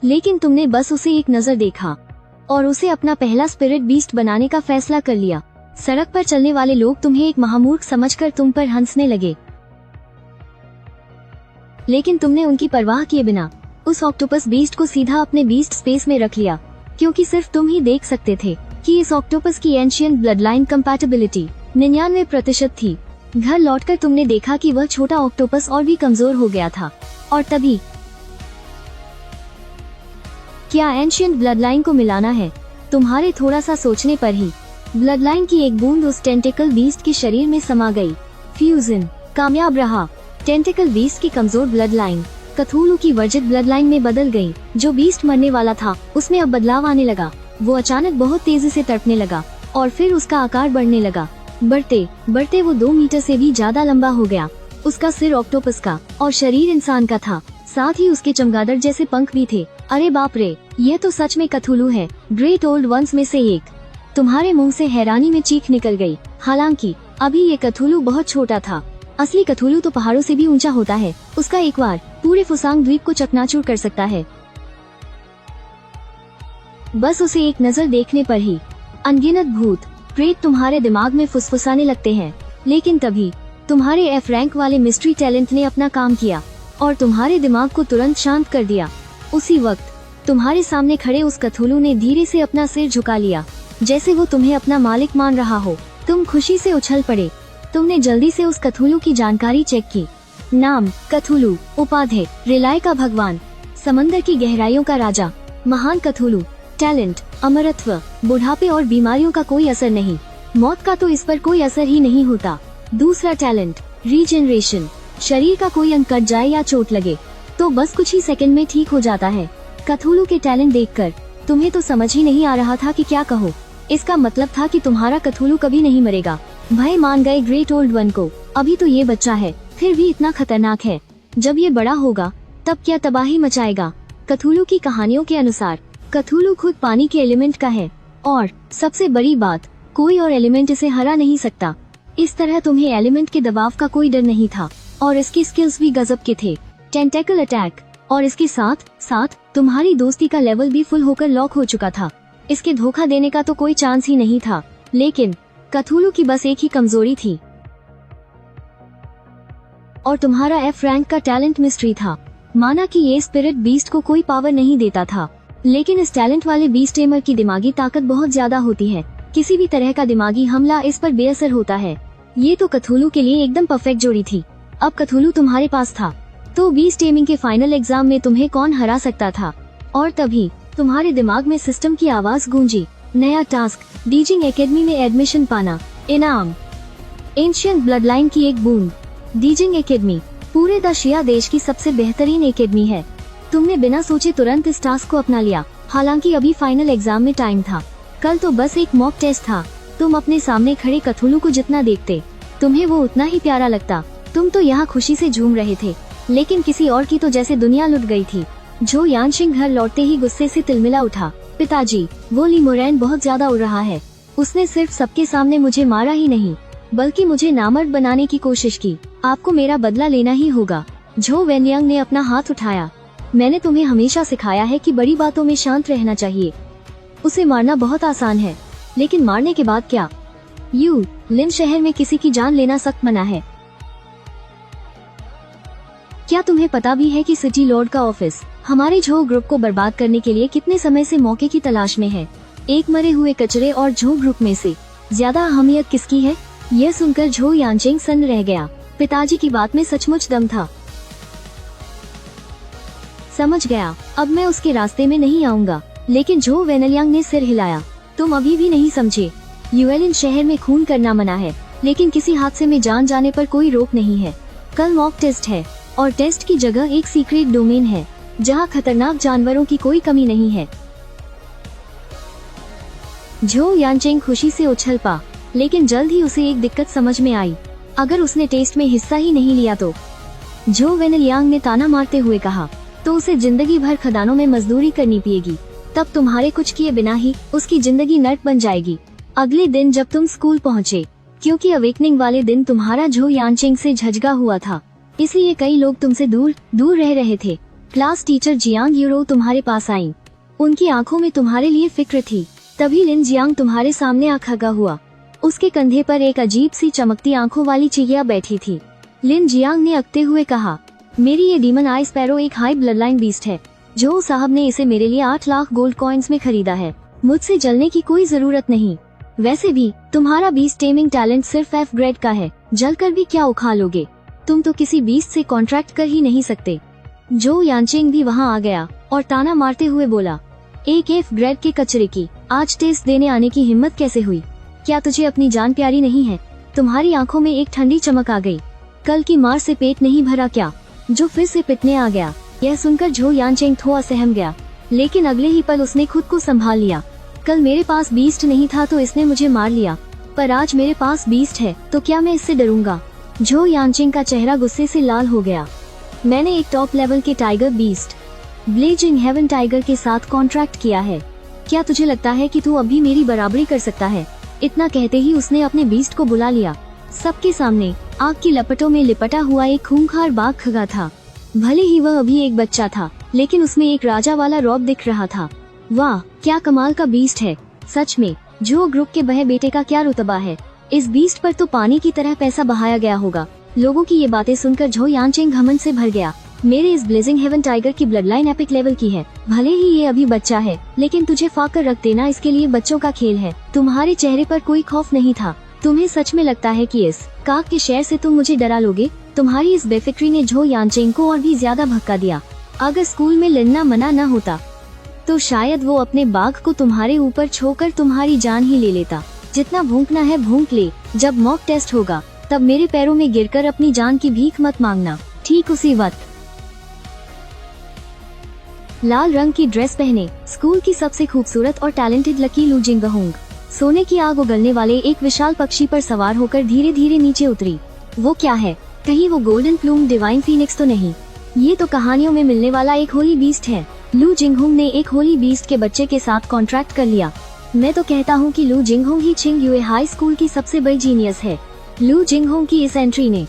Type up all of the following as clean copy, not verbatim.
लेकिन तुमने बस उसे एक नजर देखा और उसे अपना पहला स्पिरिट बीस्ट बनाने का फैसला कर लिया। सड़क पर चलने वाले लोग तुम्हें एक महामूर्ख समझकर तुम पर हंसने लगे, लेकिन तुमने उनकी परवाह किए बिना उस ऑक्टोपस बीस्ट को सीधा अपने बीस्ट स्पेस में रख लिया, क्योंकि सिर्फ तुम ही देख सकते थे कि इस ऑक्टोपस की एंशिएंट ब्लड लाइन कंपैटिबिलिटी 99% थी। घर लौटकर तुमने देखा कि वह छोटा ऑक्टोपस और भी कमजोर हो गया था, और तभी क्या एंशिएंट ब्लड लाइन को मिलाना है? तुम्हारे थोड़ा सा सोचने पर ही ब्लड लाइन की एक बूंद उस टेंटिकल बीस्ट के शरीर में समा गई। फ्यूजन कामयाब रहा। टेंटिकल बीस्ट की कमजोर ब्लड लाइन कथूलू की वर्जित ब्लड लाइन में बदल गई। जो बीस्ट मरने वाला था उसमें अब बदलाव आने लगा। वो अचानक बहुत तेजी से तड़पने लगा और फिर उसका आकार बढ़ने लगा। बढ़ते बढ़ते वो 2 मीटर से भी ज्यादा लंबा हो गया। उसका सिर ऑक्टोपस का और शरीर इंसान का था, साथ ही उसके चमगादड़ जैसे पंख भी थे। अरे बाप रे, ये तो सच में कथूलू है, ग्रेट ओल्ड वंस में से एक। तुम्हारे मुंह से हैरानी में चीख निकल गई। हालांकि अभी ये कथूलू बहुत छोटा था। असली कथूलू तो पहाड़ों से भी ऊंचा होता है। उसका एक वार पूरे फुसांग द्वीप को चकनाचूर कर सकता है। बस उसे एक नजर देखने पर ही अनगिनत भूत प्रेत तुम्हारे दिमाग में फुसफुसाने लगते हैं। लेकिन तभी तुम्हारे एफ रैंक वाले मिस्ट्री टैलेंट ने अपना काम किया और तुम्हारे दिमाग को तुरंत शांत कर दिया। उसी वक्त तुम्हारे सामने खड़े उस कथूलू ने धीरे से अपना सिर झुका लिया, जैसे वो तुम्हें अपना मालिक मान रहा हो। तुम खुशी से उछल पड़े। तुमने जल्दी से उस कथूलू की जानकारी चेक की। नाम कथूलू, उपाधि रिलाय का भगवान, समंदर की गहराइयों का राजा, महान कथूलू। टैलेंट अमरत्व, बुढ़ापे और बीमारियों का कोई असर नहीं, मौत का तो इस पर कोई असर ही नहीं होता। दूसरा टैलेंट रीजनरेशन, शरीर का कोई अंग कट जाए या चोट लगे तो बस कुछ ही सेकंड में ठीक हो जाता है। कथूलू के टैलेंट देखकर तुम्हें तो समझ ही नहीं आ रहा था कि क्या कहो। इसका मतलब था कि तुम्हारा कथूलू कभी नहीं मरेगा। भय मान गए ग्रेट ओल्ड वन को। अभी तो ये बच्चा है, फिर भी इतना खतरनाक है। जब ये बड़ा होगा तब क्या तबाही मचाएगा। कथूलू की कहानियों के अनुसार कथूलू खुद पानी के एलिमेंट का है, और सबसे बड़ी बात, कोई और एलिमेंट इसे हरा नहीं सकता। इस तरह तुम्हें एलिमेंट के दबाव का कोई डर नहीं था, और इसकी स्किल्स भी गजब के थे। टेंटेकल अटैक, और इसके साथ साथ तुम्हारी दोस्ती का लेवल भी फुल होकर लॉक हो चुका था। इसके धोखा देने का तो कोई चांस ही नहीं था। लेकिन कथूलू की बस एक ही कमजोरी थी, और तुम्हारा एफ रैंक का टैलेंट मिस्ट्री था। माना कि ये स्पिरिट बीस्ट को कोई पावर नहीं देता था, लेकिन इस टैलेंट वाले बीस्ट टेमर की दिमागी ताकत बहुत ज्यादा होती है। किसी भी तरह का दिमागी हमला इस पर बेअसर होता है। ये तो कथूलू के लिए एकदम परफेक्ट जोड़ी थी। अब कथूलू तुम्हारे पास था, तो बीस्ट टेमिंग के फाइनल एग्जाम में तुम्हें कौन हरा सकता था। और तभी तुम्हारे दिमाग में सिस्टम की आवाज गूंजी। नया टास्क, डीजिंग एकेडमी में एडमिशन पाना। इनाम एंशिएंट ब्लड लाइन की एक बूंद। डीजिंग एकेडमी पूरे दशिया देश की सबसे बेहतरीन एकेडमी है। तुमने बिना सोचे तुरंत इस टास्क को अपना लिया। हालांकि अभी फाइनल एग्जाम में टाइम था। कल तो बस एक मॉक टेस्ट था। तुम अपने सामने खड़े कथूलू को जितना देखते, तुम्हें वो उतना ही प्यारा लगता। तुम तो यहाँ खुशी से झूम रहे थे, लेकिन किसी और की तो जैसे दुनिया लुट गई थी। जो यानशिंग घर लौटते ही गुस्से से तिलमिला उठा। पिताजी, वो ली मोरैन बहुत ज्यादा उड़ रहा है। उसने सिर्फ सबके सामने मुझे मारा ही नहीं, बल्कि मुझे नामर्द बनाने की कोशिश की। आपको मेरा बदला लेना ही होगा। झो वेनयांग ने अपना हाथ उठाया। मैंने तुम्हें हमेशा सिखाया है कि बड़ी बातों में शांत रहना चाहिए। उसे मारना बहुत आसान है, लेकिन मारने के बाद क्या? लिन शहर में किसी की जान लेना सख्त मना है। क्या तुम्हें पता भी है कि सिटी लॉर्ड का ऑफिस हमारे झो ग्रुप को बर्बाद करने के लिए कितने समय से मौके की तलाश में है? एक मरे हुए कचरे और झो ग्रुप में से ज्यादा अहमियत किसकी है? यह सुनकर झो यानचेंग सन्न रह गया। पिताजी की बात में सचमुच दम था। समझ गया, अब मैं उसके रास्ते में नहीं आऊंगा। लेकिन झो वेनलियांग ने सिर हिलाया। तुम अभी भी नहीं समझे। यूएलिन शहर में खून करना मना है, लेकिन किसी हादसे में जान जाने पर कोई रोक नहीं है। कल मॉक टेस्ट है, और टेस्ट की जगह एक सीक्रेट डोमेन है, जहां खतरनाक जानवरों की कोई कमी नहीं है। झो यानचेंग खुशी से उछल पा, लेकिन जल्द ही उसे एक दिक्कत समझ में आई। अगर उसने टेस्ट में हिस्सा ही नहीं लिया तो? झो वेनलियांग ने ताना मारते हुए कहा, तो उसे जिंदगी भर खदानों में मजदूरी करनी पड़ेगी। तब तुम्हारे कुछ किए बिना ही उसकी जिंदगी नर्क बन जाएगी। अगले दिन जब तुम स्कूल पहुँचे, क्योंकि अवेकनिंग वाले दिन तुम्हारा झो यानचेंग से झगड़ा हुआ था, इसलिए कई लोग तुमसे दूर रह रहे थे। क्लास टीचर जियांग यूरो तुम्हारे पास आई। उनकी आंखों में तुम्हारे लिए फिक्र थी। तभी लिन जियांग तुम्हारे सामने आ खड़ा हुआ। उसके कंधे पर एक अजीब सी चमकती आंखों वाली चिड़िया बैठी थी। लिन जियांग ने अकते हुए कहा, मेरी ये डीमन आई स्पैरो एक हाई ब्लड लाइन बीस्ट है। जो साहब ने इसे मेरे लिए 8 लाख गोल्ड कॉइन्स में खरीदा है। मुझसे जलने की कोई जरूरत नहीं। वैसे भी तुम्हारा बीस्ट टेमिंग टैलेंट सिर्फ F ग्रेड का है, जलकर भी क्या उखा लोगे। तुम तो किसी बीस्ट से कॉन्ट्रैक्ट कर ही नहीं सकते। जो यानचेंग भी वहाँ आ गया और ताना मारते हुए बोला, एक F ग्रेड के कचरे की आज टेस्ट देने आने की हिम्मत कैसे हुई? क्या तुझे अपनी जान प्यारी नहीं है? तुम्हारी आंखों में एक ठंडी चमक आ गई। कल की मार से पेट नहीं भरा क्या? जो फिर से पिटने आ गया। यह सुनकर झो यानचेंग थोड़ा सहम गया, लेकिन अगले ही पल उसने खुद को संभाल लिया। कल मेरे पास बीस्ट नहीं था तो इसने मुझे मार लिया, पर आज मेरे पास बीस्ट है तो क्या मैं इससे डरूंगा? झो यानचेंग का चेहरा गुस्से से लाल हो गया। मैंने एक टॉप लेवल के tiger beast blazing heaven tiger के साथ कॉन्ट्रैक्ट किया है। क्या तुझे लगता है कि तू अभी मेरी बराबरी कर सकता है? इतना कहते ही उसने अपने बीस्ट को बुला लिया। सबके सामने आग की लपटों में लिपटा हुआ एक खूंखार बाघ खगा था। भले ही वह अभी एक बच्चा था, लेकिन उसमें एक राजा वाला रौब दिख रहा था। वाह, क्या कमाल का बीस्ट है। सच में जो ग्रुप के बहे बेटे का क्या रुतबा है। इस बीस्ट पर तो पानी की तरह पैसा बहाया गया होगा। लोगों की ये बातें सुनकर झो यानचेंग घमंड से भर गया। मेरे इस ब्लेजिंग हेवन टाइगर की ब्लड लाइन एपिक लेवल की है। भले ही ये अभी बच्चा है, लेकिन तुझे फाकर रख देना इसके लिए बच्चों का खेल है। तुम्हारे चेहरे पर कोई खौफ नहीं था। तुम्हें सच में लगता है कि इस काक के शहर से तुम मुझे डरा लोगे? तुम्हारी इस बेफिक्री ने झो यानचेंग को और भी ज्यादा भड़का दिया। अगर स्कूल में लड़ना मना न होता तो शायद वो अपने बाघ को तुम्हारे ऊपर छोड़कर तुम्हारी जान ही ले लेता। जितना भूखना है भूख ले। जब मॉक टेस्ट होगा तब मेरे पैरों में गिरकर अपनी जान की भीख मत मांगना। ठीक उसी वक्त लाल रंग की ड्रेस पहने स्कूल की सबसे खूबसूरत और टैलेंटेड लकी लू जिंगहोंग सोने की आग उगलने वाले एक विशाल पक्षी पर सवार होकर धीरे धीरे नीचे उतरी। वो क्या है? कहीं वो गोल्डन प्लूम डिवाइन फीनिक्स तो नहीं? ये तो कहानियों में मिलने वाला एक होली बीस्ट है। लू जिंगहोंग ने एक होली बीस्ट के बच्चे के साथ कॉन्ट्रैक्ट कर लिया। मैं तो कहता हूँ कि लू जिंगहोंग ही छिंग यूए हाई स्कूल की सबसे बड़ी जीनियस है। लू जिंगहोंग की इस एंट्री ने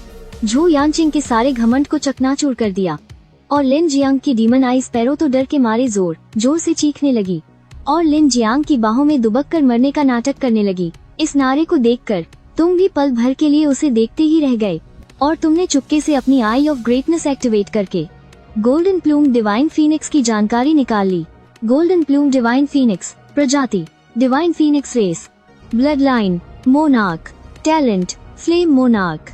झो यानचेंग के सारे घमंड को चकनाचूर कर दिया और लिन जियांग की डीमन आई स्पैरो तो डर के मारे जोर जोर से चीखने लगी और लिन जियांग की बाहों में दुबक कर मरने का नाटक करने लगी। इस नारे को देखकर तुम भी पल भर के लिए उसे देखते ही रह गए और तुमने चुपके से अपनी आई ऑफ ग्रेटनेस एक्टिवेट करके गोल्डन प्लूम डिवाइन फीनिक्स की जानकारी निकाल ली। गोल्डन प्लूम डिवाइन फीनिक्स प्रजाति divine phoenix race, blood line monarch, talent flame monarch.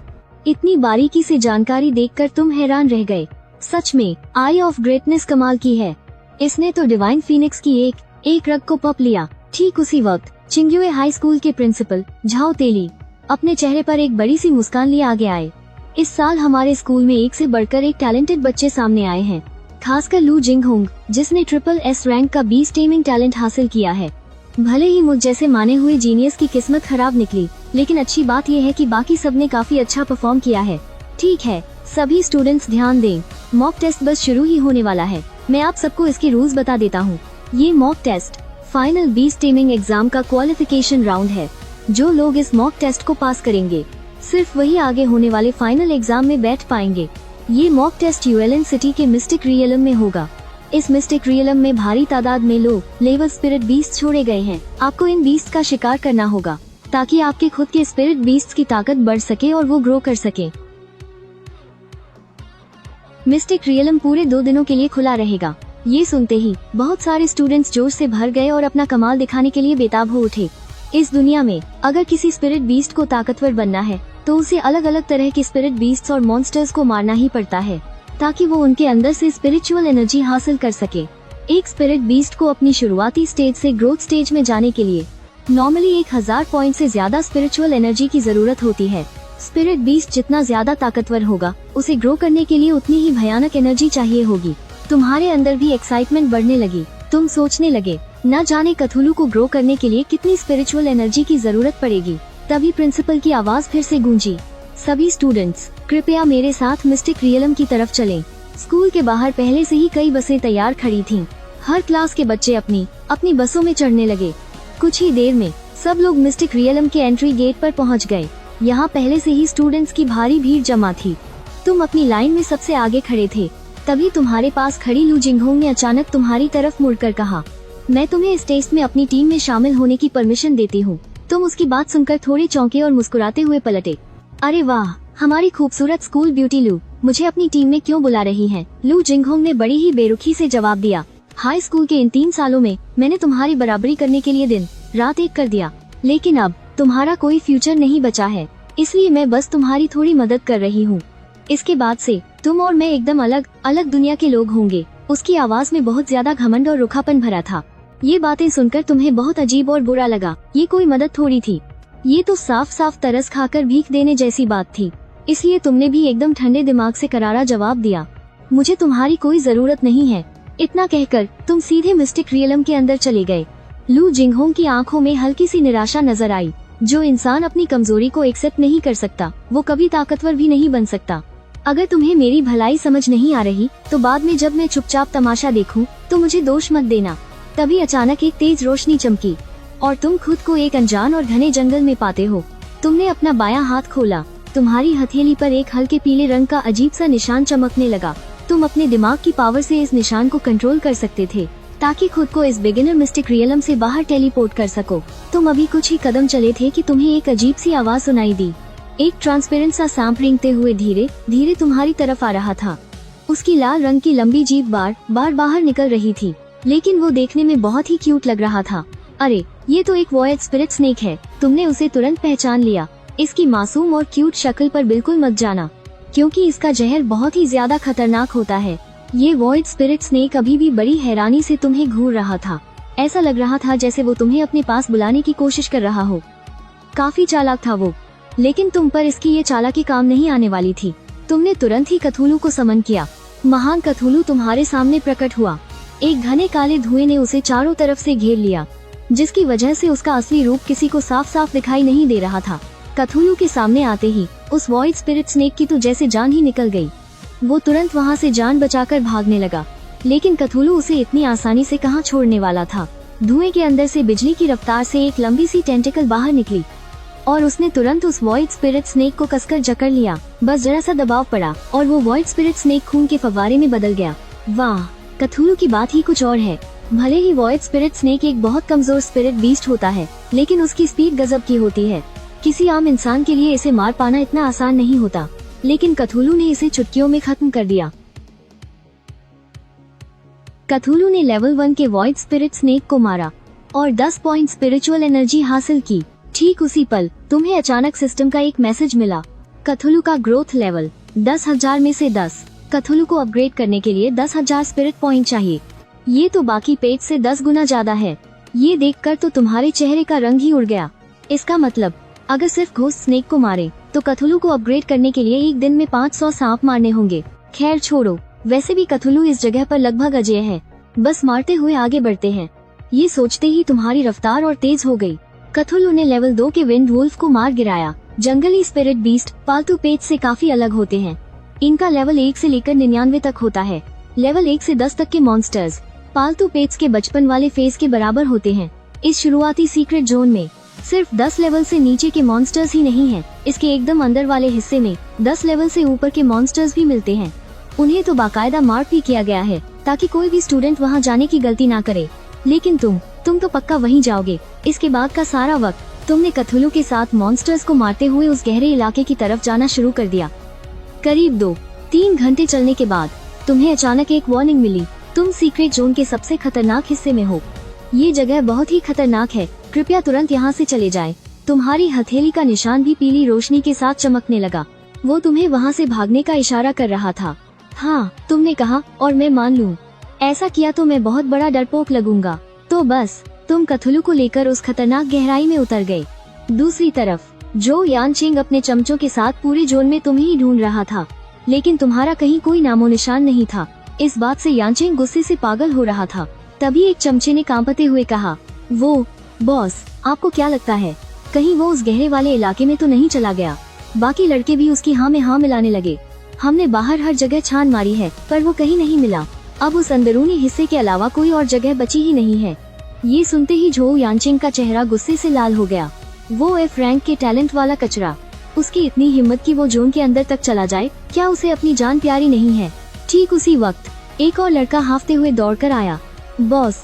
इतनी बारीकी से जानकारी देखकर तुम हैरान रह गए। सच में आई ऑफ ग्रेटनेस कमाल की है। इसने तो डिवाइन फीनिक्स की एक रग को पप लिया। ठीक उसी वक्त चिंग्युए हाई स्कूल के प्रिंसिपल झाओ तेली अपने चेहरे पर एक बड़ी सी मुस्कान लिए आगे आए। इस साल हमारे स्कूल में एक से बढ़कर एक टैलेंटेड बच्चे सामने आए हैं, खासकर लू जिंगहोंग जिसने SSS रैंक का बीस्ट टेमिंग टैलेंट हासिल किया है। भले ही मुझ जैसे माने हुए जीनियस की किस्मत खराब निकली, लेकिन अच्छी बात यह है कि बाकी सबने काफी अच्छा परफॉर्म किया है। ठीक है, सभी स्टूडेंट्स ध्यान दें। मॉक टेस्ट बस शुरू ही होने वाला है। मैं आप सबको इसके रूल्स बता देता हूँ। ये mock test final beast taming exam का क्वालिफिकेशन राउंड है। जो लोग इस मॉक टेस्ट को पास करेंगे सिर्फ वही आगे होने वाले फाइनल एग्जाम में बैठ पाएंगे। ये मॉक टेस्ट यूएलएन सिटी के मिस्टिक रियलम में होगा। इस मिस्टिक रियलम में भारी तादाद में लो लेवल स्पिरिट बीस्ट छोड़े गए हैं। आपको इन बीस्ट का शिकार करना होगा ताकि आपके खुद के स्पिरिट बीस्ट की ताकत बढ़ सके और वो ग्रो कर सके। मिस्टिक रियलम पूरे 2 दिनों के लिए खुला रहेगा। ये सुनते ही बहुत सारे स्टूडेंट्स जोश से भर गए और अपना कमाल दिखाने के लिए बेताब हो उठे। इस दुनिया में अगर किसी स्पिरिट बीस्ट को ताकतवर बनना है तो उसे अलग अलग तरह के स्पिरिट बीस्ट्स और मॉन्स्टर्स को मारना ही पड़ता है ताकि वो उनके अंदर से स्पिरिचुअल एनर्जी हासिल कर सके। एक स्पिरिट बीस्ट को अपनी शुरुआती स्टेज से ग्रोथ स्टेज में जाने के लिए नॉर्मली 1000 पॉइंट से ज्यादा स्पिरिचुअल एनर्जी की जरूरत होती है। स्पिरिट बीस्ट जितना ज्यादा ताकतवर होगा उसे ग्रो करने के लिए उतनी ही भयानक एनर्जी चाहिए होगी। तुम्हारे अंदर भी एक्साइटमेंट बढ़ने लगी। तुम सोचने लगे न जाने कथुलू को ग्रो करने के लिए कितनी स्पिरिचुअल एनर्जी की जरूरत पड़ेगी। तभी प्रिंसिपल की आवाज फिर से गूंजी, सभी स्टूडेंट्स कृपया मेरे साथ मिस्टिक रियलम की तरफ चलें। स्कूल के बाहर पहले से ही कई बसें तैयार खड़ी थीं। हर क्लास के बच्चे अपनी अपनी बसों में चढ़ने लगे। कुछ ही देर में सब लोग मिस्टिक रियलम के एंट्री गेट पर पहुंच गए। यहाँ पहले से ही स्टूडेंट्स की भारी भीड़ जमा थी। तुम अपनी लाइन में सबसे आगे खड़े थे। तभी तुम्हारे पास खड़ी लू जिंगहोंग ने अचानक तुम्हारी तरफ मुड़कर कहा, मैं तुम्हें इस टेस्ट में अपनी टीम में शामिल होने की परमिशन देती हूँ। तुम उसकी बात सुनकर थोड़े चौंके और मुस्कुराते हुए पलटे। अरे वाह, हमारी खूबसूरत स्कूल ब्यूटी लू, मुझे अपनी टीम में क्यों बुला रही हैं? लू जिंगहोंग ने बड़ी ही बेरुखी से जवाब दिया, हाई स्कूल के इन 3 सालों में मैंने तुम्हारी बराबरी करने के लिए दिन रात एक कर दिया, लेकिन अब तुम्हारा कोई फ्यूचर नहीं बचा है, इसलिए मैं बस तुम्हारी थोड़ी मदद कर रही हूँ। इसके बाद से तुम और मैं एकदम अलग अलग दुनिया के लोग होंगे। उसकी आवाज में बहुत ज्यादा घमंड और रूखापन भरा था। ये बातें सुनकर तुम्हें बहुत अजीब और बुरा लगा। ये कोई मदद थोड़ी थी, ये तो साफ साफ तरस खाकर भीख देने जैसी बात थी। इसलिए तुमने भी एकदम ठंडे दिमाग से करारा जवाब दिया, मुझे तुम्हारी कोई जरूरत नहीं है। इतना कहकर तुम सीधे मिस्टिक रियलम के अंदर चले गए। लू जिंगहोंग की आंखों में हल्की सी निराशा नजर आई। जो इंसान अपनी कमजोरी को एक्सेप्ट नहीं कर सकता, वो कभी ताकतवर भी नहीं बन सकता। अगर तुम्हें मेरी भलाई समझ नहीं आ रही, तो बाद में जब मैं चुपचाप तमाशा देखूं, तो मुझे दोष मत देना। तभी अचानक एक तेज रोशनी चमकी और तुम खुद को एक अनजान और घने जंगल में पाते हो। तुमने अपना बायां हाथ खोला, तुम्हारी हथेली पर एक हल्के पीले रंग का अजीब सा निशान चमकने लगा। तुम अपने दिमाग की पावर से इस निशान को कंट्रोल कर सकते थे, ताकि खुद को इस बिगिनर मिस्टिक रियलम से बाहर टेलीपोर्ट कर सको। तुम अभी कुछ ही कदम चले थे कि तुम्हें एक अजीब सी आवाज सुनाई दी। एक ट्रांसपेरेंट सा सांप रेंगते हुए धीरे धीरे तुम्हारी तरफ आ रहा था। उसकी लाल रंग की लंबी जीभ बार बार बाहर निकल रही थी, लेकिन वो देखने में बहुत ही क्यूट लग रहा था। अरे, ये तो एक वॉयड स्पिरिट स्नेक है। तुमने उसे तुरंत पहचान लिया। इसकी मासूम और क्यूट शक्ल पर बिल्कुल मत जाना, क्योंकि इसका जहर बहुत ही ज्यादा खतरनाक होता है। ये वॉयड स्पिरिट स्नेक अभी भी बड़ी हैरानी से तुम्हें घूर रहा था। ऐसा लग रहा था जैसे वो तुम्हें अपने पास बुलाने की कोशिश कर रहा हो। काफी चालाक था वो, लेकिन तुम पर इसकी ये चालाकी काम नहीं आने वाली थी। तुमने तुरंत ही कथूलू को समन किया। महान कथूलू तुम्हारे सामने प्रकट हुआ। एक घने काले धुएं ने उसे चारों तरफ से घेर लिया, जिसकी वजह से उसका असली रूप किसी को साफ साफ दिखाई नहीं दे रहा था। कथूलू के सामने आते ही उस वॉइड स्पिरिट स्नेक की तो जैसे जान ही निकल गई। वो तुरंत वहाँ से जान बचाकर भागने लगा, लेकिन कथूलू उसे इतनी आसानी से कहाँ छोड़ने वाला था। धुएं के अंदर से बिजली की रफ्तार से एक लंबी सी टेंटिकल बाहर निकली और उसने तुरंत उस वॉइड स्पिरिट स्नेक को कसकर जकड़ लिया। बस जरा सा दबाव पड़ा और वो वॉइड स्पिरिट स्नेक खून के फव्वारे में बदल गया। वाह, कथूलू की बात ही कुछ और है। भले ही वॉइड स्पिरिट स्नेक एक बहुत कमजोर स्पिरिट बीस्ट होता है, लेकिन उसकी स्पीड गजब की होती है। किसी आम इंसान के लिए इसे मार पाना इतना आसान नहीं होता, लेकिन कथूलू ने इसे चुटकियों में खत्म कर दिया। कथूलू ने लेवल 1 के वॉइड स्पिरिट स्नेक को मारा और 10 पॉइंट स्पिरिचुअल एनर्जी हासिल की। ठीक उसी पल तुम्हें अचानक सिस्टम का एक मैसेज मिला, कथूलू का ग्रोथ लेवल 10,000 में से 10। कथूलू को अपग्रेड करने के लिए 10,000 स्पिरिट पॉइंट चाहिए। ये तो बाकी पेज से 10 गुना ज्यादा है। ये देखकर तो तुम्हारे चेहरे का रंग ही उड़ गया। इसका मतलब अगर सिर्फ घोस्ट स्नेक को मारे तो कथूलू को अपग्रेड करने के लिए एक दिन में 500 सांप मारने होंगे। खैर छोड़ो, वैसे भी कथूलू इस जगह पर लगभग अजेय है। बस मारते हुए आगे बढ़ते हैं। ये सोचते ही तुम्हारी रफ्तार और तेज हो गई। कथूलू ने लेवल 2 के विंड वुल्फ को मार गिराया। जंगली स्पिरिट बीस्ट पालतू पेज से काफी अलग होते हैं। इनका लेवल 1 से लेकर 99 तक होता है। लेवल 1 से 10 तक के मॉन्स्टर्स पालतू पेज के बचपन वाले फेज के बराबर होते हैं। इस शुरुआती सीक्रेट जोन में सिर्फ 10 लेवल से नीचे के मॉन्स्टर्स ही नहीं हैं, इसके एकदम अंदर वाले हिस्से में 10 लेवल से ऊपर के मॉन्स्टर्स भी मिलते हैं। उन्हें तो बाकायदा मार्क भी किया गया है, ताकि कोई भी स्टूडेंट वहां जाने की गलती ना करे। लेकिन तुम तो पक्का वहीं जाओगे। इसके बाद का सारा वक्त तुमने कथूलू के साथ मॉन्स्टर्स को मारते हुए उस गहरे इलाके की तरफ जाना शुरू कर दिया। करीब 2-3 घंटे चलने के बाद तुम्हें अचानक एक वार्निंग मिली, तुम सीक्रेट जोन के सबसे खतरनाक हिस्से में हो। ये जगह बहुत ही खतरनाक है, कृपया तुरंत यहाँ से चले जाएं। तुम्हारी हथेली का निशान भी पीली रोशनी के साथ चमकने लगा। वो तुम्हें वहाँ से भागने का इशारा कर रहा था। हाँ, तुमने कहा और मैं मान लूँ। ऐसा किया तो मैं बहुत बड़ा डरपोक लगूंगा। तो बस तुम कथूलू को लेकर उस खतरनाक गहराई में उतर गए। दूसरी तरफ जो यानचिंग अपने चमचों के साथ पूरे जोन में तुम्हें ही ढूंढ रहा था, लेकिन तुम्हारा कहीं कोई नामो निशान नहीं था। इस बात से यानचिंग गुस्से से पागल हो रहा था। तभी एक चमचे ने कांपते हुए कहा, वो बॉस, आपको क्या लगता है कहीं वो उस गहरे वाले इलाके में तो नहीं चला गया? बाकी लड़के भी उसकी हाँ में हाँ मिलाने लगे। हमने बाहर हर जगह छान मारी है, पर वो कहीं नहीं मिला। अब उस अंदरूनी हिस्से के अलावा कोई और जगह बची ही नहीं है। ये सुनते ही झोउ यानचिंग का चेहरा गुस्से से लाल हो गया। वो एफ रैंक के टैलेंट वाला कचरा, उसकी इतनी हिम्मत कि वो जोन के अंदर तक चला जाए। क्या उसे अपनी जान प्यारी नहीं है? ठीक उसी वक्त एक और लड़का हांफते हुए दौड़कर आया। बॉस,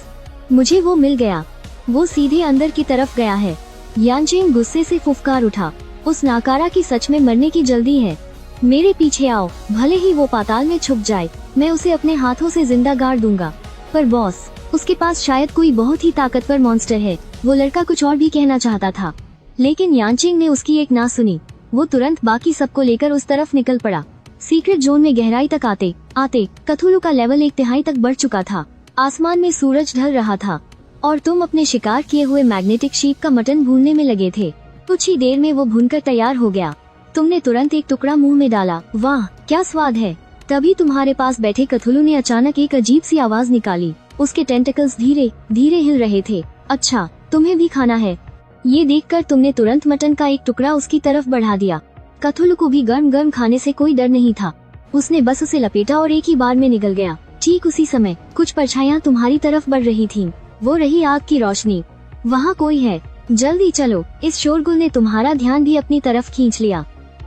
मुझे वो मिल गया। वो सीधे अंदर की तरफ गया है। यानचेंग गुस्से से फुफकार उठा। उस नाकारा की सच में मरने की जल्दी है। मेरे पीछे आओ, भले ही वो पाताल में छुप जाए, मैं उसे अपने हाथों से जिंदा गाड़ दूंगा। पर बॉस, उसके पास शायद कोई बहुत ही ताकतवर मॉन्स्टर है। वो लड़का कुछ और भी कहना चाहता था, लेकिन यानचेंग ने उसकी एक ना सुनी। वो तुरंत बाकी सबको लेकर उस तरफ निकल पड़ा। सीक्रेट जोन में गहराई तक आते आते कथुलू का लेवल 1/3 तक बढ़ चुका था। आसमान में सूरज ढल रहा था और तुम अपने शिकार किए हुए मैग्नेटिक शीप का मटन भूनने में लगे थे। कुछ ही देर में वो भूनकर तैयार हो गया। तुमने तुरंत एक टुकड़ा मुंह में डाला। वाह, क्या स्वाद है। तभी तुम्हारे पास बैठे कथुलू ने अचानक एक अजीब सी आवाज निकाली। उसके टेंटिकल्स धीरे धीरे हिल रहे थे। अच्छा, तुम्हें भी खाना है। ये देखकर तुमने तुरंत मटन का एक टुकड़ा उसकी तरफ बढ़ा दिया। कथुलू को भी गर्म गर्म खाने से कोई डर नहीं था। उसने बस उसे लपेटा और एक ही बार में निगल गया। ठीक उसी समय कुछ परछाइयां तुम्हारी तरफ बढ़ रही थीं। वो रही आग की रोशनी। वहाँ कोई है, जल्दी चलो। इस शोरगुल ने तुम्हारा ध्यान भी अपनी तरफ खींच लिया।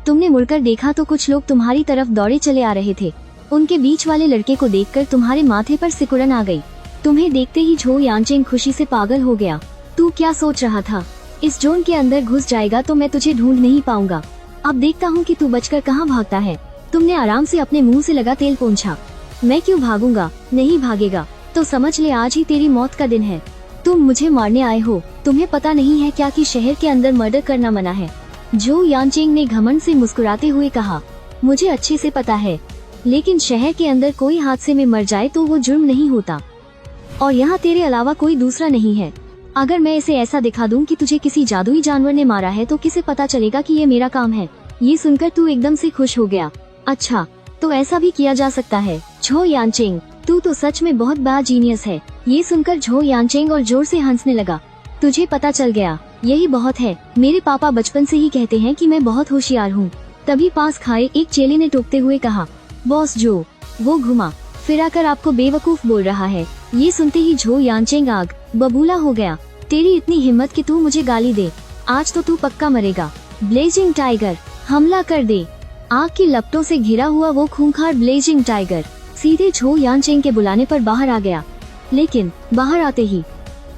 तुमने मुड़कर देखा तो कुछ लोग तुम्हारी तरफ दौड़े चले आ रहे थे। उनके बीच वाले लड़के को देखकर तुम्हारे माथे पर सिकुड़न आ गई। तुम्हें देखते ही झो यानचेंग खुशी से पागल हो गया। तू क्या सोच रहा था? इस जोन के अंदर घुस जाएगा तो मैं तुझे ढूंढ नहीं पाऊंगा। अब देखता हूँ कि तू बचकर कहाँ भागता है। तुमने आराम से अपने मुंह से लगा तेल पोंछा। मैं क्यों भागूंगा? नहीं भागेगा तो समझ ले आज ही तेरी मौत का दिन है। तुम मुझे मारने आए हो। तुम्हें पता नहीं है क्या कि शहर के अंदर मर्डर करना मना है? झो यानचेंग ने घमंड से मुस्कुराते हुए कहा। मुझे अच्छे से पता है, लेकिन शहर के अंदर कोई हादसे में मर जाए तो वो जुर्म नहीं होता, और यहाँ तेरे अलावा कोई दूसरा नहीं है। अगर मैं इसे ऐसा दिखा दूं कि तुझे किसी जादुई जानवर ने मारा है तो किसे पता चलेगा कि ये मेरा काम है। ये सुनकर तू एकदम से खुश हो गया। अच्छा, तो ऐसा भी किया जा सकता है। झो यानचेंग, तू तो सच में बहुत बड़ा जीनियस है। ये सुनकर झो यानचेंग और जोर से हंसने लगा। तुझे पता चल गया, यही बहुत है। मेरे पापा बचपन से ही कहते हैं कि मैं बहुत होशियार हूँ। तभी पास खाए एक चेले ने टोकते हुए कहा। बॉस जो, वो घुमा फिरा कर आपको बेवकूफ बोल रहा है। ये सुनते ही झो यानचेंग आग बबूला हो गया। तेरी इतनी हिम्मत कि तू मुझे गाली दे। आज तो तू पक्का मरेगा। ब्लेजिंग टाइगर, हमला कर दे। आग की लपटों से घिरा हुआ वो खूंखार ब्लेजिंग टाइगर सीधे झो यानचेंग के बुलाने पर बाहर आ गया। लेकिन बाहर आते ही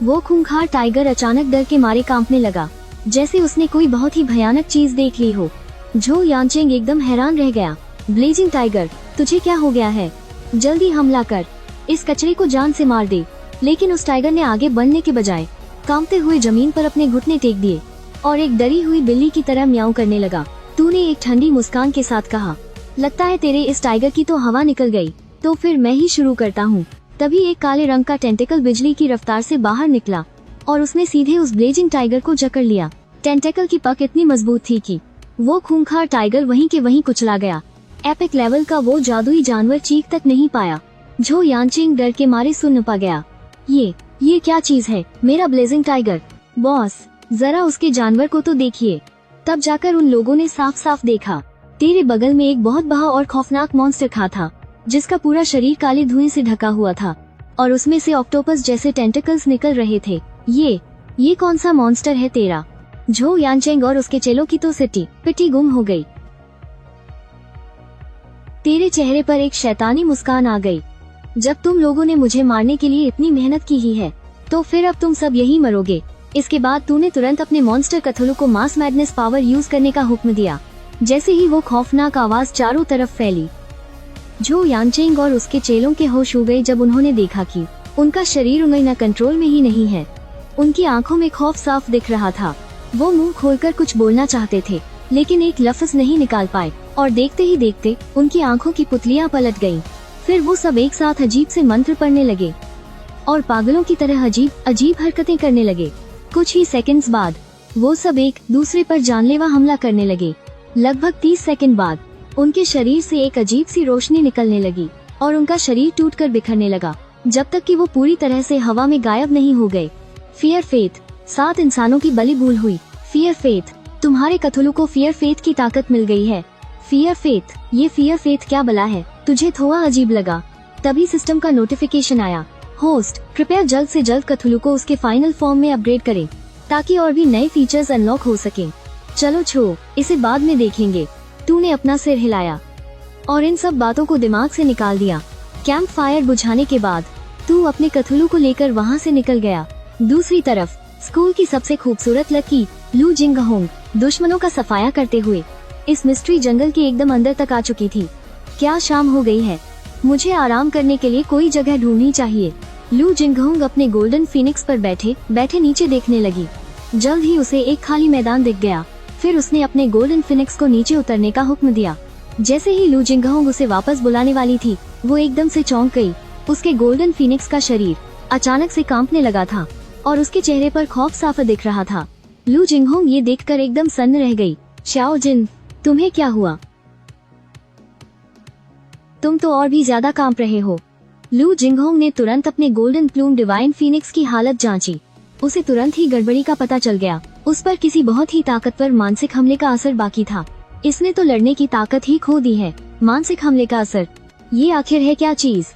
वो खूंखार टाइगर अचानक डर के मारे कांपने लगा, जैसे उसने कोई बहुत ही भयानक चीज देख ली हो। झो यानचेंग एकदम हैरान रह गया। ब्लेजिंग टाइगर, तुझे क्या हो गया है? जल्दी हमला कर, इस कचरे को जान से मार दे। लेकिन उस टाइगर ने आगे बढ़ने के बजाय कांपते हुए जमीन पर अपने घुटने टेक दिए और एक डरी हुई बिल्ली की तरह म्याऊं करने लगा। तूने एक ठंडी मुस्कान के साथ कहा, लगता है तेरे इस टाइगर की तो हवा निकल गई, तो फिर मैं ही शुरू करता हूँ। तभी एक काले रंग का टेंटिकल बिजली की रफ्तार से बाहर निकला और उसने सीधे उस ब्लेजिंग टाइगर को जकड़ लिया। टेंटिकल की पक इतनी मजबूत थी कि वो खूंखार टाइगर वहीं के वहीं कुचला गया। एपिक लेवल का वो जादुई जानवर चीख तक नहीं पाया। झो यानचेंग डर के मारे सुन न पा गया। ये क्या चीज है? मेरा ब्लेजिंग टाइगर। बॉस, जरा उसके जानवर को तो देखिए। तब जाकर उन लोगों ने साफ साफ देखा, तेरे बगल में एक बहुत बड़ा और खौफनाक मॉन्स्टर खड़ा था, जिसका पूरा शरीर काले धुएं से ढका हुआ था और उसमें से ऑक्टोपस जैसे टेंटिकल्स निकल रहे थे। ये कौन सा मॉन्स्टर है तेरा? झो यानचेंग और उसके चेलों की तो सिटी पिटी गुम हो गई। तेरे चेहरे पर एक शैतानी मुस्कान आ गई। जब तुम लोगों ने मुझे मारने के लिए इतनी मेहनत की ही है, तो फिर अब तुम सब यही मरोगे। इसके बाद तूने तुरंत अपने मॉन्स्टर कथुलू को मास मैडनेस पावर यूज करने का हुक्म दिया। जैसे ही वो खौफनाक आवाज चारों तरफ फैली, झो यानचेंग और उसके चेलों के होश उड़ गए जब उन्होंने देखा कि उनका शरीर उन्हें कंट्रोल में ही नहीं है। उनकी आंखों में खौफ साफ दिख रहा था। वो मुंह खोलकर कुछ बोलना चाहते थे, लेकिन एक लफ्ज नहीं निकाल पाए और देखते ही देखते उनकी आंखों की पुतलियां पलट गईं। फिर वो सब एक साथ अजीब से मंत्र पढ़ने लगे और पागलों की तरह अजीब अजीब हरकतें करने लगे। कुछ ही सेकंड्स बाद वो सब एक दूसरे पर जानलेवा हमला करने लगे। लगभग 30 सेकंड बाद उनके शरीर से एक अजीब सी रोशनी निकलने लगी और उनका शरीर टूटकर बिखरने लगा, जब तक कि वो पूरी तरह से हवा में गायब नहीं हो गए। फियर फेथ, 7 इंसानों की बलि भूल हुई। फियर फेथ, तुम्हारे कथुलू को फियर फेथ की ताकत मिल गई है। फियर फेथ, ये फियर फेथ क्या बला है? तुझे थोड़ा अजीब लगा। तभी सिस्टम का नोटिफिकेशन आया, होस्ट कृपया जल्द से जल्द कथुलू को उसके फाइनल फॉर्म में अपग्रेड करें ताकि और भी नए फीचर्स अनलॉक हो सकें। चलो छो, इसे बाद में देखेंगे। तूने अपना सिर हिलाया। और इन सब बातों को दिमाग से निकाल दिया। कैंप फायर बुझाने के बाद तू अपने कथुलू को लेकर वहाँ से निकल गया। दूसरी तरफ स्कूल की सबसे खूबसूरत लड़की लू जिंगहोंग दुश्मनों का सफाया करते हुए इस मिस्ट्री जंगल के एकदम अंदर तक आ चुकी थी। क्या शाम हो गई है, मुझे आराम करने के लिए कोई जगह ढूंढनी चाहिए। लू जिंगहोंग अपने गोल्डन फीनिक्स पर बैठे बैठे नीचे देखने लगी। जल्द ही उसे एक खाली मैदान दिख गया। फिर उसने अपने गोल्डन फीनिक्स को नीचे उतरने का हुक्म दिया। जैसे ही लू जिंगहोंग उसे वापस बुलाने वाली थी, वो एकदम से चौंक गई। उसके गोल्डन फीनिक्स का शरीर अचानक से कांपने लगा था और उसके चेहरे पर खौफ साफ दिख रहा था। लू जिंगहोंग ये देखकर एकदम सन्न रह गई। शाओ जिन, तुम्हें क्या हुआ? तुम तो और भी ज्यादा कांप रहे हो। लू जिंगहोंग ने तुरंत अपने गोल्डन प्लूम डिवाइन फीनिक्स की हालत जांची। उसे तुरंत ही गड़बड़ी का पता चल गया। उस पर किसी बहुत ही ताकतवर मानसिक हमले का असर बाकी था। इसने तो लड़ने की ताकत ही खो दी है। मानसिक हमले का असर, ये आखिर है क्या चीज?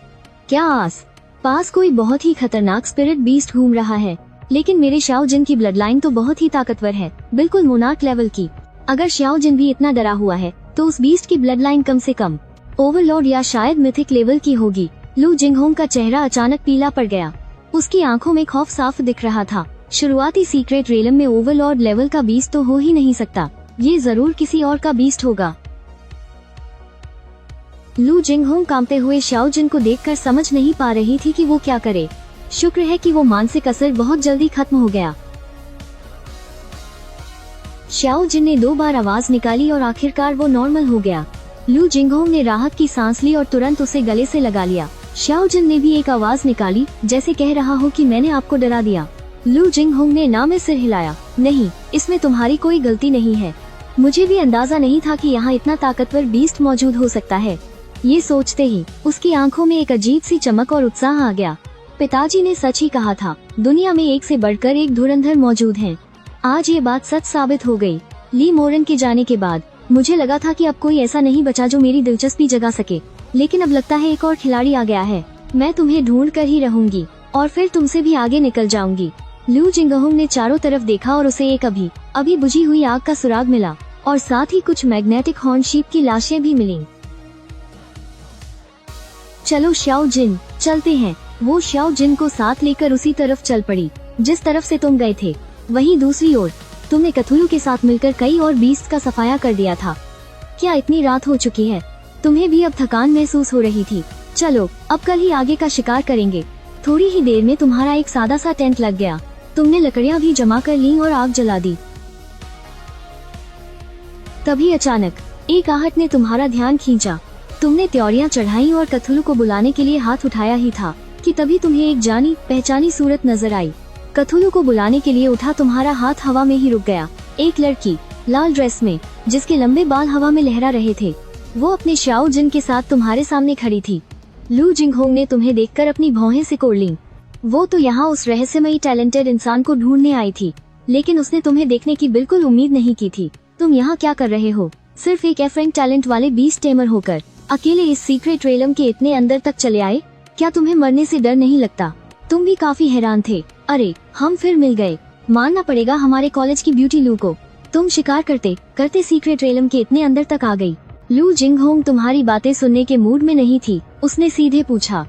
क्या आस पास कोई बहुत ही खतरनाक स्पिरिट बीस्ट घूम रहा है? लेकिन मेरे शाओ जिन की ब्लड लाइन तो बहुत ही ताकतवर है, बिल्कुल मोनार्क लेवल की। अगर शाओ जिन भी इतना डरा हुआ है तो उस बीस्ट की ब्लड लाइन कम से कम ओवरलॉर्ड या शायद मिथिक लेवल की होगी। लू जिंगहोंग का चेहरा अचानक पीला पड़ गया। उसकी आंखों में खौफ साफ दिख रहा था। शुरुआती सीक्रेट रेलम में ओवरलॉर्ड लेवल का बीस्ट तो हो ही नहीं सकता, ये जरूर किसी और का बीस्ट होगा। लू जिंगहोंग कांपते हुए शाओ जिन को देखकर समझ नहीं पा रही थी कि वो क्या करे। शुक्र है कि वो मानसिक असर बहुत जल्दी खत्म हो गया। शाओ जिन ने 2 बार आवाज निकाली और आखिरकार वो नॉर्मल हो गया। लू जिंगहोंग ने राहत की सांस ली और तुरंत उसे गले से लगा लिया। शाओ जिन ने भी एक आवाज निकाली, जैसे कह रहा हो कि मैंने आपको डरा दिया। लू जिंगहोंग ने ना में सिर हिलाया। नहीं, इसमें तुम्हारी कोई गलती नहीं है। मुझे भी अंदाजा नहीं था कि यहाँ इतना ताकतवर बीस्ट मौजूद हो सकता है। ये सोचते ही उसकी आंखों में एक अजीब सी चमक और उत्साह आ गया। पिताजी ने सच ही कहा था, दुनिया में एक से बढ़कर एक धुरंधर मौजूद हैं। आज ये बात सच साबित हो गई। ली मोरन के जाने के बाद मुझे लगा था कि अब कोई ऐसा नहीं बचा जो मेरी दिलचस्पी जगा सके, लेकिन अब लगता है एक और खिलाड़ी आ गया है। मैं तुम्हें ढूंढ कर ही रहूंगी और फिर तुमसे भी आगे निकल जाऊंगी। लू जिंगहोंग ने चारों तरफ देखा और उसे एक अभी बुझी हुई आग का सुराग मिला और साथ ही कुछ मैग्नेटिक हॉर्न शीप की लाशें भी मिलीं। चलो शाओ जिन, चलते हैं। वो शाओ जिन को साथ लेकर उसी तरफ चल पड़ी जिस तरफ से तुम गए थे। वहीं दूसरी ओर तुमने कथुलू के साथ मिलकर कई और बीस्ट का सफाया कर दिया था। क्या इतनी रात हो चुकी है? तुम्हें भी अब थकान महसूस हो रही थी। चलो अब कल ही आगे का शिकार करेंगे। थोड़ी ही देर में तुम्हारा एक सादा सा टेंट लग गया। तुमने लकड़ियां भी जमा कर ली और आग जला दी। तभी अचानक एक आहट ने तुम्हारा ध्यान खींचा। तुमने त्योरियां चढ़ाई और कथुलू को बुलाने के लिए हाथ उठाया ही था कि तभी तुम्हें एक जानी पहचानी सूरत नजर आई। कथुलू को बुलाने के लिए उठा तुम्हारा हाथ हवा में ही रुक गया। एक लड़की लाल ड्रेस में, जिसके लंबे बाल हवा में लहरा रहे थे, वो अपने शाओ जिन के साथ तुम्हारे सामने खड़ी थी। लू जिंगहोंग ने तुम्हें देखकर अपनी भौहें सिकोड़ लीं। वो तो यहाँ उस रहस्यमयी टैलेंटेड इंसान को ढूंढने आई थी, लेकिन उसने तुम्हें देखने की बिल्कुल उम्मीद नहीं की थी। तुम यहाँ क्या कर रहे हो? सिर्फ एक एफ-रैंक टैलेंट वाले बीस्ट टेमर होकर अकेले इस सीक्रेट रेलम के इतने अंदर तक चले आए? क्या तुम्हें मरने से डर नहीं लगता? तुम भी काफी हैरान थे। अरे हम फिर मिल गए। मानना पड़ेगा हमारे कॉलेज की ब्यूटी लू को। तुम शिकार करते करते सीक्रेट रेलम के इतने अंदर तक आ गई। लू जिंगहोंग तुम्हारी बातें सुनने के मूड में नहीं थी। उसने सीधे पूछा,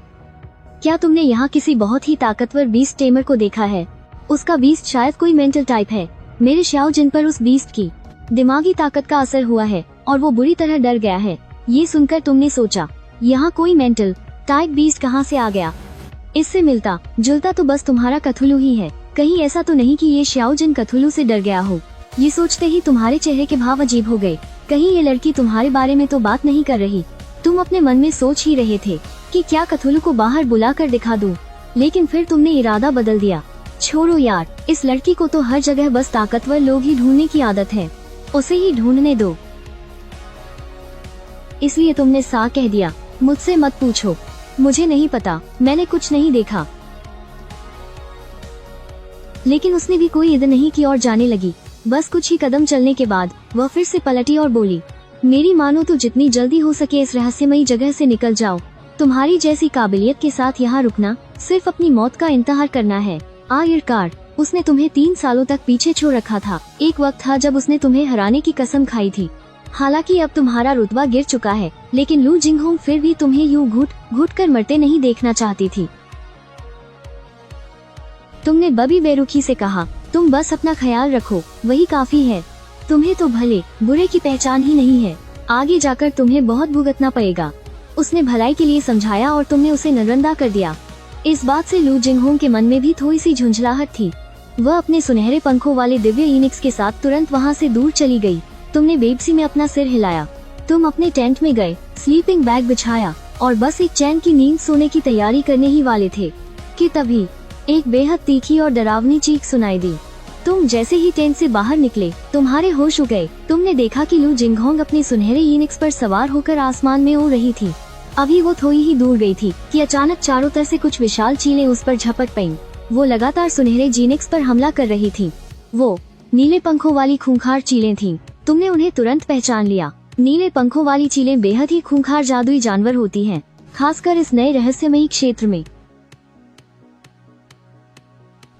क्या तुमने यहाँ किसी बहुत ही ताकतवर बीस्ट टेमर को देखा है? उसका बीस्ट शायद कोई मेंटल टाइप है। मेरे शाओ जिन पर उस बीस्ट की दिमागी ताकत का असर हुआ है और वो बुरी तरह डर गया है। ये सुनकर तुमने सोचा, यहाँ कोई मेंटल टाइप बीस्ट कहाँ से आ गया? इससे मिलता जुलता तो बस तुम्हारा कथुलू ही है। कहीं ऐसा तो नहीं कि ये शाओ जिन कथुलू से डर गया हो? ये सोचते ही तुम्हारे चेहरे के भाव अजीब हो गए। कहीं ये लड़की तुम्हारे बारे में तो बात नहीं कर रही? तुम अपने मन में सोच ही रहे थे कि क्या कथुलू को बाहर बुला कर दिखा दूं, लेकिन फिर तुमने इरादा बदल दिया। छोड़ो यार, इस लड़की को तो हर जगह बस ताकतवर लोग ही ढूंढने की आदत है, उसे ही ढूंढने दो। इसलिए तुमने साफ कह दिया। मुझसे मत पूछो, मुझे नहीं पता, मैंने कुछ नहीं देखा। लेकिन उसने भी कोई इधर नहीं की और जाने लगी। बस कुछ ही कदम चलने के बाद वह फिर से पलटी और बोली, मेरी मानो तो जितनी जल्दी हो सके इस रहस्यमयी जगह से निकल जाओ। तुम्हारी जैसी काबिलियत के साथ यहाँ रुकना सिर्फ अपनी मौत का इंतजार करना है। आखिरकार उसने तुम्हें 3 सालों तक पीछे छोड़ रखा था। एक वक्त था जब उसने तुम्हें हराने की कसम खाई थी। हालांकि अब तुम्हारा रुतबा गिर चुका है, लेकिन लू जिंगहोंग फिर भी तुम्हें यूं घुट घुट कर मरते नहीं देखना चाहती थी। तुमने बबी बेरुखी से कहा, तुम बस अपना ख्याल रखो, वही काफी है। तुम्हें तो भले बुरे की पहचान ही नहीं है, आगे जाकर तुम्हें बहुत भुगतना पड़ेगा। उसने भलाई के लिए समझाया और तुमने उसे नरंदा कर दिया। इस बात से लू जिंगहोंग के मन में भी थोड़ी सी झुंझलाहट थी। वह अपने सुनहरे पंखों वाले दिव्य ईनिक्स के साथ तुरंत वहाँ से दूर चली गई। तुमने बेबसी में अपना सिर हिलाया। तुम अपने टेंट में गए, स्लीपिंग बैग बिछाया और बस एक चैन की नींद सोने की तैयारी करने ही वाले थे कि तभी एक बेहद तीखी और डरावनी चीख सुनाई दी। तुम जैसे ही टेंट से बाहर निकले, तुम्हारे होश उड़ गए। तुमने देखा कि लू जिंगहोंग अपने सुनहरे ईनिक्स पर सवार होकर आसमान में उड़ रही थी। अभी वो थोड़ी ही दूर गई थी कि अचानक चारों तरफ से कुछ विशाल चीलें उस पर झपट पईं। वो लगातार सुनहरे जीनिक्स पर हमला कर रही थी। वो नीले पंखों वाली खूंखार चीलें थीं। तुमने उन्हें तुरंत पहचान लिया। नीले पंखों वाली चीलें बेहद ही खूंखार जादुई जानवर होती हैं, खासकर इस नए रहस्यमयी क्षेत्र में।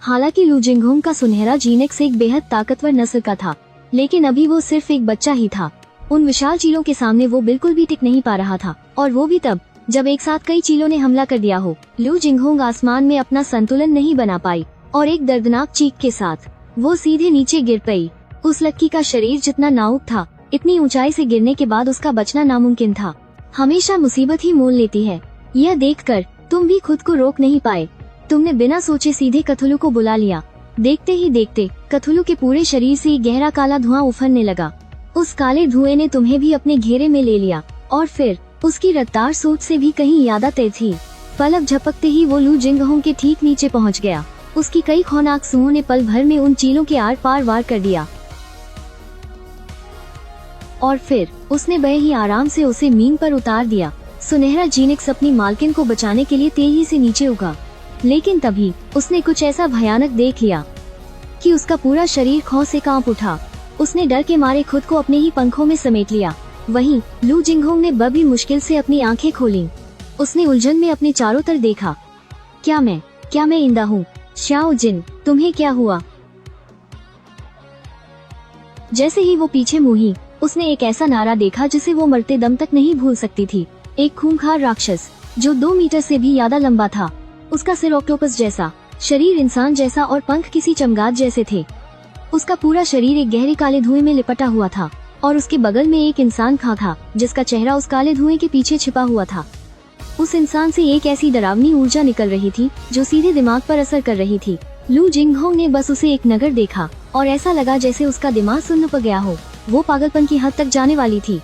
हालांकि लू जिंगहोंग का सुनहरा जीनिक्स एक बेहद ताकतवर नस्ल का था, लेकिन अभी वो सिर्फ एक बच्चा ही था। उन विशाल चीलों के सामने वो बिल्कुल भी टिक नहीं पा रहा था, और वो भी तब जब एक साथ कई चीलों ने हमला कर दिया हो। लू जिंगहोंग आसमान में अपना संतुलन नहीं बना पाई और एक दर्दनाक चीख के साथ वो सीधे नीचे गिर पई। उस लड़की का शरीर जितना नाजुक था, इतनी ऊंचाई से गिरने के बाद उसका बचना नामुमकिन था। हमेशा मुसीबत ही मोल लेती है। यह देखकर तुम भी खुद को रोक नहीं पाए। तुमने बिना सोचे सीधे कथुलू को बुला लिया। देखते ही देखते कथुलू के पूरे शरीर से एक गहरा काला धुआं उफरने लगा। उस काले धुएं ने तुम्हें भी अपने घेरे में ले लिया और फिर उसकी रफ्तार सोच से भी कहीं ज्यादा तेज थी। पलक झपकते ही वो लू जिंगहोंग के ठीक नीचे पहुंच गया। उसकी कई खौफनाक सूंहों ने पल भर में उन चीलों के आर पार वार कर दिया और फिर उसने बड़े ही आराम से उसे मीन पर उतार दिया। सुनहरा जीनिक्स अपनी मालकिन को बचाने के लिए तेजी से नीचे उगा, लेकिन तभी उसने कुछ ऐसा भयानक देख लिया कि उसका पूरा शरीर खौफ से कांप उठा। उसने डर के मारे खुद को अपने ही पंखों में समेट लिया। वहीं लू जिंगहोंग ने बड़ी मुश्किल से अपनी आंखें खोलीं। उसने उलझन में अपने चारों तरफ देखा। क्या मैं इंदा हूँ? श्याओ जिन, तुम्हें क्या हुआ? जैसे ही वो पीछे मुड़ी, उसने एक ऐसा नारा देखा जिसे वो मरते दम तक नहीं भूल सकती थी। एक खूंखार राक्षस जो 2 मीटर से भी ज्यादा लंबा था। उसका सिर ऑक्टोपस जैसा, शरीर इंसान जैसा और पंख किसी चमगादड़ जैसे थे। उसका पूरा शरीर एक गहरे काले धुएं में लिपटा हुआ था और उसके बगल में एक इंसान खड़ा था जिसका चेहरा उस काले धुएं के पीछे छिपा हुआ था। उस इंसान से एक ऐसी डरावनी ऊर्जा निकल रही थी जो सीधे दिमाग पर असर कर रही थी। लू जिंगहोंग ने बस उसे एक नगर देखा और ऐसा लगा जैसे उसका दिमाग सुन्न पर गया हो। वो पागलपन की हद तक जाने वाली थी।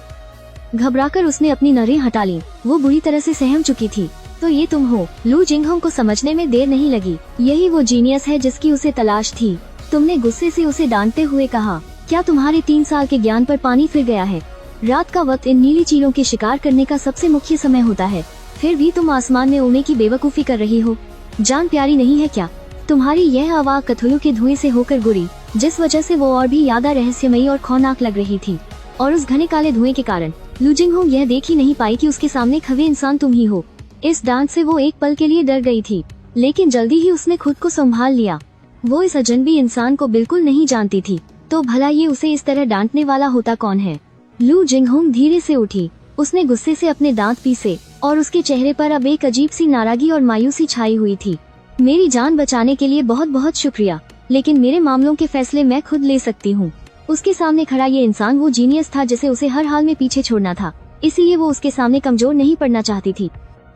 घबराकर उसने अपनी नरें हटा ली। वो बुरी तरह से सहम चुकी थी। तो ये तुम हो? लू जिंगहोंग को समझने में देर नहीं लगी। यही वो जीनियस है जिसकी उसे तलाश थी। तुमने गुस्से से उसे डांटते हुए कहा, क्या तुम्हारे 3 साल के ज्ञान पर पानी फिर गया है? रात का वक्त इन नीली चीलों के शिकार करने का सबसे मुख्य समय होता है, फिर भी तुम आसमान में उड़ने की बेवकूफी कर रही हो। जान प्यारी नहीं है क्या? तुम्हारी यह आवाज कथुलू के धुएं से होकर गुरी, जिस वजह से वो और भी ज्यादा रहस्यमयी और खौफनाक लग रही थी। और उस घने काले धुएं के कारण लू जिंगहोंग यह देख ही नहीं पाई कि उसके सामने खड़े इंसान तुम ही हो। इस डांट से वो एक पल के लिए डर गई थी, लेकिन जल्दी ही उसने खुद को संभाल लिया। वो इस अजनबी इंसान को बिल्कुल नहीं जानती थी, तो भला ये उसे इस तरह डांटने वाला होता कौन है? लू जिंगहोंग धीरे से उठी। उसने गुस्से से अपने दांत पीसे और उसके चेहरे पर अब एक अजीब सी नाराजगी और मायूसी छाई हुई थी। मेरी जान बचाने के लिए बहुत बहुत शुक्रिया, लेकिन मेरे मामलों के फैसले मैं खुद ले सकती हूँ। उसके सामने खड़ा ये इंसान वो जीनियस था जिसे उसे हर हाल में पीछे छोड़ना था, इसीलिए वो उसके सामने कमजोर नहीं पड़ना चाहती थी।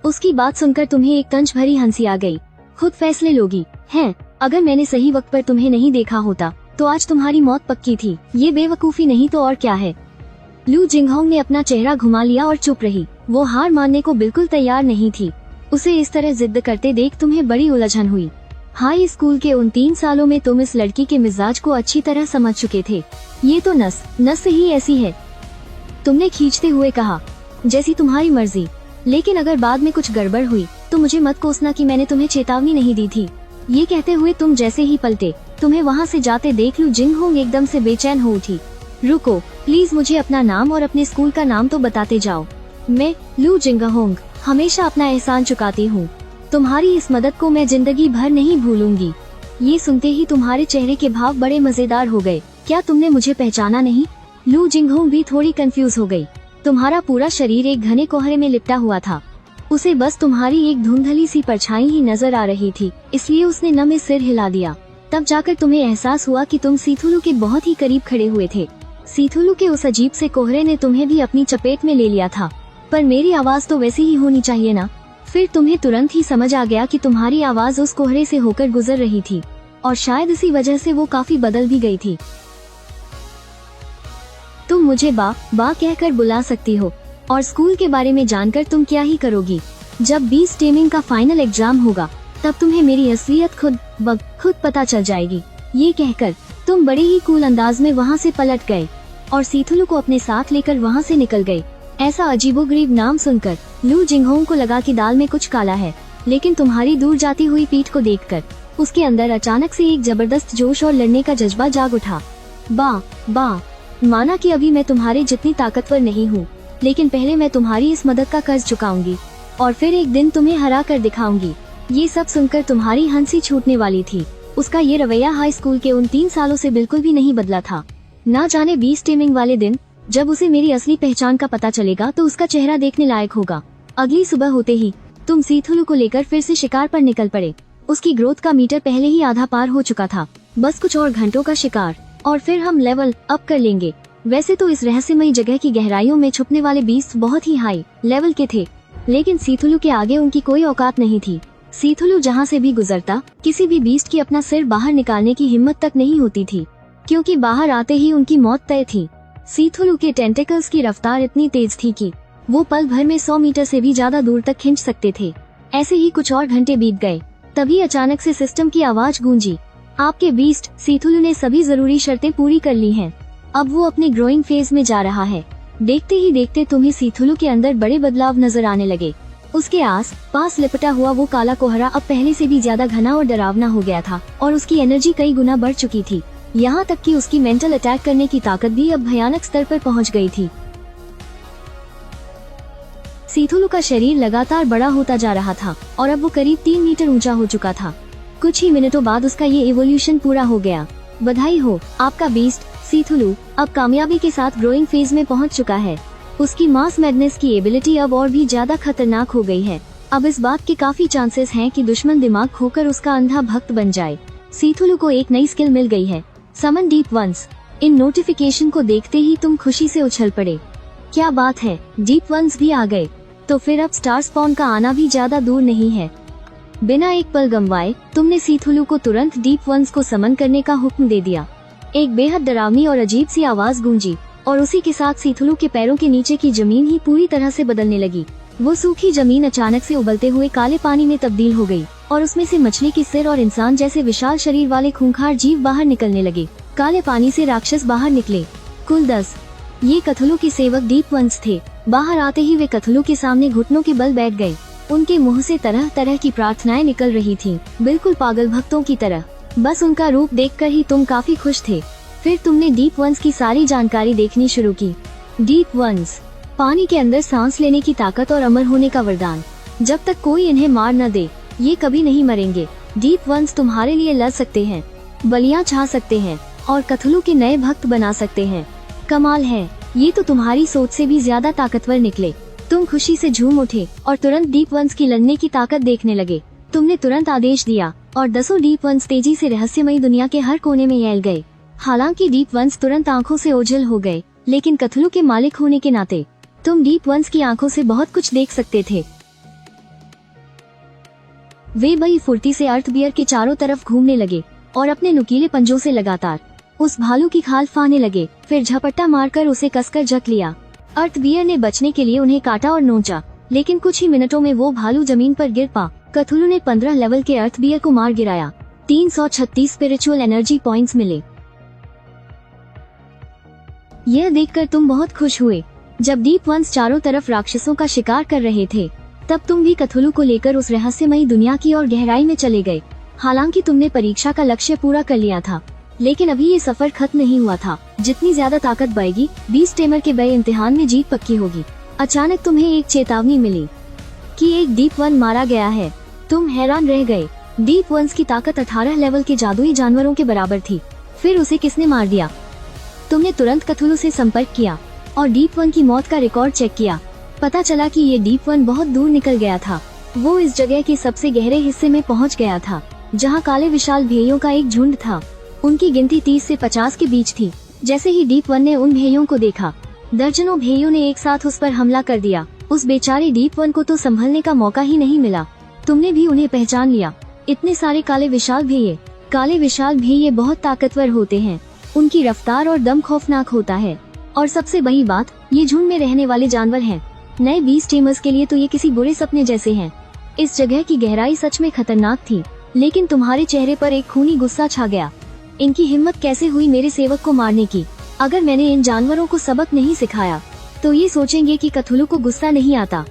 उसकी बात सुनकर तुम्हें एक तंज भरी हंसी आ गई। खुद फैसले लोगी हैं? अगर मैंने सही वक्त पर तुम्हें नहीं देखा होता तो आज तुम्हारी मौत पक्की थी। ये बेवकूफी नहीं तो और क्या है? लू जिंगहोंग ने अपना चेहरा घुमा लिया और चुप रही। वो हार मानने को बिल्कुल तैयार नहीं थी। उसे इस तरह जिद करते देख तुम्हें बड़ी उलझन हुई। हाई स्कूल के उन 3 सालों में तुम इस लड़की के मिजाज को अच्छी तरह समझ चुके थे। ये तो नस ही ऐसी है। तुमने खींचते हुए कहा, जैसी तुम्हारी मर्जी, लेकिन अगर बाद में कुछ गड़बड़ हुई तो मुझे मत कोसना कि मैंने तुम्हें चेतावनी नहीं दी थी। ये कहते हुए तुम जैसे ही पलटे, तुम्हें वहाँ से जाते देख लू जिंगहोंग एकदम से बेचैन हो उठी। रुको, प्लीज मुझे अपना नाम और अपने स्कूल का नाम तो बताते जाओ। मैं लू जिंगहोंग हमेशा अपना एहसान चुकाती हूँ। तुम्हारी इस मदद को मैं जिंदगी भर नहीं भूलूंगी। ये सुनते ही तुम्हारे चेहरे के भाव बड़े मजेदार हो गए। क्या तुमने मुझे पहचाना नहीं? लू जिंगहोंग भी थोड़ी कंफ्यूज हो गई। तुम्हारा पूरा शरीर एक घने कोहरे में लिपटा हुआ था। उसे बस तुम्हारी एक धुंधली सी परछाई ही नजर आ रही थी, इसलिए उसने नमे सिर हिला दिया। तब जाकर तुम्हें एहसास हुआ कि तुम सीथुलू के बहुत ही करीब खड़े हुए थे। सीथुलू के उस अजीब से कोहरे ने तुम्हें भी अपनी चपेट में ले लिया था। पर मेरी आवाज तो वैसी ही होनी चाहिए ना। फिर तुम्हें तुरंत ही समझ आ गया कि तुम्हारी आवाज उस कोहरे से होकर गुजर रही थी, और शायद इसी वजह से वो काफी बदल भी गई थी। तुम मुझे बा कहकर बुला सकती हो, और स्कूल के बारे में जानकर तुम क्या ही करोगी। जब बीस्ट टेमिंग का फाइनल एग्जाम होगा तब तुम्हें मेरी असलियत खुद पता चल जाएगी। ये कहकर तुम बड़े ही कूल अंदाज में वहाँ से पलट गए और सीथुलू को अपने साथ लेकर वहाँ से निकल गए। ऐसा अजीबोगरीब नाम सुनकर लू जिंगहोंग को लगा कि दाल में कुछ काला है, लेकिन तुम्हारी दूर जाती हुई पीठ को देखकर उसके अंदर अचानक से एक जबरदस्त जोश और लड़ने का जज्बा जाग उठा। बा माना कि अभी मैं तुम्हारे जितनी ताकतवर नहीं हूँ, लेकिन पहले मैं तुम्हारी इस मदद का कर्ज चुकाऊंगी और फिर एक दिन तुम्हें हरा कर दिखाऊंगी। ये सब सुनकर तुम्हारी हंसी छूटने वाली थी। उसका ये रवैया हाई स्कूल के उन 3 सालों से बिल्कुल भी नहीं बदला था। ना जाने बीस्ट टेमिंग वाले दिन जब उसे मेरी असली पहचान का पता चलेगा तो उसका चेहरा देखने लायक होगा। अगली सुबह होते ही तुम सीथुलू को लेकर फिर से शिकार पर निकल पड़े। उसकी ग्रोथ का मीटर पहले ही आधा पार हो चुका था। बस कुछ और घंटों का शिकार और फिर हम लेवल अप कर लेंगे। वैसे तो इस रहस्यमयी जगह की गहराइयों में छुपने वाले बीस्ट बहुत ही हाई लेवल के थे, लेकिन सीथुलू के आगे उनकी कोई औकात नहीं थी। सीथुलू जहाँ से भी गुजरता किसी भी बीस्ट की अपना सिर बाहर निकालने की हिम्मत तक नहीं होती थी, क्योंकि बाहर आते ही उनकी मौत तय थी। सीथुलू के टेंटेकल्स की रफ्तार इतनी तेज थी कि वो पल भर में 100 मीटर से भी ज्यादा दूर तक खींच सकते थे। ऐसे ही कुछ और घंटे बीत गए, तभी अचानक से सिस्टम की आवाज गूंजी। आपके बीस्ट सीथुलू ने सभी जरूरी शर्तें पूरी कर ली हैं। अब वो अपने ग्रोइंग फेज में जा रहा है। देखते ही देखते तुम्हें सीथुलू के अंदर बड़े बदलाव नजर आने लगे। उसके आस पास लिपटा हुआ वो काला कोहरा अब पहले से भी ज्यादा घना और डरावना हो गया था, और उसकी एनर्जी कई गुना बढ़ चुकी थी। यहाँ तक कि उसकी मेंटल अटैक करने की ताकत भी अब भयानक स्तर पर पहुँच गई थी। सीथुलू का शरीर लगातार बड़ा होता जा रहा था और अब वो करीब 3 मीटर ऊंचा हो चुका था। कुछ ही मिनटों बाद उसका ये इवोल्यूशन पूरा हो गया। बधाई हो, आपका बीस्ट सीथुलू अब कामयाबी के साथ ग्रोइंग फेज में पहुंच चुका है। उसकी मास मैडनेस की एबिलिटी अब और भी ज्यादा खतरनाक हो गई है। अब इस बात के काफी चांसेस हैं कि दुश्मन दिमाग खोकर उसका अंधा भक्त बन जाए। सीथुलू को एक नई स्किल मिल गई है, समन डीप वंस। इन नोटिफिकेशन को देखते ही तुम खुशी से उछल पड़े। क्या बात है, डीप वंस भी आ गए, तो फिर अब स्टार स्पॉन का आना भी ज्यादा दूर नहीं है। बिना एक पल गंवाए तुमने सीथुलू को तुरंत डीप वंस को समन करने का हुक्म दे दिया। एक बेहद डरावनी और अजीब सी आवाज गूंजी और उसी के साथ सीथुलू के पैरों के नीचे की जमीन ही पूरी तरह से बदलने लगी। वो सूखी जमीन अचानक से उबलते हुए काले पानी में तब्दील हो गई और उसमें से मछली के सिर और इंसान जैसे विशाल शरीर वाले खूंखार जीव बाहर निकलने लगे। काले पानी से राक्षस बाहर निकले, कुल 10। ये कथुलू के सेवक डीप वंस थे। बाहर आते ही वे कथुलू के सामने घुटनों के बल बैठ गए। उनके मुंह से तरह तरह की प्रार्थनाएं निकल रही थीं, बिल्कुल पागल भक्तों की तरह। बस उनका रूप देखकर ही तुम काफी खुश थे। फिर तुमने डीप वंस की सारी जानकारी देखनी शुरू की। डीप वंस, पानी के अंदर सांस लेने की ताकत और अमर होने का वरदान। जब तक कोई इन्हें मार न दे ये कभी नहीं मरेंगे। डीप वंस तुम्हारे लिए लड़ सकते हैं, बलियां छा सकते हैं और कथुलू के नए भक्त बना सकते हैं। कमाल है, ये तो तुम्हारी सोच से भी ज्यादा ताकतवर निकले। तुम खुशी से झूम उठे और तुरंत डीप वंस की लड़ने की ताकत देखने लगे। तुमने तुरंत आदेश दिया और 10 डीप वंस तेजी से रहस्यमयी दुनिया के हर कोने में फैल गए। हालांकि डीप वंस तुरंत आंखों से ओझल हो गए, लेकिन कथुलू के मालिक होने के नाते तुम डीप वंस की आंखों से बहुत कुछ देख सकते थे। वे बड़ी फुर्ती से अर्थ बियर के चारों तरफ घूमने लगे और अपने नुकीले पंजों से लगातार उस भालू की खाल फाने लगे, फिर झपट्टा मारकर उसे कसकर जक लिया। अर्थ बियर ने बचने के लिए उन्हें काटा और नोचा, लेकिन कुछ ही मिनटों में वो भालू जमीन पर गिर पा। कथुलू ने 15 लेवल के अर्थ बियर को मार गिराया। 336 स्पिरिचुअल एनर्जी पॉइंट्स मिले। यह देखकर तुम बहुत खुश हुए। जब डीप वंस चारों तरफ राक्षसों का शिकार कर रहे थे, तब तुम भी कथुलू को लेकर उस रहस्यमयी दुनिया की और गहराई में चले गए। हालांकि तुमने परीक्षा का लक्ष्य पूरा कर लिया था, लेकिन अभी ये सफर खत्म नहीं हुआ था। जितनी ज्यादा ताकत बढ़ेगी, बीस्ट टेमर के बड़े इम्तिहान में जीत पक्की होगी। अचानक तुम्हें एक चेतावनी मिली कि एक डीप वन मारा गया है। तुम हैरान रह गए। डीप वंस की ताकत 18 लेवल के जादुई जानवरों के बराबर थी। फिर उसे किसने मार दिया? तुमने तुरंत कथुलू से संपर्क किया और डीप वन की मौत का रिकॉर्ड चेक किया। पता चला कि ये डीप वन बहुत दूर निकल गया था। वो इस जगह के सबसे गहरे हिस्से में पहुंच गया था, जहां काले विशाल भेड़ियों का एक झुंड था। उनकी गिनती 30 से 50 के बीच थी। जैसे ही डीप वन ने उन भेड़ियों को देखा, दर्जनों भेड़ियों ने एक साथ उस पर हमला कर दिया। उस बेचारे डीप वन को तो संभलने का मौका ही नहीं मिला। तुमने भी उन्हें पहचान लिया। इतने सारे काले विशाल भेड़िए बहुत ताकतवर होते हैं। उनकी रफ्तार और दम खौफनाक होता है। और सबसे बड़ी बात, ये झुंड में रहने वाले जानवर हैं। नए बीस्ट टेमर्स के लिए तो ये किसी बुरे सपने जैसे हैं। इस जगह की गहराई सच में खतरनाक थी, लेकिन तुम्हारे चेहरे पर एक खूनी गुस्सा छा गया। इनकी हिम्मत कैसे हुई मेरे सेवक को मारने की? अगर मैंने इन जानवरों को सबक नहीं सिखाया तो ये सोचेंगे कि कथुलू को गुस्सा नहीं आता।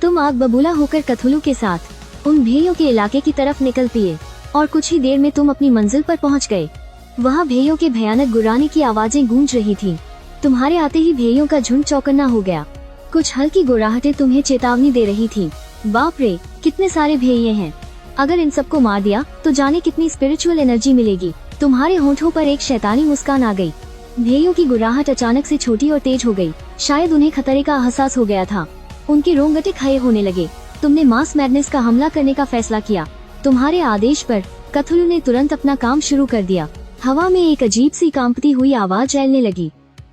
तुम आग बबूला होकर कथुलू के साथ उन भेड़ियों के इलाके की तरफ निकल पिए और कुछ ही देर में तुम अपनी मंजिल पर पहुंच गए। वहाँ भेड़ियों के भयानक गुर्राने की आवाजें गूंज रही थी। तुम्हारे आते ही भेड़ियों का झुंड चौकन्ना हो गया। कुछ हल्की गुर्राहटें तुम्हें चेतावनी दे रही थी। बाप रे, कितने सारे भेड़िए हैं। अगर इन सबको मार दिया तो जाने कितनी स्पिरिचुअल एनर्जी मिलेगी। तुम्हारे होंठों पर एक शैतानी मुस्कान आ गई। भेड़ियों की गुर्राहट अचानक से छोटी और तेज हो गई। शायद उन्हें खतरे का एहसास हो गया था। उनके रोंगटे खड़े होने लगे। तुमने मास मैडनेस का हमला करने का फैसला किया। तुम्हारे आदेश पर कथुलू ने तुरंत अपना काम शुरू कर दिया। हवा में एक अजीब सी कांपती हुई आवाज फैलने लगी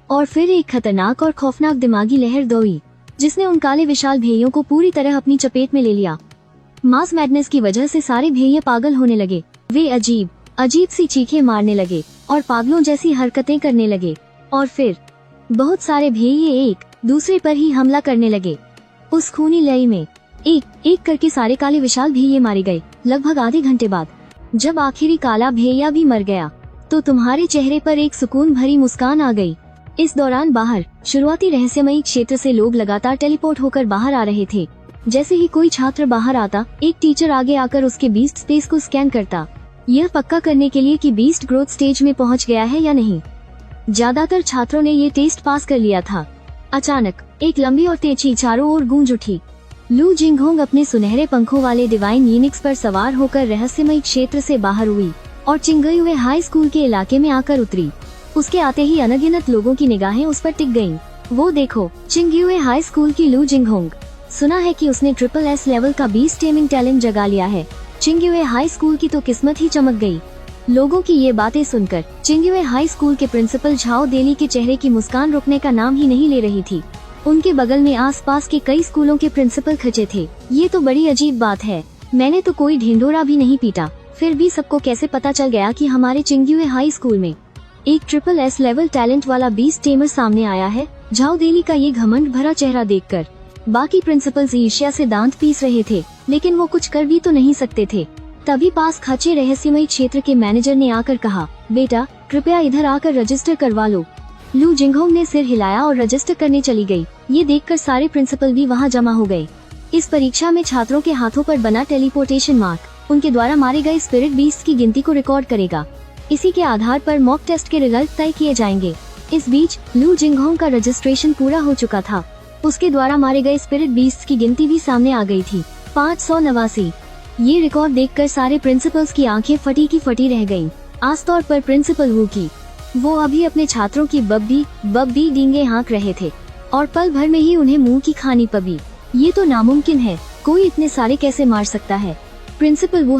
और फिर एक खतरनाक और खौफनाक दिमागी लहर दौड़ी, जिसने उन काले विशाल भेड़ियों को पूरी तरह अपनी चपेट में ले लिया। मास मैडनेस की वजह से सारे भेड़िए पागल होने लगे। वे अजीब सी चीखें मारने लगे और पागलों जैसी हरकतें करने लगे। और फिर बहुत सारे भेड़िए एक दूसरे पर ही हमला करने लगे। उस खूनी लड़ाई में एक करके सारे काले विशाल भेड़िए मारे गए। लगभग आधे घंटे बाद जब आखिरी काला भेड़िया भी मर गया तो तुम्हारे चेहरे पर एक सुकून भरी मुस्कान आ गई। इस दौरान बाहर शुरुआती रहस्यमयी क्षेत्र से लोग लगातार टेलीपोर्ट होकर बाहर आ रहे थे। जैसे ही कोई छात्र बाहर आता, एक टीचर आगे आकर उसके बीस्ट स्पेस को स्कैन करता, यह पक्का करने के लिए कि बीस्ट ग्रोथ स्टेज में पहुंच गया है या नहीं। ज्यादातर छात्रों ने ये टेस्ट पास कर लिया था। अचानक एक लंबी और तेज चीख चारों ओर गूंज उठी। लू जिंगहोंग अपने सुनहरे पंखों वाले डिवाइन यूनिक्स पर सवार होकर रहस्यमयी क्षेत्र से बाहर हुई और चिंगयुए हाई स्कूल के इलाके में आकर उतरी। उसके आते ही अनगिनत लोगों की निगाहें उस पर टिक गईं। वो देखो, चिंगयुए हाई स्कूल की लू जिंगहोंग। सुना है कि उसने SSS लेवल का बीस्ट टेमिंग टैलेंट जगा लिया है। चिंगयुए हाई स्कूल की तो किस्मत ही चमक गई। लोगों की ये बातें सुनकर चिंगयुए हाई स्कूल के प्रिंसिपल झाओ देली के चेहरे की मुस्कान रुकने का नाम ही नहीं ले रही थी। उनके बगल में आसपास के कई स्कूलों के प्रिंसिपल खचे थे। ये तो बड़ी अजीब बात है। मैंने तो कोई ढिंढोरा भी नहीं पीटा, फिर भी सबको कैसे पता चल गया कि हमारे चिंगयुए हाई स्कूल में एक SSS लेवल टैलेंट वाला बीस्ट टेमर सामने आया है। झाओ देली का ये घमंड भरा चेहरा देखकर बाकी प्रिंसिपल्स ईर्ष्या से दांत पीस रहे थे, लेकिन वो कुछ कर भी तो नहीं सकते थे। तभी पास खचे रहस्यमयी क्षेत्र के मैनेजर ने आकर कहा, बेटा कृपया इधर आकर रजिस्टर करवा लो। लू जिंगहोंग ने सिर हिलाया और रजिस्टर करने चली गई। ये देखकर सारे प्रिंसिपल भी वहाँ जमा हो गए। इस परीक्षा में छात्रों के हाथों पर बना टेलीपोर्टेशन मार्क उनके द्वारा मारे गए स्पिरिट बीस्ट की गिनती को रिकॉर्ड करेगा। इसी के आधार पर मॉक टेस्ट के रिजल्ट तय किए जाएंगे। इस बीच लू जिंगहोंग का रजिस्ट्रेशन पूरा हो चुका था। उसके द्वारा मारे गए स्पिरिट बीस्ट की गिनती भी सामने आ गई थी, 589। ये रिकॉर्ड देखकर सारे प्रिंसिपल्स की आंखें फटी की फटी रह गईं। खासतौर पर प्रिंसिपल वू की। वो अभी अपने छात्रों की बब्बी डींगे हाँक रहे थे और पल भर में ही उन्हें मुंह की खानी पड़ी। ये तो नामुमकिन है, कोई इतने सारे कैसे मार सकता है। प्रिंसिपल वू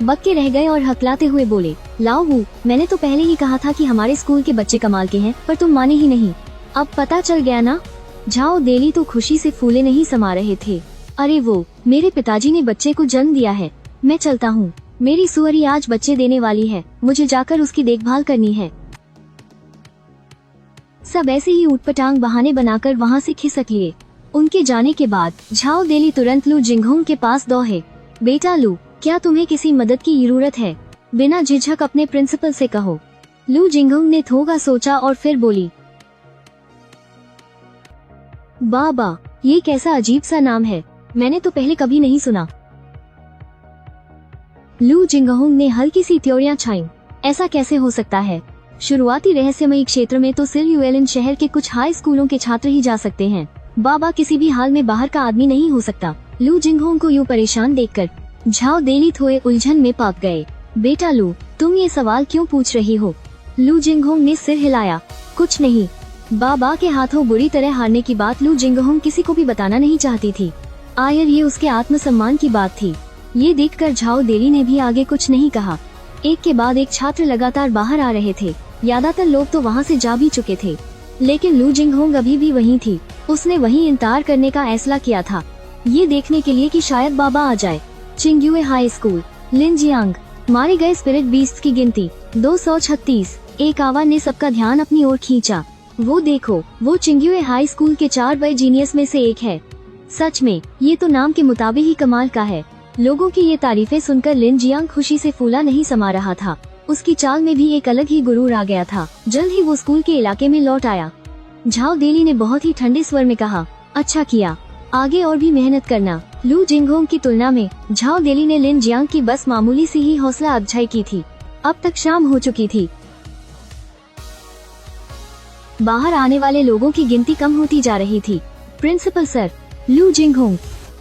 बक्के रह गए और हकलाते हुए बोले, लाओ वू, मैंने तो पहले ही कहा था कि हमारे स्कूल के बच्चे कमाल के हैं, पर तुम माने ही नहीं। अब पता चल गया ना। झाओ देली तो खुशी से फूले नहीं समा रहे थे। अरे वो, मेरे पिताजी ने बच्चे को जन्म दिया है। मैं चलता हूँ, मेरी सुअरी आज बच्चे देने वाली है, मुझे जाकर उसकी देखभाल करनी है। सब ऐसे ही ऊटपटांग बहाने बनाकर वहाँ से खिसक लिए। उनके जाने के बाद झाओ देली तुरंत लू जिंगहोंग के पास दौड़े। बेटा लू, क्या तुम्हें किसी मदद की जरूरत है? बिना झिझक अपने प्रिंसिपल से कहो। लू जिंगहोंग ने थोड़ा सोचा और फिर बोली, बाबा, ये कैसा अजीब सा नाम है, मैंने तो पहले कभी नहीं सुना। लू जिंगहोंग ने हल्की सी त्योरियां छाई। ऐसा कैसे हो सकता है? शुरुआती रहस्यमयी क्षेत्र में तो सिल्युएलिन शहर के कुछ हाई स्कूलों के छात्र ही जा सकते हैं। बाबा किसी भी हाल में बाहर का आदमी नहीं हो सकता। लू जिंगहोंग को यूं परेशान देखकर झाओ देली थोड़े उलझन में पक गए। बेटा लू, तुम ये सवाल क्यों पूछ रही हो? लू जिंगहोंग ने सिर हिलाया। कुछ नहीं। बाबा के हाथों बुरी तरह हारने की बात लू जिंगहोंग किसी को भी बताना नहीं चाहती थी। आयर ये उसके आत्मसम्मान की बात थी। ये देखकर झाओ देली ने भी आगे कुछ नहीं कहा। एक के बाद एक छात्र लगातार बाहर आ रहे थे। ज्यादातर लोग तो वहाँ से जा भी चुके थे, लेकिन लू जिंगहोंग अभी भी वहीं थी। उसने वहीं इंतजार करने का फैसला किया था, ये देखने के लिए कि शायद बाबा आ जाए। चिंगयुए हाई स्कूल, लिनजियांग। मारे गए स्पिरिट बीस्ट की गिनती 236। एक आवाज ने सबका ध्यान अपनी ओर खींचा। वो देखो, वो चिंगयुए हाई स्कूल के 4 बड़े जीनियस में से एक है। सच में, ये तो नाम के मुताबिक ही कमाल का है। लोगों की ये तारीफें सुनकर लिन जियांग खुशी से फूला नहीं समा रहा था। उसकी चाल में भी एक अलग ही गुरूर आ गया था। जल्द ही वो स्कूल के इलाके में लौट आया। झाओ देली ने बहुत ही ठंडे स्वर में कहा, अच्छा किया, आगे और भी मेहनत करना। लू जिंगहोंग की तुलना में झाओ देली ने लिन जियांग की बस मामूली सी ही हौसला अफजाई की थी। अब तक शाम हो चुकी थी। बाहर आने वाले लोगों की गिनती कम होती जा रही थी। प्रिंसिपल सर, लू जिंगहोंग,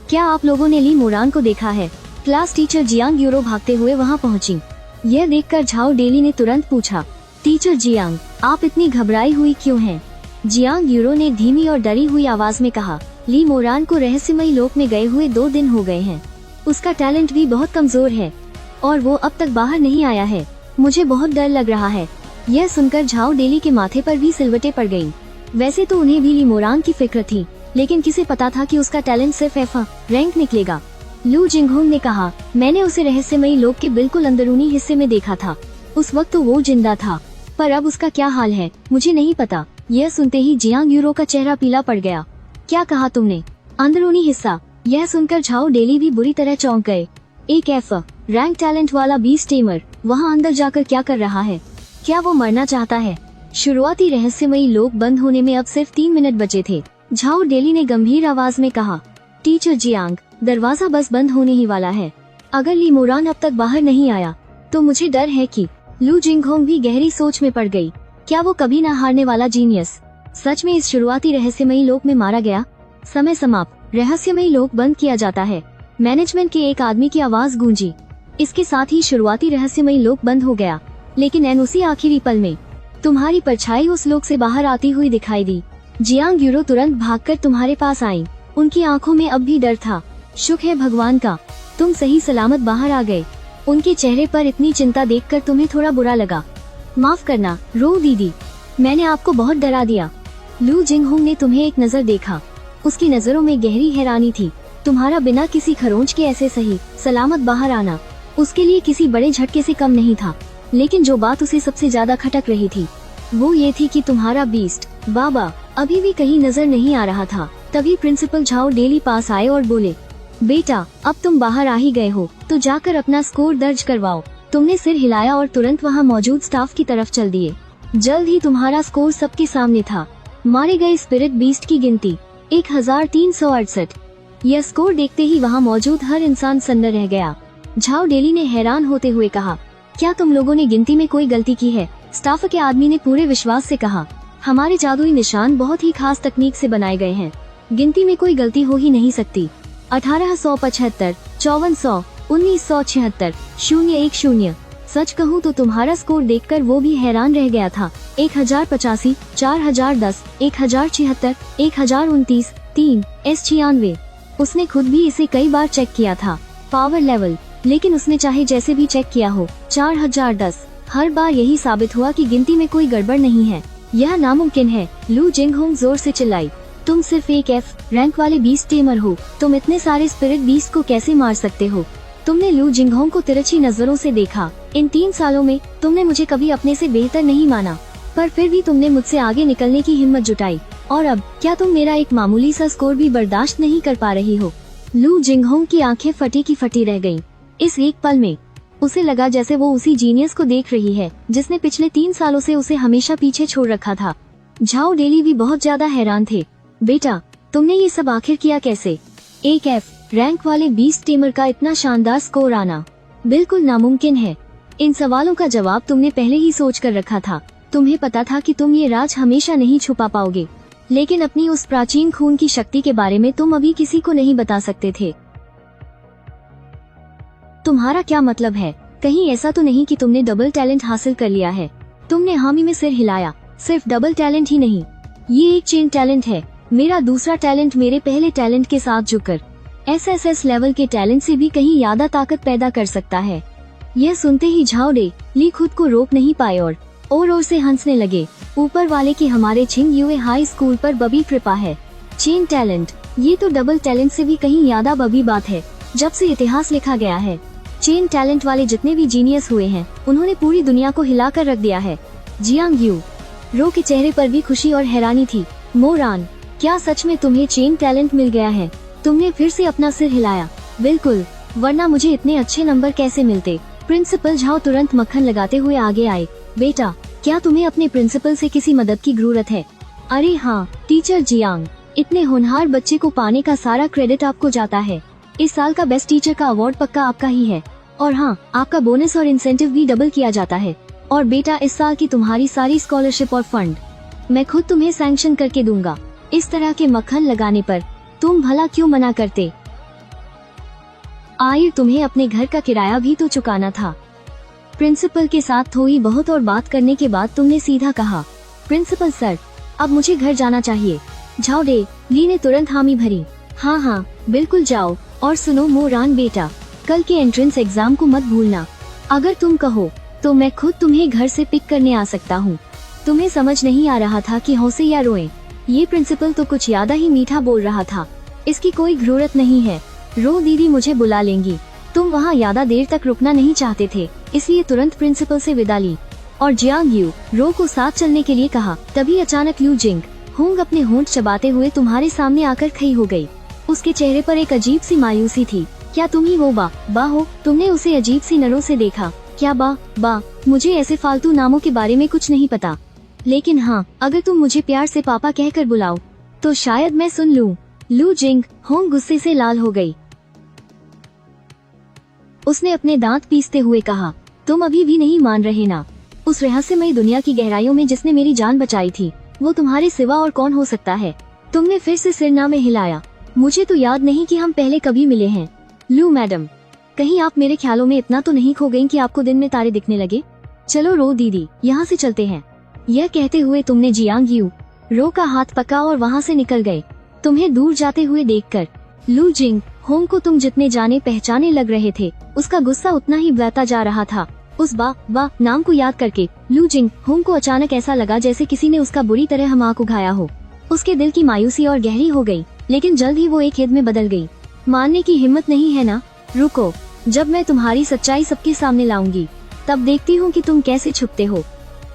क्या आप लोगों ने ली मोरान को देखा है? क्लास टीचर जियांग यूरो भागते हुए वहाँ पहुँची। यह देखकर झाओ देली ने तुरंत पूछा, टीचर जियांग, आप इतनी घबराई हुई क्यों हैं? जियांग यूरो ने धीमी और डरी हुई आवाज में कहा, ली मोरान को रहस्यमयी लोक में गए हुए 2 दिन हो गए हैं। उसका टैलेंट भी बहुत कमजोर है और वो अब तक बाहर नहीं आया है। मुझे बहुत डर लग रहा है। यह सुनकर झाओ देली के माथे पर भी सिलवटें पड़ गईं। वैसे तो उन्हें भी ली मोरान की फिक्र थी, लेकिन किसे पता था कि उसका टैलेंट सिर्फ एफ रैंक निकलेगा। लू जिंगहोंग ने कहा, मैंने उसे रहस्यमयी लोक के बिल्कुल अंदरूनी हिस्से में देखा था। उस वक्त तो वो जिंदा था, पर अब उसका क्या हाल है मुझे नहीं पता। यह सुनते ही जियांग यूरो का चेहरा पीला पड़ गया। क्या कहा तुमने? अंदरूनी हिस्सा? यह सुनकर झाओ देली भी बुरी तरह चौंक गए। एक एफ रैंक टैलेंट वाला बीस्ट टेमर वहाँ अंदर जाकर क्या कर रहा है? क्या वो मरना चाहता है? शुरुआती रहस्यमयी लोक बंद होने में अब सिर्फ 3 मिनट बचे थे। झाओ देली ने गंभीर आवाज में कहा, टीचर जियांग, दरवाजा बस बंद होने ही वाला है। अगर ली मोरान अब तक बाहर नहीं आया तो मुझे डर है कि। लू जिंगहोंग भी गहरी सोच में पड़ गई। क्या वो कभी न हारने वाला जीनियस सच में इस शुरुआती रहस्यमयी लोक में मारा गया? समय समाप्त। रहस्यमयी लोक बंद किया जाता है। मैनेजमेंट के एक आदमी की आवाज गूंजी। इसके साथ ही शुरुआती रहस्यमयी लोक बंद हो गया, लेकिन एन उसी आखिरी पल में तुम्हारी परछाई उस लोक से बाहर आती हुई दिखाई दी। जियांग यूरो तुरंत भागकर तुम्हारे पास आई। उनकी आंखों में अब भी डर था। शुक्र है भगवान का, तुम सही सलामत बाहर आ गए। उनके चेहरे पर इतनी चिंता देखकर तुम्हें थोड़ा बुरा लगा। माफ करना रो दीदी, मैंने आपको बहुत डरा दिया। लू जिंगहोंग ने तुम्हें एक नजर देखा। उसकी नजरों में गहरी हैरानी थी। तुम्हारा बिना किसी खरोंच के ऐसे सही सलामत बाहर आना उसके लिए किसी बड़े झटके से कम नहीं था। लेकिन जो बात उसे सबसे ज्यादा खटक रही थी वो ये थी कि तुम्हारा बीस्ट बाबा अभी भी कहीं नजर नहीं आ रहा था। तभी प्रिंसिपल झाओ डेली पास आए और बोले, बेटा अब तुम बाहर आ ही गए हो तो जाकर अपना स्कोर दर्ज करवाओ। तुमने सिर हिलाया और तुरंत वहाँ मौजूद स्टाफ की तरफ चल दिए। जल्द ही तुम्हारा स्कोर सबके सामने था। मारे गए स्पिरिट बीस्ट की गिनती 1368। यह स्कोर देखते ही वहाँ मौजूद हर इंसान सन्न रह गया। झाओ डेली ने हैरान होते हुए कहा, क्या तुम लोगों ने गिनती में कोई गलती की है? स्टाफ के आदमी ने पूरे विश्वास से कहा, हमारे जादुई निशान बहुत ही खास तकनीक से बनाए गए हैं। गिनती में कोई गलती हो ही नहीं सकती। 1875, 5400, 1976, 010। सच कहूँ तो तुम्हारा स्कोर देखकर वो भी हैरान रह गया था। 1085, 4010, 1076, 1029, 3 उसने खुद भी इसे कई बार चेक किया था। पावर लेवल, लेकिन उसने चाहे जैसे भी चेक किया हो 4010 हर बार यही साबित हुआ कि गिनती में कोई गड़बड़ नहीं है। यह नामुमकिन है। लू जिंगहोंग जोर से चिल्लाई, तुम सिर्फ एक एफ रैंक वाले बीस्ट टेमर हो। तुम इतने सारे स्पिरिट बीस्ट को कैसे मार सकते हो? तुमने लू जिंगहोंग को तिरछी नजरों से देखा। इन 3 सालों में तुमने मुझे कभी अपने से बेहतर नहीं माना, पर फिर भी तुमने मुझसे आगे निकलने की हिम्मत जुटाई। और अब क्या तुम मेरा एक मामूली सा स्कोर भी बर्दाश्त नहीं कर पा रही हो? लू जिंगहोंग की आंखें फटी की फटी रह गईं। इस एक पल में उसे लगा जैसे वो उसी जीनियस को देख रही है जिसने पिछले 3 सालों से उसे हमेशा पीछे छोड़ रखा था। झाओ डेली भी बहुत ज्यादा हैरान थे। बेटा तुमने ये सब आखिर किया कैसे? एक एफ रैंक वाले बीस्ट टेमर का इतना शानदार स्कोर आना बिल्कुल नामुमकिन है। इन सवालों का जवाब तुमने पहले ही सोच कर रखा था। तुम्हें पता था कि तुम ये राज हमेशा नहीं छुपा पाओगे, लेकिन अपनी उस प्राचीन खून की शक्ति के बारे में तुम अभी किसी को नहीं बता सकते थे। तुम्हारा क्या मतलब है? कहीं ऐसा तो नहीं कि तुमने डबल टैलेंट हासिल कर लिया है? तुमने हामी में सिर हिलाया। सिर्फ डबल टैलेंट ही नहीं, ये एक चेन टैलेंट है। मेरा दूसरा टैलेंट मेरे पहले टैलेंट के साथ जुड़कर SSS लेवल के टैलेंट से भी कहीं ज्यादा ताकत पैदा कर सकता है। यह सुनते ही झाओ डे ली खुद को रोक नहीं पाए और से हंसने लगे। ऊपर वाले की हमारे छिंगयुए हाई स्कूल पर बड़ी कृपा है। चेन टैलेंट, ये तो डबल टैलेंट से भी कहीं ज्यादा बड़ी बात है। जब से इतिहास लिखा गया है, चेन टैलेंट वाले जितने भी जीनियस हुए हैं उन्होंने पूरी दुनिया को हिला कर रख दिया है। जियांग यू रो के चेहरे पर भी खुशी और हैरानी थी। मोरान, क्या सच में तुम्हें चेन टैलेंट मिल गया है? तुमने फिर से अपना सिर हिलाया। बिल्कुल, वरना मुझे इतने अच्छे नंबर कैसे मिलते। प्रिंसिपल झाओ तुरंत मक्खन लगाते हुए आगे आए। बेटा, क्या तुम्हें अपने प्रिंसिपल से किसी मदद की जरूरत है? अरे हाँ टीचर जियांग, इतने होनहार बच्चे को पाने का सारा क्रेडिट आपको जाता है। इस साल का बेस्ट टीचर का अवार्ड पक्का आपका ही है। और हाँ, आपका बोनस और इंसेंटिव भी डबल किया जाता है। और बेटा, इस साल की तुम्हारी सारी स्कॉलरशिप और फंड मैं खुद तुम्हें सैंक्शन करके दूंगा। इस तरह के मक्खन लगाने पर तुम भला क्यों मना करते? आयर, तुम्हें अपने घर का किराया भी तो चुकाना था। प्रिंसिपल के साथ थोड़ी बहुत और बात करने के बाद तुमने सीधा कहा, प्रिंसिपल सर, अब मुझे घर जाना चाहिए। झाओ डे ली ने तुरंत हामी भरी। हाँ हाँ बिल्कुल जाओ। और सुनो मोरान बेटा, कल के एंट्रेंस एग्जाम को मत भूलना। अगर तुम कहो तो मैं खुद तुम्हें घर से पिक करने आ सकता हूँ। तुम्हें समझ नहीं आ रहा था कि हंसे या रोए। ये प्रिंसिपल तो कुछ ज्यादा ही मीठा बोल रहा था। इसकी कोई जरूरत नहीं है। रो दीदी मुझे बुला लेंगी। तुम वहाँ ज्यादा देर तक रुकना नहीं चाहते थे, इसलिए तुरंत प्रिंसिपल से विदा ली और जियांग यू रो को साथ चलने के लिए कहा। तभी अचानक लू जिंग होंग अपने होंठ चबाते हुए तुम्हारे सामने आकर खड़ी हो गई। उसके चेहरे पर एक अजीब सी मायूसी थी। क्या तुम ही वो बा हो? तुमने उसे अजीब सी नजरों से देखा। क्या बा? मुझे ऐसे फालतू नामों के बारे में कुछ नहीं पता, लेकिन हाँ, अगर तुम मुझे प्यार से पापा कहकर बुलाओ तो शायद मैं सुन लूं। लू जिंग होंग गुस्से से लाल हो गई। उसने अपने दांत पीसते हुए कहा, तुम अभी भी नहीं मान रहे ना? उस रहस्यमयी दुनिया की गहराइयों में जिसने मेरी जान बचाई थी, वो तुम्हारे सिवा और कौन हो सकता है? तुमने फिर से सिरना में हिलाया। मुझे तो याद नहीं कि हम पहले कभी मिले हैं। लू मैडम, कहीं आप मेरे ख्यालों में इतना तो नहीं खो गयी कि आपको दिन में तारे दिखने लगे? चलो रो दीदी, यहाँ से चलते हैं। यह कहते हुए तुमने जियांग यू रो का हाथ पकड़ा और वहाँ से निकल गए। तुम्हें दूर जाते हुए देखकर लू जिंग होंग को तुम जितने जाने पहचाने लग रहे थे, उसका गुस्सा उतना ही बढ़ता जा रहा था। उस बा नाम को याद करके लू जिंग होंग को अचानक ऐसा लगा जैसे किसी ने उसका बुरी तरह हमाक उघाया हो। उसके दिल की मायूसी और गहरी हो गई, लेकिन जल्द ही वो एक हिद में बदल गई। मानने की हिम्मत नहीं है ना? रुको, जब मैं तुम्हारी सच्चाई सबके सामने लाऊंगी तब देखती हूँ कि तुम कैसे छुपते हो।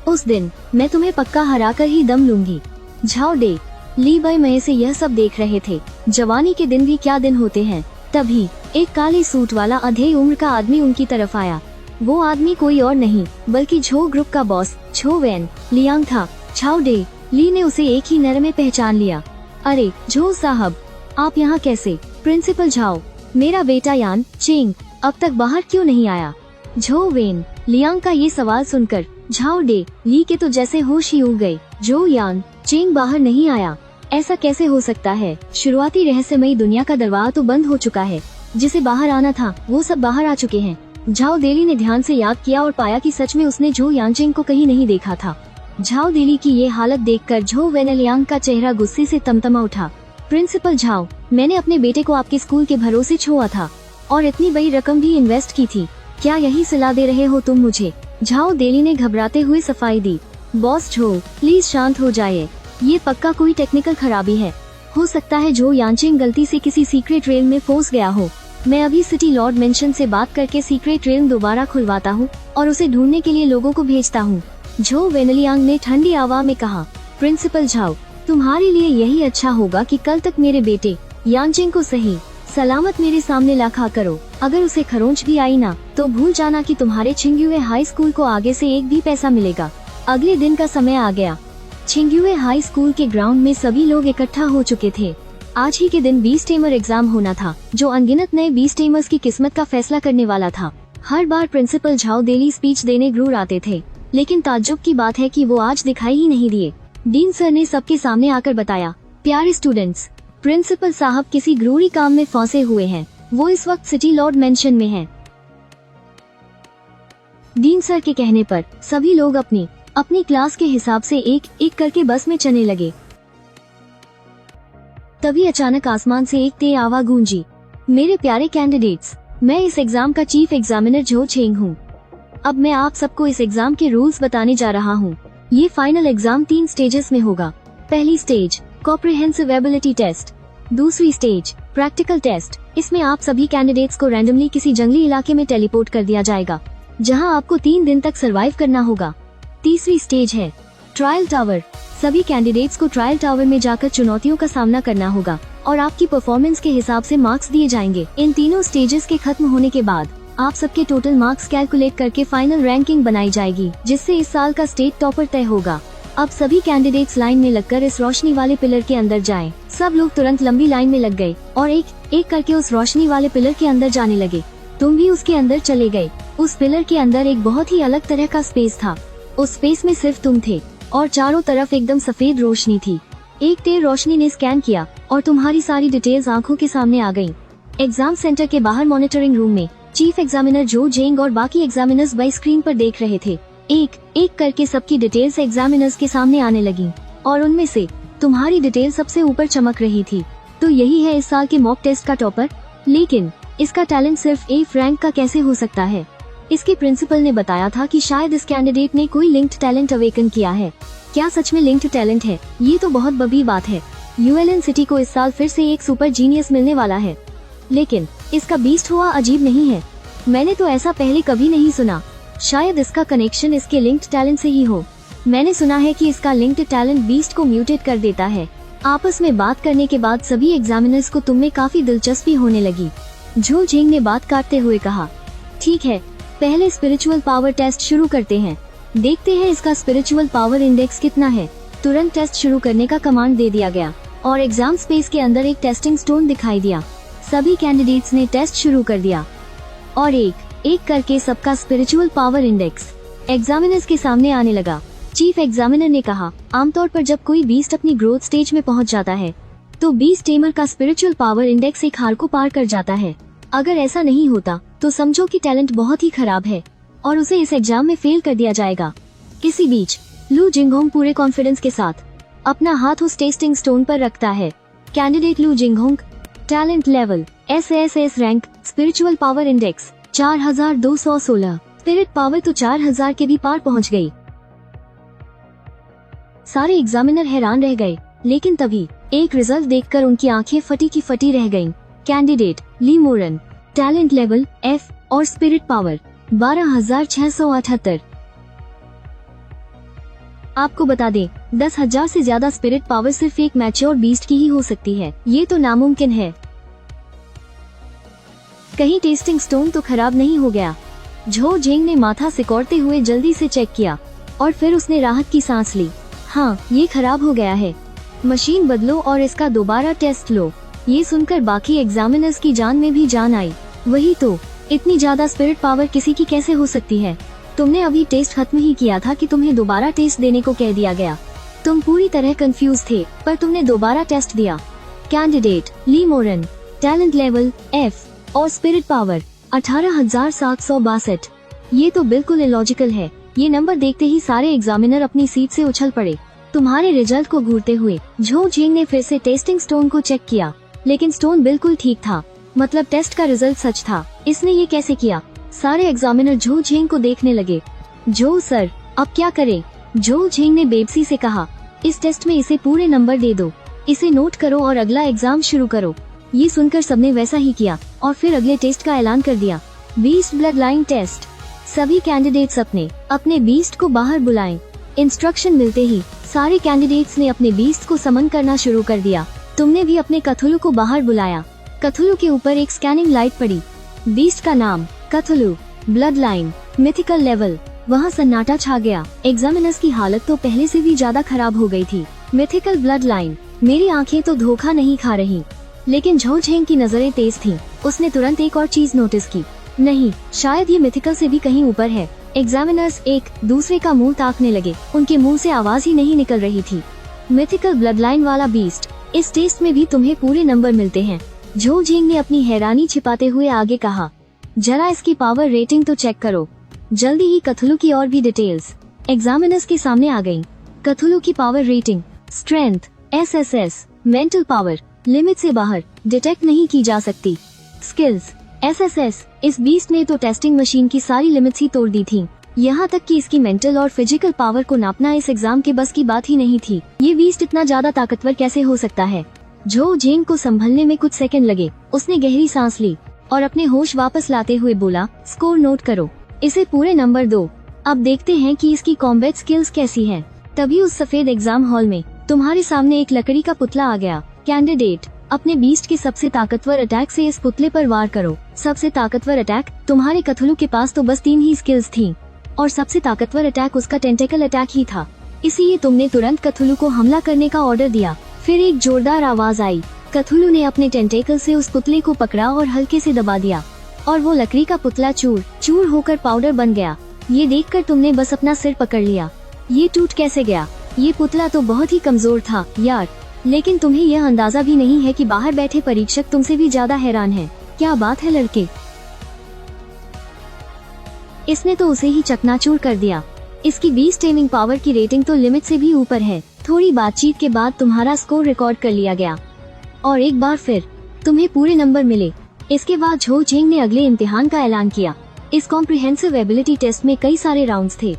उस दिन मैं तुम्हें पक्का हराकर ही दम लूंगी। झाओ डे ली बाई मये से यह सब देख रहे थे। जवानी के दिन भी क्या दिन होते हैं। तभी एक काले सूट वाला आधे उम्र का आदमी उनकी तरफ आया। वो आदमी कोई और नहीं बल्कि झो ग्रुप का बॉस झो वैन लियांग था। झाओ डे ली ने उसे एक ही नर में पहचान लिया। अरे झो साहब, आप यहाँ कैसे? प्रिंसिपल झाओ, मेरा बेटा यान चेंग अब तक बाहर क्यों नहीं आया? झो वेन लियांग का ये सवाल सुनकर झाओ डे ली के तो जैसे होश ही उड़ गए। जो यान चेंग बाहर नहीं आया, ऐसा कैसे हो सकता है? शुरुआती रहस्यमयी दुनिया का दरवाजा तो बंद हो चुका है। जिसे बाहर आना था वो सब बाहर आ चुके हैं। झाओ देली ने ध्यान से याद किया और पाया कि सच में उसने झो यानचेंग को कहीं नहीं देखा था। झाओ देली की ये हालत देखकर झो वेनलियांग का चेहरा गुस्से से तमतमा उठा। प्रिंसिपल झाओ, मैंने अपने बेटे को आपके स्कूल के भरोसे छोड़ा था और इतनी बड़ी रकम भी इन्वेस्ट की थी। क्या यही सलाह दे रहे हो तुम मुझे? झाओ देली ने घबराते हुए सफाई दी। बॉस झो, प्लीज शांत हो जाइए। ये पक्का कोई टेक्निकल खराबी है। हो सकता है झो यानचेंग गलती से किसी सीक्रेट रेल में फंस गया हो। मैं अभी सिटी लॉर्ड मेंशन से बात करके सीक्रेट रेल दोबारा खुलवाता हूँ और उसे ढूंढने के लिए लोगों को भेजता हूँ। झो वेनलियांग ने ठंडी आवाज में कहा। प्रिंसिपल झाओ, तुम्हारे लिए यही अच्छा होगा कि कल तक मेरे बेटे यानचेंग को सही सलामत मेरे सामने लाखा करो। अगर उसे खरोंच भी आई ना तो भूल जाना कि तुम्हारे छिंगयुए हाई स्कूल को आगे से एक भी पैसा मिलेगा। अगले दिन का समय आ गया। छिंगयुए हाई स्कूल के ग्राउंड में सभी लोग इकट्ठा हो चुके थे। आज ही के दिन बीस टेमर एग्जाम होना था, जो अनगिनत नए 20 टेमर्स की किस्मत का फैसला करने वाला था। हर बार प्रिंसिपल झाओ देली स्पीच देने जरूर आते थे, लेकिन ताज्जुब की बात है कि वो आज दिखाई ही नहीं दिए। डीन सर ने सबके सामने आकर बताया, प्यारे स्टूडेंट्स, प्रिंसिपल साहब किसी जरूरी काम में फंसे हुए हैं। वो इस वक्त सिटी लॉर्ड मेंशन में हैं। डीन सर के कहने पर सभी लोग अपनी अपनी क्लास के हिसाब से एक एक करके बस में चलने लगे। तभी अचानक आसमान से एक तेज आवाज गूंजी, मेरे प्यारे कैंडिडेट्स, मैं इस एग्जाम का चीफ एग्जामिनर जो चेंग हूँ। अब मैं आप सबको इस एग्जाम के रूल्स बताने जा रहा हूँ। ये फाइनल एग्जाम 3 स्टेजेस में होगा। पहली स्टेज कॉम्प्रिहेंसिव एबिलिटी टेस्ट, दूसरी स्टेज प्रैक्टिकल टेस्ट। इसमें आप सभी कैंडिडेट्स को रैंडमली किसी जंगली इलाके में टेलीपोर्ट कर दिया जाएगा, जहां आपको 3 दिन तक सरवाइव करना होगा। तीसरी स्टेज है ट्रायल टावर। सभी कैंडिडेट्स को ट्रायल टावर में जाकर चुनौतियों का सामना करना होगा और आपकी परफॉर्मेंस के हिसाब से मार्क्स दिए जाएंगे। इन तीनों स्टेजेस के खत्म होने के बाद आप सबके टोटल मार्क्स कैलकुलेट करके फाइनल रैंकिंग बनाई जाएगी, जिससे इस साल का स्टेट टॉपर तय होगा। अब सभी कैंडिडेट्स लाइन में लगकर इस रोशनी वाले पिलर के अंदर जाएं। सब लोग तुरंत लंबी लाइन में लग गए और एक एक करके उस रोशनी वाले पिलर के अंदर जाने लगे। तुम भी उसके अंदर चले गए। उस पिलर के अंदर एक बहुत ही अलग तरह का स्पेस था। उस स्पेस में सिर्फ तुम थे और चारों तरफ एकदम सफेद रोशनी थी। एक तेज रोशनी ने स्कैन किया और तुम्हारी सारी डिटेल्स आंखों के सामने आ गयी। एग्जाम सेंटर के बाहर मॉनिटरिंग रूम में चीफ एग्जामिनर जो जेंग और बाकी एग्जामिनर्स बाई स्क्रीन पर देख रहे थे। एक एक करके सबकी डिटेल्स एग्जामिनर्स के सामने आने लगी और उनमें से तुम्हारी डिटेल सबसे ऊपर चमक रही थी। तो यही है इस साल के मॉक टेस्ट का टॉपर। लेकिन इसका टैलेंट सिर्फ एफ रैंक का कैसे हो सकता है? इसके प्रिंसिपल ने बताया था कि शायद इस कैंडिडेट ने कोई लिंक्ड टैलेंट अवेकन किया है। क्या सच में लिंक्ड टैलेंट है? ये तो बहुत बड़ी बात है। यूएलएन सिटी को इस साल फिर से एक सुपर जीनियस मिलने वाला है, लेकिन इसका बीस्ट हुआ अजीब नहीं है। मैंने तो ऐसा पहले कभी नहीं सुना। शायद इसका कनेक्शन इसके लिंक्ड टैलेंट से ही हो। मैंने सुना है कि इसका लिंक्ड टैलेंट बीस्ट को म्यूटेट कर देता है। आपस में बात करने के बाद सभी एग्जामिनर्स को तुम में काफी दिलचस्पी होने लगी। झो झेंग ने बात काटते हुए कहा, ठीक है, पहले स्पिरिचुअल पावर टेस्ट शुरू करते हैं। देखते हैं इसका स्पिरिचुअल पावर इंडेक्स कितना है। तुरंत टेस्ट शुरू करने का कमांड दे दिया गया और एग्जाम स्पेस के अंदर एक टेस्टिंग स्टोन दिखाई दिया। सभी कैंडिडेट्स ने टेस्ट शुरू कर दिया और एक एक करके सबका स्पिरिचुअल पावर इंडेक्स एग्जामिनर्स के सामने आने लगा। चीफ एग्जामिनर ने कहा, आमतौर पर जब कोई बीस्ट अपनी ग्रोथ स्टेज में पहुंच जाता है तो बीस्ट टेमर का स्पिरिचुअल पावर इंडेक्स एक हार को पार कर जाता है। अगर ऐसा नहीं होता तो समझो कि टैलेंट बहुत ही खराब है और उसे इस एग्जाम में फेल कर दिया जाएगा। इसी बीच लू जिंगहोंग पूरे कॉन्फिडेंस के साथ अपना हाथ उस टेस्टिंग स्टोन पर रखता है। कैंडिडेट लू Jinghong, talent level SSS rank, spiritual power index 4216, spirit power तो 4000 के भी पार पहुंच गई। सारे एग्जामिनर हैरान रह गए, लेकिन तभी एक रिजल्ट देखकर उनकी आंखें फटी की फटी रह गईं। कैंडिडेट ली मोरन, टैलेंट लेवल F और स्पिरिट पावर 12678। आपको बता दें, 10,000 से ज्यादा स्पिरिट पावर सिर्फ एक मैच्योर बीस्ट की ही हो सकती है। ये तो नामुमकिन है। कहीं टेस्टिंग स्टोन तो खराब नहीं हो गया? झो झेंग ने माथा सिकोड़ते हुए जल्दी से चेक किया और फिर उसने राहत की सांस ली। हाँ, ये खराब हो गया है। मशीन बदलो और इसका दोबारा टेस्ट लो। ये सुनकर बाकी एग्जामिनर्स की जान में भी जान आई। वही तो, इतनी ज्यादा स्पिरिट पावर किसी की कैसे हो सकती है? तुमने अभी टेस्ट खत्म ही किया था कि तुम्हें दोबारा टेस्ट देने को कह दिया गया। तुम पूरी तरह कंफ्यूज थे, पर तुमने दोबारा टेस्ट दिया। कैंडिडेट ली मोरन, टैलेंट लेवल F और स्पिरिट पावर 18,762। ये तो बिल्कुल इलॉजिकल है। ये नंबर देखते ही सारे एग्जामिनर अपनी सीट से उछल पड़े। तुम्हारे रिजल्ट को घूरते हुए झो झेंग ने फिर से टेस्टिंग स्टोन को चेक किया, लेकिन स्टोन बिल्कुल ठीक था। मतलब टेस्ट का रिजल्ट सच था। इसने ये कैसे किया? सारे एग्जामिनर झो झेंग को देखने लगे। झो सर, अब क्या करें? झो झेंग ने बेबसी से कहा, इस टेस्ट में इसे पूरे नंबर दे दो, इसे नोट करो और अगला एग्जाम शुरू करो। ये सुनकर सबने वैसा ही किया और फिर अगले टेस्ट का ऐलान कर दिया, बीस्ट ब्लड लाइन टेस्ट। सभी कैंडिडेट्स अपने अपने बीस्ट को बाहर बुलाएं। इंस्ट्रक्शन मिलते ही सारे कैंडिडेट्स ने अपने बीस्ट को समन करना शुरू कर दिया। तुमने भी अपने कथुलू को बाहर बुलाया। कथुलू के ऊपर एक स्कैनिंग लाइट पड़ी। बीस्ट का नाम कथुलू, ब्लड लाइन, मिथिकल लेवल। वहाँ सन्नाटा छा गया। एग्जामिनर्स की हालत तो पहले से भी ज्यादा खराब हो गई थी। मिथिकल ब्लड लाइन, मेरी आंखें तो धोखा नहीं खा रही। लेकिन झो झेंग की नजरें तेज थीं। उसने तुरंत एक और चीज नोटिस की, नहीं, शायद ये मिथिकल से भी कहीं ऊपर है। एग्जामिनर्स एक दूसरे का मुंह ताकने लगे। उनके मुंह से आवाज ही नहीं निकल रही थी। मिथिकल ब्लड लाइन वाला बीस्ट, इस टेस्ट में भी तुम्हें पूरे नंबर मिलते हैं। झो झेंग ने अपनी हैरानी छिपाते हुए आगे कहा, जरा इसकी पावर रेटिंग तो चेक करो। जल्दी ही कथुलू की और भी डिटेल्स। एग्जामिनर्स के सामने आ गयी। कथुलू की power rating, strength, SSS, mental power limit से बाहर, डिटेक्ट नहीं की जा सकती। स्किल्स, SSS, इस बीस्ट ने तो टेस्टिंग मशीन की सारी लिमिट्स ही तोड़ दी थी। यहाँ तक कि इसकी मेंटल और फिजिकल पावर को नापना इस एग्जाम के बस की बात ही नहीं थी। ये बीस्ट इतना ज्यादा ताकतवर कैसे हो सकता है? झो झेंग को संभलने में कुछ सेकंड लगे। उसने गहरी सांस ली और अपने होश वापस लाते हुए बोला, स्कोर नोट करो, इसे पूरे नंबर दो। अब देखते हैं कि इसकी कॉम्बैट स्किल्स कैसी हैं। तभी उस सफेद एग्जाम हॉल में तुम्हारे सामने एक लकड़ी का पुतला आ गया। कैंडिडेट, अपने बीस्ट के सबसे ताकतवर अटैक से इस पुतले पर वार करो। सबसे ताकतवर अटैक? तुम्हारे कथुलू के पास तो बस 3 ही स्किल्स थी और सबसे ताकतवर अटैक उसका टेंटेकल अटैक ही था। इसीलिए तुमने तुरंत कथुलू को हमला करने का ऑर्डर दिया। फिर एक जोरदार आवाज आई। कथुलू ने अपने टेंटेकल से उस पुतले को पकड़ा और हल्के से दबा दिया और वो लकड़ी का पुतला चूर चूर होकर पाउडर बन गया। ये देखकर तुमने बस अपना सिर पकड़ लिया। ये टूट कैसे गया? ये पुतला तो बहुत ही कमजोर था यार। लेकिन तुम्हें यह अंदाजा भी नहीं है कि बाहर बैठे परीक्षक तुमसे भी ज्यादा हैरान हैं। क्या बात है लड़के, इसने तो उसे ही चकनाचूर कर दिया। इसकी बीस्ट टेमिंग पावर की रेटिंग तो लिमिट से भी ऊपर है। थोड़ी बातचीत के बाद तुम्हारा स्कोर रिकॉर्ड कर लिया गया और एक बार फिर तुम्हें पूरे नंबर मिले। इसके बाद झो झेंग ने अगले इम्तिहान का ऐलान किया। इस कॉम्प्रिहेंसिव एबिलिटी टेस्ट में कई सारे राउंड्स थे,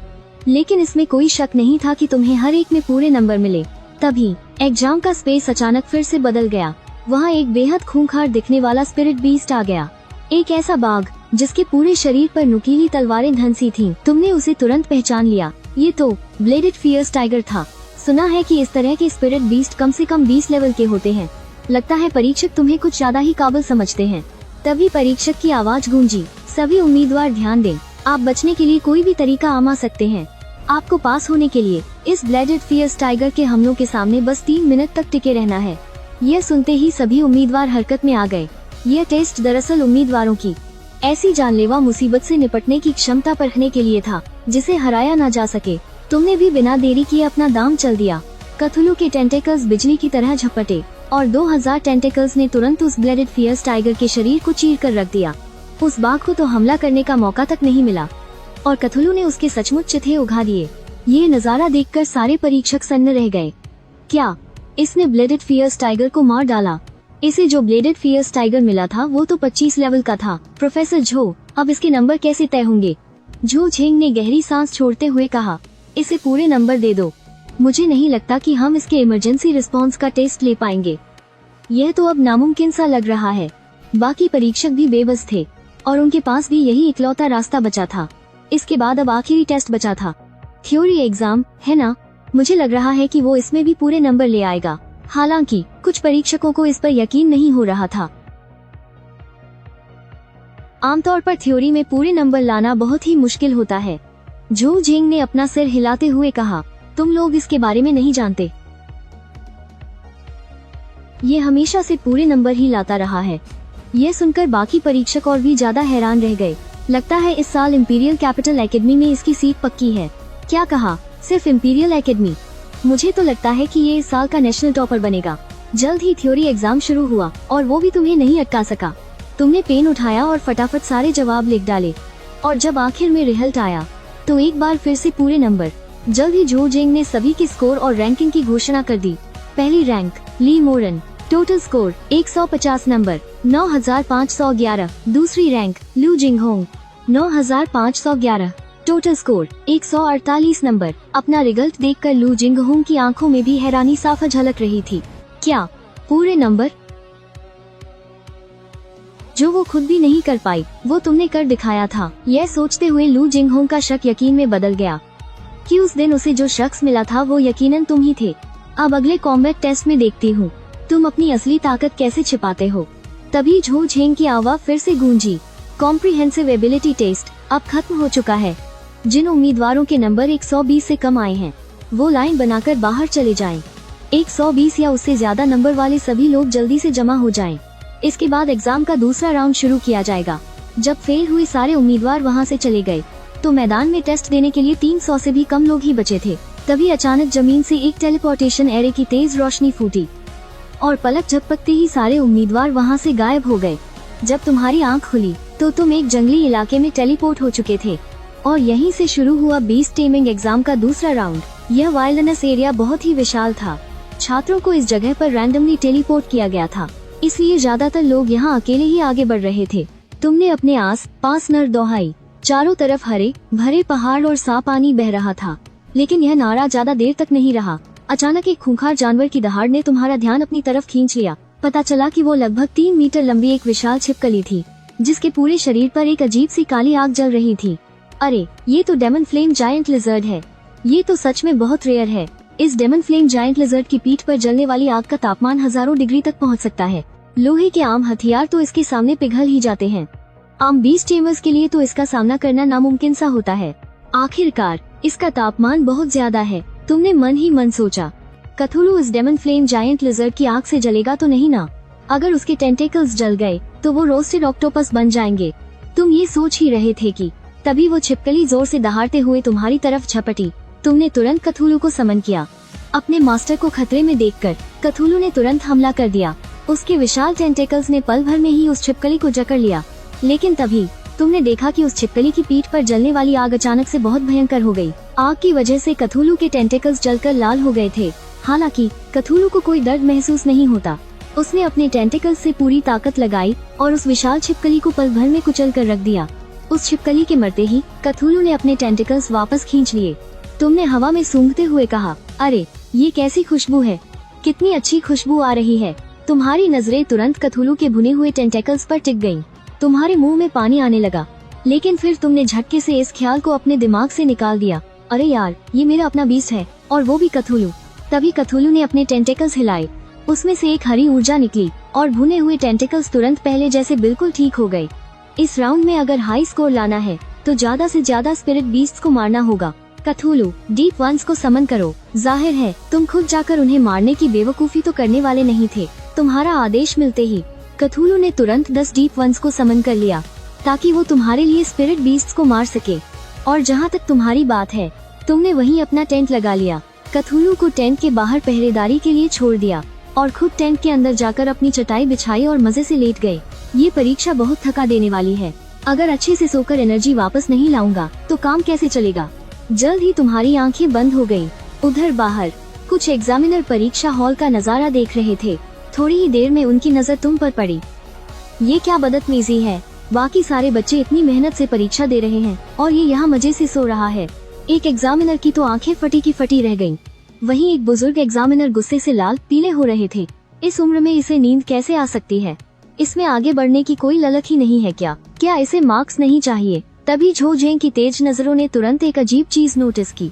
लेकिन इसमें कोई शक नहीं था कि तुम्हें हर एक में पूरे नंबर मिले। तभी एग्जाम का स्पेस अचानक फिर से बदल गया। वहाँ एक बेहद खूंखार दिखने वाला स्पिरिट बीस्ट आ गया। एक ऐसा बाघ जिसके पूरे शरीर पर नुकीली तलवारें धंसी थीं। तुमने उसे तुरंत पहचान लिया। ये तो ब्लेडेड फियर्स टाइगर था। सुना है कि इस तरह के स्पिरिट बीस्ट कम से कम 20 लेवल के होते हैं। लगता है परीक्षक तुम्हें कुछ ज्यादा ही काबिल समझते हैं। तभी परीक्षक की आवाज गूंजी, सभी उम्मीदवार ध्यान दें, आप बचने के लिए कोई भी तरीका आमा सकते हैं। आपको पास होने के लिए इस ब्लेडेड फियर्स टाइगर के हमलों के सामने बस 3 मिनट तक टिके रहना है। यह सुनते ही सभी उम्मीदवार हरकत में आ गए। यह टेस्ट दरअसल उम्मीदवारों की ऐसी जानलेवा मुसीबत से निपटने की क्षमता परखने के लिए था जिसे हराया ना जा सके। तुमने भी बिना देरी किए अपना दाम चल दिया। कथुलू के टेंटेकल्स बिजली की तरह झपटे और 2000 टेंटेकल्स ने तुरंत उस ब्लेडेड फियर्स टाइगर के शरीर को चीर कर रख दिया। उस बाघ को तो हमला करने का मौका तक नहीं मिला और कथुलू ने उसके सचमुच चिथे उगा दिए। ये नजारा देखकर सारे परीक्षक सन्न रह गए। क्या इसने ब्लेडेड फियर्स टाइगर को मार डाला? इसे जो ब्लेडेड फियर्स टाइगर मिला था वो तो 25 लेवल का था। प्रोफेसर झो, अब इसके नंबर कैसे तय होंगे? झो झेंग ने गहरी सांस छोड़ते हुए कहा, इसे पूरे नंबर दे दो। मुझे नहीं लगता कि हम इसके इमरजेंसी रिस्पॉन्स का टेस्ट ले पाएंगे। यह तो अब नामुमकिन सा लग रहा है। बाकी परीक्षक भी बेबस थे और उनके पास भी यही इकलौता रास्ता बचा था। इसके बाद अब आखिरी टेस्ट बचा था, थ्योरी एग्जाम, है ना? मुझे लग रहा है कि वो इसमें भी पूरे नंबर ले आएगा। हालांकि कुछ परीक्षकों को इस पर यकीन नहीं हो रहा था। आमतौर पर थ्योरी में पूरे नंबर लाना बहुत ही मुश्किल होता है। झो झेंग ने अपना सिर हिलाते हुए कहा, तुम लोग इसके बारे में नहीं जानते। ये हमेशा से पूरे नंबर ही लाता रहा है। यह सुनकर बाकी परीक्षक और भी ज्यादा हैरान रह गए। लगता है इस साल इंपीरियल कैपिटल एकेडमी में इसकी सीट पक्की है। क्या कहा? सिर्फ इंपीरियल एकेडमी? मुझे तो लगता है कि ये इस साल का नेशनल टॉपर बनेगा। जल्द ही थ्योरी एग्जाम शुरू हुआ और वो भी तुम्हें नहीं अटका सका। तुमने पेन उठाया और फटाफट सारे जवाब लिख डाले और जब आखिर में रिजल्ट आया तो एक बार फिर से पूरे नंबर। जल्द ही झो झेंग ने सभी के स्कोर और रैंकिंग की घोषणा कर दी। पहली रैंक ली मोरन, टोटल स्कोर 150 नंबर 9511। दूसरी रैंक लू जिंगहोंग 9511, टोटल स्कोर 148 नंबर। अपना रिजल्ट देखकर लू जिंगहोंग की आंखों में भी हैरानी साफ झलक रही थी। क्या पूरे नंबर? जो वो खुद भी नहीं कर पाई वो तुमने कर दिखाया था। यह सोचते हुए लू जिंगहोंग का शक यकीन में बदल गया कि उस दिन उसे जो शख्स मिला था वो यकीनन तुम ही थे। अब अगले कॉम्बैट टेस्ट में देखती हूँ तुम अपनी असली ताकत कैसे छिपाते हो। तभी झो झेंग की आवाज फिर से गूंजी, कॉम्प्रिहेंसिव एबिलिटी टेस्ट अब खत्म हो चुका है। जिन उम्मीदवारों के नंबर 120 से कम आए हैं वो लाइन बनाकर बाहर चले जाएं। 120 या उससे ज्यादा नंबर वाले सभी लोग जल्दी से जमा हो जाएं। इसके बाद एग्जाम का दूसरा राउंड शुरू किया जाएगा। जब फेल हुए सारे उम्मीदवार वहां से चले गए तो मैदान में टेस्ट देने के लिए 300 से भी कम लोग ही बचे थे। तभी अचानक जमीन से एक टेलीपोर्टेशन एरे की तेज रोशनी फूटी और पलक झपकते ही सारे उम्मीदवार वहां से गायब हो गए। जब तुम्हारी आंख खुली तो तुम एक जंगली इलाके में टेलीपोर्ट हो चुके थे। और यहीं से शुरू हुआ बीस्ट टेमिंग एग्जाम का दूसरा राउंड। यह वाइल्डनेस एरिया बहुत ही विशाल था। छात्रों को इस जगह पर रैंडमली टेलीपोर्ट किया गया था, इसलिए ज्यादातर लोग यहाँ अकेले ही आगे बढ़ रहे थे। तुमने अपने आस पास नर दोहाई, चारों तरफ हरे भरे पहाड़ और साफ पानी बह रहा था। लेकिन यह नारा ज्यादा देर तक नहीं रहा। अचानक एक खूंखार जानवर की दहाड़ ने तुम्हारा ध्यान अपनी तरफ खींच लिया। पता चला कि वो लगभग 3 मीटर लंबी एक विशाल छिपकली थी, जिसके पूरे शरीर पर एक अजीब सी काली आग जल रही थी। अरे, ये तो डेमन फ्लेम जायंट लिजर्ड है। ये तो सच में बहुत रेयर है। इस डेमन फ्लेम जायंट लिजर्ड की पीठ पर जलने वाली आग का तापमान हजारों डिग्री तक पहुंच सकता है। लोहे के आम हथियार तो इसके सामने पिघल ही जाते हैं। आम बीस्ट टेमर्स के लिए तो इसका सामना करना नामुमकिन सा होता है। आखिरकार इसका तापमान बहुत ज्यादा है। तुमने मन ही मन सोचा, कथुलू इस डेमन फ्लेम जायंट लिजर्ड की आग से जलेगा तो नहीं ना? अगर उसके टेंटेकल्स जल गए तो वो रोस्टेड ऑक्टोपस बन जाएंगे। तुम ये सोच ही रहे थे कि तभी वो छिपकली जोर से दहाड़ते हुए तुम्हारी तरफ झपटी। तुमने तुरंत कथुलू को समन किया। अपने मास्टर को खतरे में देखकर कथुलू ने तुरंत हमला कर दिया। उसके विशाल टेंटेकल्स ने पल भर में ही उस छिपकली को जकड़ लिया। लेकिन तभी तुमने देखा कि उस छिपकली की पीठ पर जलने वाली आग अचानक से बहुत भयंकर हो गई। आग की वजह से कथुलू के टेंटेकल्स जलकर लाल हो गए थे। हालांकि कथुलू को कोई दर्द महसूस नहीं होता। उसने अपने टेंटेकल्स से पूरी ताकत लगाई और उस विशाल छिपकली को पल भर में कुचल कर रख दिया। उस छिपकली के मरते ही कथुलू ने अपने टेंटेकल्स वापस खींच लिए। तुमने हवा में सूंघते हुए कहा, अरे ये कैसी खुशबू है, कितनी अच्छी खुशबू आ रही है। तुम्हारी नजरें तुरंत कथुलू के भुने हुए टेंटेकल्स पर टिक गईं। तुम्हारे मुंह में पानी आने लगा, लेकिन फिर तुमने झटके से इस ख्याल को अपने दिमाग से निकाल दिया, अरे यार, ये मेरा अपना बीस्ट है और वो भी कथुलू। तभी कथुलू ने अपने टेंटेकल्स हिलाए। उसमें से एक हरी ऊर्जा निकली और भुने हुए टेंटेकल्स तुरंत पहले जैसे बिल्कुल ठीक हो गए। इस राउंड में अगर हाई स्कोर लाना है तो ज्यादा से ज्यादा स्पिरिट बीस्ट्स को मारना होगा। कथुलू, डीप वंस को समन करो। जाहिर है तुम खुद जाकर उन्हें मारने की बेवकूफी तो करने वाले नहीं थे। तुम्हारा आदेश मिलते ही कथुलू ने तुरंत 10 डीप वंस को समन कर लिया, ताकि वो तुम्हारे लिए स्पिरिट बीस्ट्स को मार सके। और जहाँ तक तुम्हारी बात है, तुमने वहीं अपना टेंट लगा लिया। कथुलू को टेंट के बाहर पहरेदारी के लिए छोड़ दिया और खुद टेंट के अंदर जाकर अपनी चटाई बिछाई और मजे से लेट गए। ये परीक्षा बहुत थका देने वाली है। अगर अच्छे से सोकर एनर्जी वापस नहीं लाऊंगा तो काम कैसे चलेगा। जल्द ही तुम्हारी आंखें बंद हो गयी। उधर बाहर कुछ एग्जामिनर परीक्षा हॉल का नजारा देख रहे थे। थोड़ी ही देर में उनकी नजर तुम पर पड़ी। ये क्या बदतमीजी है, बाकी सारे बच्चे इतनी मेहनत से परीक्षा दे रहे हैं और ये यहाँ मजे से सो रहा है। एक एग्जामिनर की तो आंखें फटी की फटी रह गईं। वहीं एक बुजुर्ग एग्जामिनर गुस्से से लाल पीले हो रहे थे। इस उम्र में इसे नींद कैसे आ सकती है? इसमें आगे बढ़ने की कोई ललक ही नहीं है क्या? क्या इसे मार्क्स नहीं चाहिए? तभी झो झेंग की तेज नजरों ने तुरंत एक अजीब चीज नोटिस की।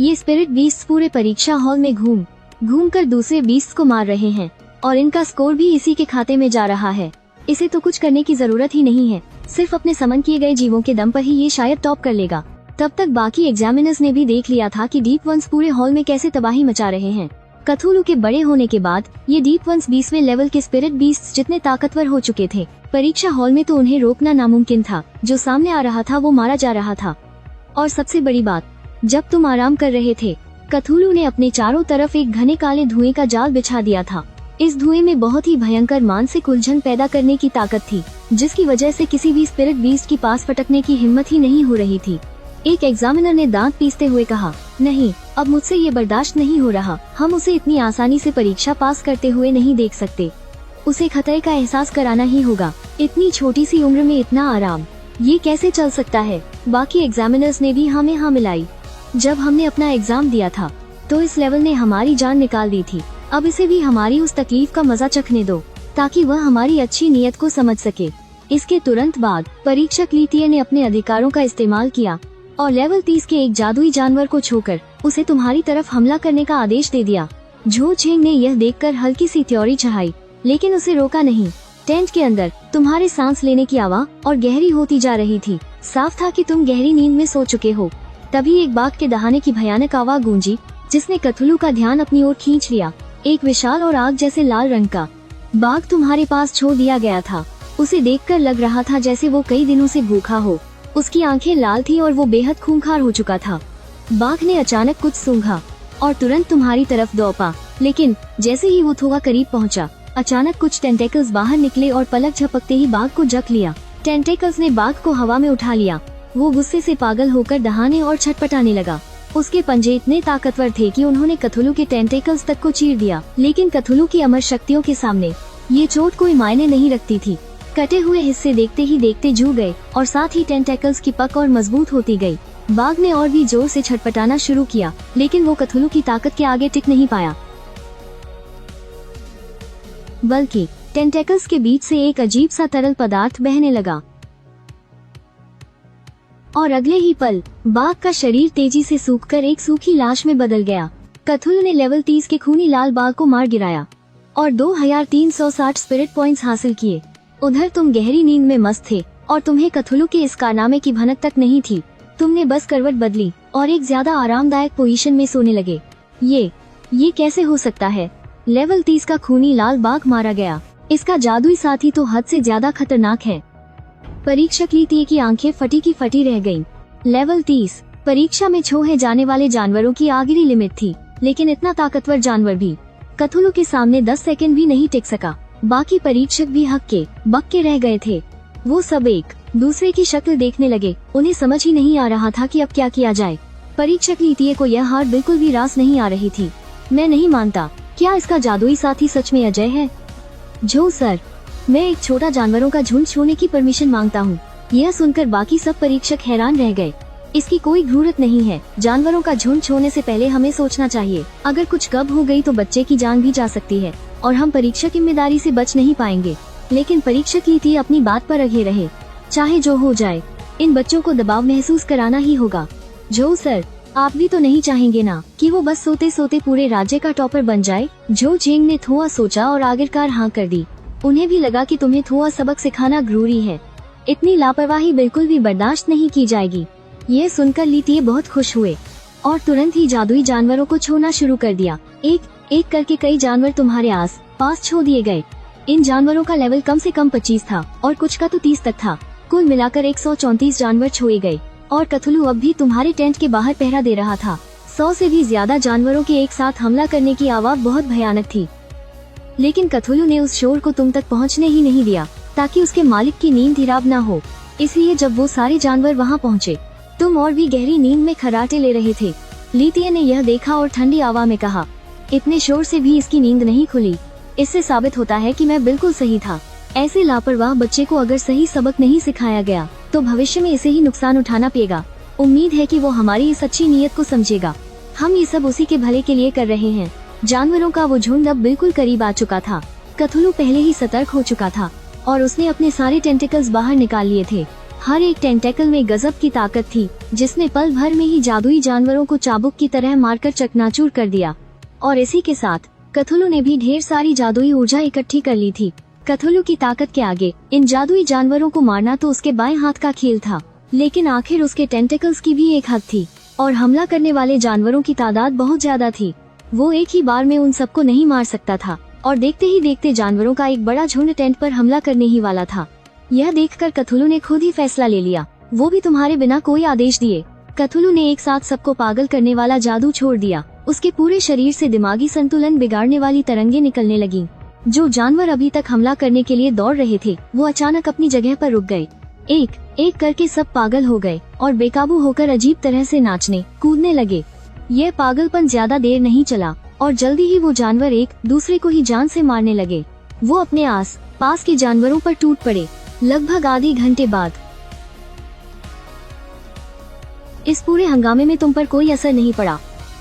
ये स्पिरिट बीस्ट्स पूरे परीक्षा हॉल में घूम कर दूसरे बीस्ट्स को मार रहे हैं और इनका स्कोर भी इसी के खाते में जा रहा है। इसे तो कुछ करने की जरूरत ही नहीं है, सिर्फ अपने समन किए गए जीवों के दम पर ही ये शायद टॉप कर लेगा। तब तक बाकी एग्जामिनर्स ने भी देख लिया था कि डीप वंस पूरे हॉल में कैसे तबाही मचा रहे हैं। कथुलू के बड़े होने के बाद ये डीप वंस 20वें लेवल के स्पिरिट बीस्ट्स जितने ताकतवर हो चुके थे, परीक्षा हॉल में तो उन्हें रोकना नामुमकिन था। जो सामने आ रहा था वो मारा जा रहा था। और सबसे बड़ी बात, जब तुम आराम कर रहे थे, कथुलू ने अपने चारों तरफ एक घने काले धुएं का जाल बिछा दिया था। इस धुएं में बहुत ही भयंकर मानसिक उलझन पैदा करने की ताकत थी, जिसकी वजह से किसी भी स्पिरिट बीस्ट की पास फटकने की हिम्मत ही नहीं हो रही थी। एक एग्जामिनर ने दांत पीसते हुए कहा, नहीं, अब मुझसे ये बर्दाश्त नहीं हो रहा। हम उसे इतनी आसानी से परीक्षा पास करते हुए नहीं देख सकते। उसे खतरे का एहसास कराना ही होगा। इतनी छोटी सी उम्र में इतना आराम, ये कैसे चल सकता है? बाकी एग्जामिनर्स ने भी हमें हाँ मिलाई। जब हमने अपना एग्जाम दिया था तो इस लेवल ने हमारी जान निकाल दी थी। अब इसे भी हमारी उस तकलीफ का मजा चखने दो, ताकि वह हमारी अच्छी नीयत को समझ सके। इसके तुरंत बाद परीक्षक लीतिये ने अपने अधिकारों का इस्तेमाल किया और लेवल 30 के एक जादुई जानवर को छोकर उसे तुम्हारी तरफ हमला करने का आदेश दे दिया। झो झेंग ने यह देखकर हल्की सी त्योरी चढ़ाई, लेकिन उसे रोका नहीं। टेंट के अंदर तुम्हारे सांस लेने की आवाज और गहरी होती जा रही थी। साफ था कि तुम गहरी नींद में सो चुके हो। तभी एक बाघ के दहाने की भयानक आवाज गूंजी, जिसने कथुलू का ध्यान अपनी ओर खींच लिया। एक विशाल और आग जैसे लाल रंग का बाघ तुम्हारे पास छोड़ दिया गया था। उसे देखकर लग रहा था जैसे वो कई दिनों से भूखा हो। उसकी आंखें लाल थी और वो बेहद खूंखार हो चुका था। बाघ ने अचानक कुछ सूंघा और तुरंत तुम्हारी तरफ दौड़ा, लेकिन जैसे ही वो थोड़ा करीब पहुंचा, अचानक कुछ टेंटेकल्स बाहर निकले और पलक झपकते ही बाघ को जक लिया। टेंटेकल्स ने बाघ को हवा में उठा लिया। वो गुस्से से पागल होकर दहाने और छटपटाने लगा। उसके पंजे इतने ताकतवर थे कि उन्होंने कथुलू के टेंटेकल्स तक को चीर दिया। लेकिन कथुलू की अमर शक्तियों के सामने ये चोट कोई मायने नहीं रखती थी। कटे हुए हिस्से देखते ही देखते झूठ गए और साथ ही टेंटेकल्स की पकड़ और मजबूत होती गई। बाघ ने और भी जोर से छटपटाना शुरू किया, लेकिन वो कथुलू की ताकत के आगे टिक नहीं पाया, बल्कि टेंटेकल्स के बीच से एक अजीब सा तरल पदार्थ बहने लगा और अगले ही पल बाघ का शरीर तेजी से सूखकर एक सूखी लाश में बदल गया। कथुलू ने लेवल 30 के खूनी लाल बाघ को मार गिराया और 2360 स्पिरिट पॉइंट्स हासिल किए। उधर तुम गहरी नींद में मस्त थे और तुम्हें कथुलू के इस कारनामे की भनक तक नहीं थी। तुमने बस करवट बदली और एक ज्यादा आरामदायक पोजीशन में सोने लगे। ये कैसे हो सकता है? लेवल 30 का खूनी लाल बाघ मारा गया। इसका जादुई साथी तो हद से ज्यादा खतरनाक है। परीक्षक लीतिए की आंखें फटी की फटी रह गईं। लेवल 30 परीक्षा में छोड़े जाने वाले जानवरों की आखिरी लिमिट थी, लेकिन इतना ताकतवर जानवर भी कथुलू के सामने 10 सेकंड भी नहीं टिक सका। बाकी परीक्षक भी हक्के बक्के रह गए थे। वो सब एक दूसरे की शक्ल देखने लगे। उन्हें समझ ही नहीं आ रहा था कि अब क्या किया जाए। परीक्षक लीतिए को यह हार बिल्कुल भी रास नहीं आ रही थी। मैं नहीं मानता, क्या इसका जादुई साथी सच में अजय है? जो सर, मैं एक छोटा जानवरों का झुंड छोड़ने की परमिशन मांगता हूँ। यह सुनकर बाकी सब परीक्षक हैरान रह गए। इसकी कोई जरूरत नहीं है। जानवरों का झुंड छोड़ने से पहले हमें सोचना चाहिए। अगर कुछ गड़बड़ हो गई तो बच्चे की जान भी जा सकती है और हम परीक्षा की जिम्मेदारी से बच नहीं पाएंगे। लेकिन परीक्षक लीतिए अपनी बात पर अड़े रहे। चाहे जो हो जाए, इन बच्चों को दबाव महसूस कराना ही होगा। जो सर, आप भी तो नहीं चाहेंगे ना कि वो बस सोते सोते पूरे राज्य का टॉपर बन जाए? जो चेंग ने थोड़ा सोचा और आखिरकार हाँ कर दी। उन्हें भी लगा कि तुम्हें थोड़ा सबक सिखाना जरूरी है। इतनी लापरवाही बिल्कुल भी बर्दाश्त नहीं की जाएगी। ये सुनकर लीतिए बहुत खुश हुए और तुरंत ही जादुई जानवरों को छोड़ना शुरू कर दिया। एक एक करके कई जानवर तुम्हारे आस पास छोड़ दिए गए। इन जानवरों का लेवल कम से कम 25 था और कुछ का तो 30 तक था। कुल मिलाकर 134 जानवर छोड़े गए और कथुलू अब भी तुम्हारे टेंट के बाहर पहरा दे रहा था। 100 से भी ज्यादा जानवरों के एक साथ हमला करने की आवाज बहुत भयानक थी, लेकिन कथुलू ने उस शोर को तुम तक पहुंचने ही नहीं दिया ताकि उसके मालिक की नींद खराब ना हो। इसलिए जब वो सारे जानवर वहां पहुंचे, तुम और भी गहरी नींद में खर्राटे ले रहे थे। लीतिए ने यह देखा और ठंडी आवाज में कहा, इतने शोर से भी इसकी नींद नहीं खुली। इससे साबित होता है कि मैं बिल्कुल सही था। ऐसे लापरवाह बच्चे को अगर सही सबक नहीं सिखाया गया तो भविष्य में इसे ही नुकसान उठाना पड़ेगा। उम्मीद है कि वो हमारी इस अच्छी नीयत को समझेगा। हम ये सब उसी के भले के लिए कर रहे हैं। जानवरों का वो झुंड अब बिल्कुल करीब आ चुका था। कथुलू पहले ही सतर्क हो चुका था और उसने अपने सारे टेंटिकल्स बाहर निकाल लिए थे। हर एक टेंटेकल में गजब की ताकत थी, जिसने पल भर में ही जादुई जानवरों को चाबुक की तरह मारकर चकनाचूर कर दिया। और इसी के साथ कथुलू ने भी ढेर सारी जादुई ऊर्जा इकट्ठी कर ली थी। कथुलू की ताकत के आगे इन जादुई जानवरों को मारना तो उसके बाएं हाथ का खेल था, लेकिन आखिर उसके टेंटिकल्स की भी एक हद थी और हमला करने वाले जानवरों की तादाद बहुत ज्यादा थी। वो एक ही बार में उन सबको नहीं मार सकता था और देखते ही देखते जानवरों का एक बड़ा झुंड टेंट पर हमला करने ही वाला था। यह देखकर कथुलू ने खुद ही फैसला ले लिया, वो भी तुम्हारे बिना कोई आदेश दिए। कथुलू ने एक साथ सबको पागल करने वाला जादू छोड़ दिया। उसके पूरे शरीर से दिमागी संतुलन बिगाड़ने वाली तरंगे निकलने लगी। जो जानवर अभी तक हमला करने के लिए दौड़ रहे थे, वो अचानक अपनी जगह पर रुक गए। एक एक करके सब पागल हो गए और बेकाबू होकर अजीब तरह से नाचने कूदने लगे। यह पागलपन ज्यादा देर नहीं चला और जल्दी ही वो जानवर एक दूसरे को ही जान से मारने लगे। वो अपने आस पास के जानवरों पर टूट पड़े। लगभग आधे घंटे बाद इस पूरे हंगामे में तुम पर कोई असर नहीं पड़ा,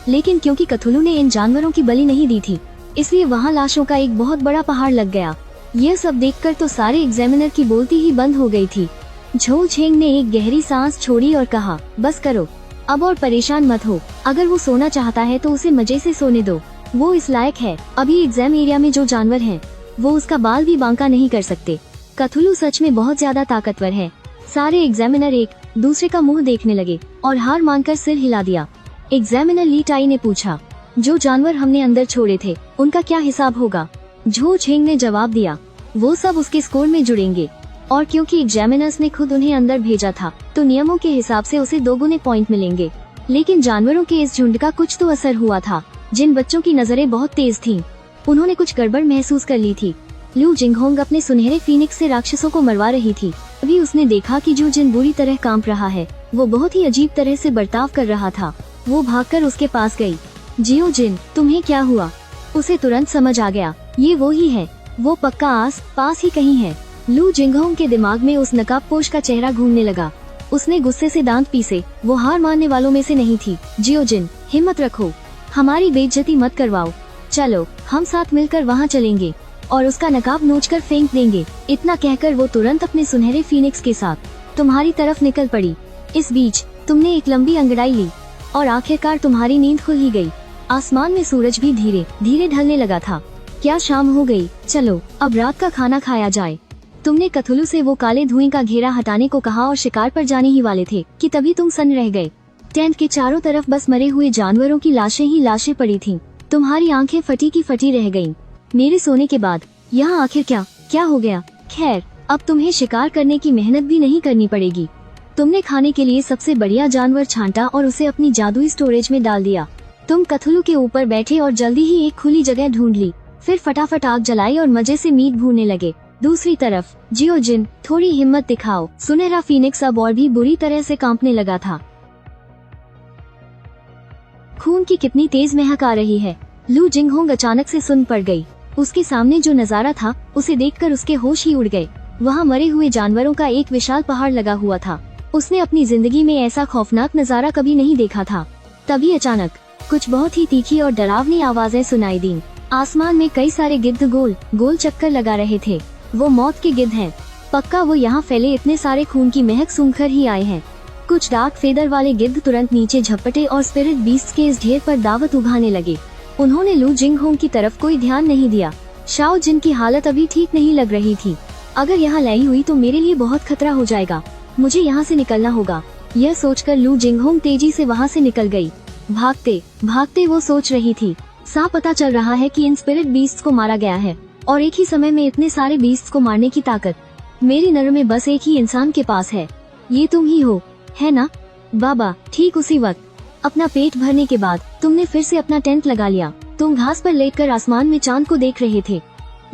लेकिन क्योंकि कथुलू ने इन जानवरों की बलि नहीं दी थी, इसलिए वहाँ लाशों का एक बहुत बड़ा पहाड़ लग गया। यह सब देखकर तो सारे एग्जामिनर की बोलती ही बंद हो गई थी। झो छेंग ने एक गहरी सांस छोड़ी और कहा, बस करो, अब और परेशान मत हो। अगर वो सोना चाहता है तो उसे मजे से सोने दो, वो इस लायक है। अभी एग्जाम एरिया में जो जानवर हैं, वो उसका बाल भी बांका नहीं कर सकते। कथुलू सच में बहुत ज्यादा ताकतवर है। सारे एग्जामिनर एक दूसरे का मुंह देखने लगे और हार मानकर सिर हिला दिया। एग्जामिनर ली टाई ने पूछा, जो जानवर हमने अंदर छोड़े थे उनका क्या हिसाब होगा? झो छेंग ने जवाब दिया, वो सब उसके स्कोर में जुड़ेंगे और क्योंकि एग्जामिनर्स ने खुद उन्हें अंदर भेजा था तो नियमों के हिसाब से उसे 2 गुने पॉइंट मिलेंगे। लेकिन जानवरों के इस झुंड का कुछ तो असर हुआ था। जिन बच्चों की नजरें बहुत तेज थीं, उन्होंने कुछ गड़बड़ महसूस कर ली थी। लू जिंगहोंग अपने सुनहरे फीनिक्स से राक्षसों को मरवा रही थी। अभी उसने देखा कि जो जिन बुरी तरह कांप रहा है, वो बहुत ही अजीब तरह से बर्ताव कर रहा था। वो भागकर उसके पास गई। जियो जिन, तुम्हें क्या हुआ? उसे तुरंत समझ आ गया, ये वो ही है, वो पक्का आस पास ही कहीं है। लू जिंगहोंग के दिमाग में उस नकाबपोश का चेहरा घूमने लगा। उसने गुस्से से दांत पीसे। वो हार मानने वालों में से नहीं थी। जियो जिन, हिम्मत रखो, हमारी बेइज्जती मत करवाओ। चलो, हम साथ मिलकर वहाँ चलेंगे और उसका नकाब नोचकर फेंक देंगे। इतना कहकर वो तुरंत अपने सुनहरे फीनिक्स के साथ तुम्हारी तरफ निकल पड़ी। इस बीच तुमने एक लंबी अंगड़ाई ली और आखिरकार तुम्हारी नींद खुल ही गई। आसमान में सूरज भी धीरे धीरे ढलने लगा था। क्या शाम हो गई? चलो, अब रात का खाना खाया जाए। तुमने कथुलू से वो काले धुएं का घेरा हटाने को कहा और शिकार पर जाने ही वाले थे कि तभी तुम सन्न रह गए। टेंट के चारों तरफ बस मरे हुए जानवरों की लाशें ही लाशें पड़ी थीं। तुम्हारी आंखें फटी की फटी रह गईं। मेरे सोने के बाद यहाँ आखिर क्या हो गया? खैर, अब तुम्हें शिकार करने की मेहनत भी नहीं करनी पड़ेगी। तुमने खाने के लिए सबसे बढ़िया जानवर छांटा और उसे अपनी जादुई स्टोरेज में डाल दिया। तुम कथुलू के ऊपर बैठे और जल्दी ही एक खुली जगह ढूंढ ली। फिर फटाफट आग जलाई और मजे से मीट भूनने लगे। दूसरी तरफ जियो जिन, थोड़ी हिम्मत दिखाओ। सुनहरा फीनिक्स अब और भी बुरी तरह से कांपने लगा था। खून की कितनी तेज महक आ रही है। लू जिंगहोंग अचानक से सुन पड़ गई। उसके सामने जो नजारा था, उसे देखकर उसके होश ही उड़ गए। वहाँ मरे हुए जानवरों का एक विशाल पहाड़ लगा हुआ था। उसने अपनी जिंदगी में ऐसा खौफनाक नजारा कभी नहीं देखा था। तभी अचानक कुछ बहुत ही तीखी और डरावनी आवाजें सुनाई दी। आसमान में कई सारे गिद्ध गोल गोल चक्कर लगा रहे थे। वो मौत के गिद्ध हैं। पक्का वो यहाँ फैले इतने सारे खून की महक सूंघकर ही आए हैं। कुछ डार्क फेदर वाले गिद्ध तुरंत नीचे झपटे और स्पिरिट बीस्ट के इस ढेर पर दावत उगाने लगे। उन्होंने लू जिंगहोंग की तरफ कोई ध्यान नहीं दिया। शाओ जिन की हालत अभी ठीक नहीं लग रही थी। अगर यहाँ लाई हुई तो मेरे लिए बहुत खतरा हो जाएगा। मुझे यहाँ से निकलना होगा। यह सोचकर लू जिंगहोंग तेजी से वहाँ से निकल गई। भागते भागते वो सोच रही थी, साफ पता चल रहा है कि इन स्पिरिट बीस्ट्स को मारा गया है और एक ही समय में इतने सारे बीस्ट्स को मारने की ताकत मेरी नज़र में बस एक ही इंसान के पास है। ये तुम ही हो, है ना? बाबा, ठीक उसी वक्त अपना पेट भरने के बाद तुमने फिर से अपना टेंट लगा लिया। तुम घास पर लेटकर आसमान में चांद को देख रहे थे।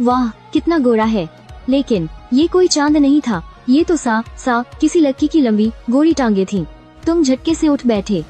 वाह, कितना गोरा है। लेकिन ये कोई चांद नहीं था, ये तो सा किसी लड़की की लंबी गोरी टांगे थीं। तुम झटके से उठ बैठे।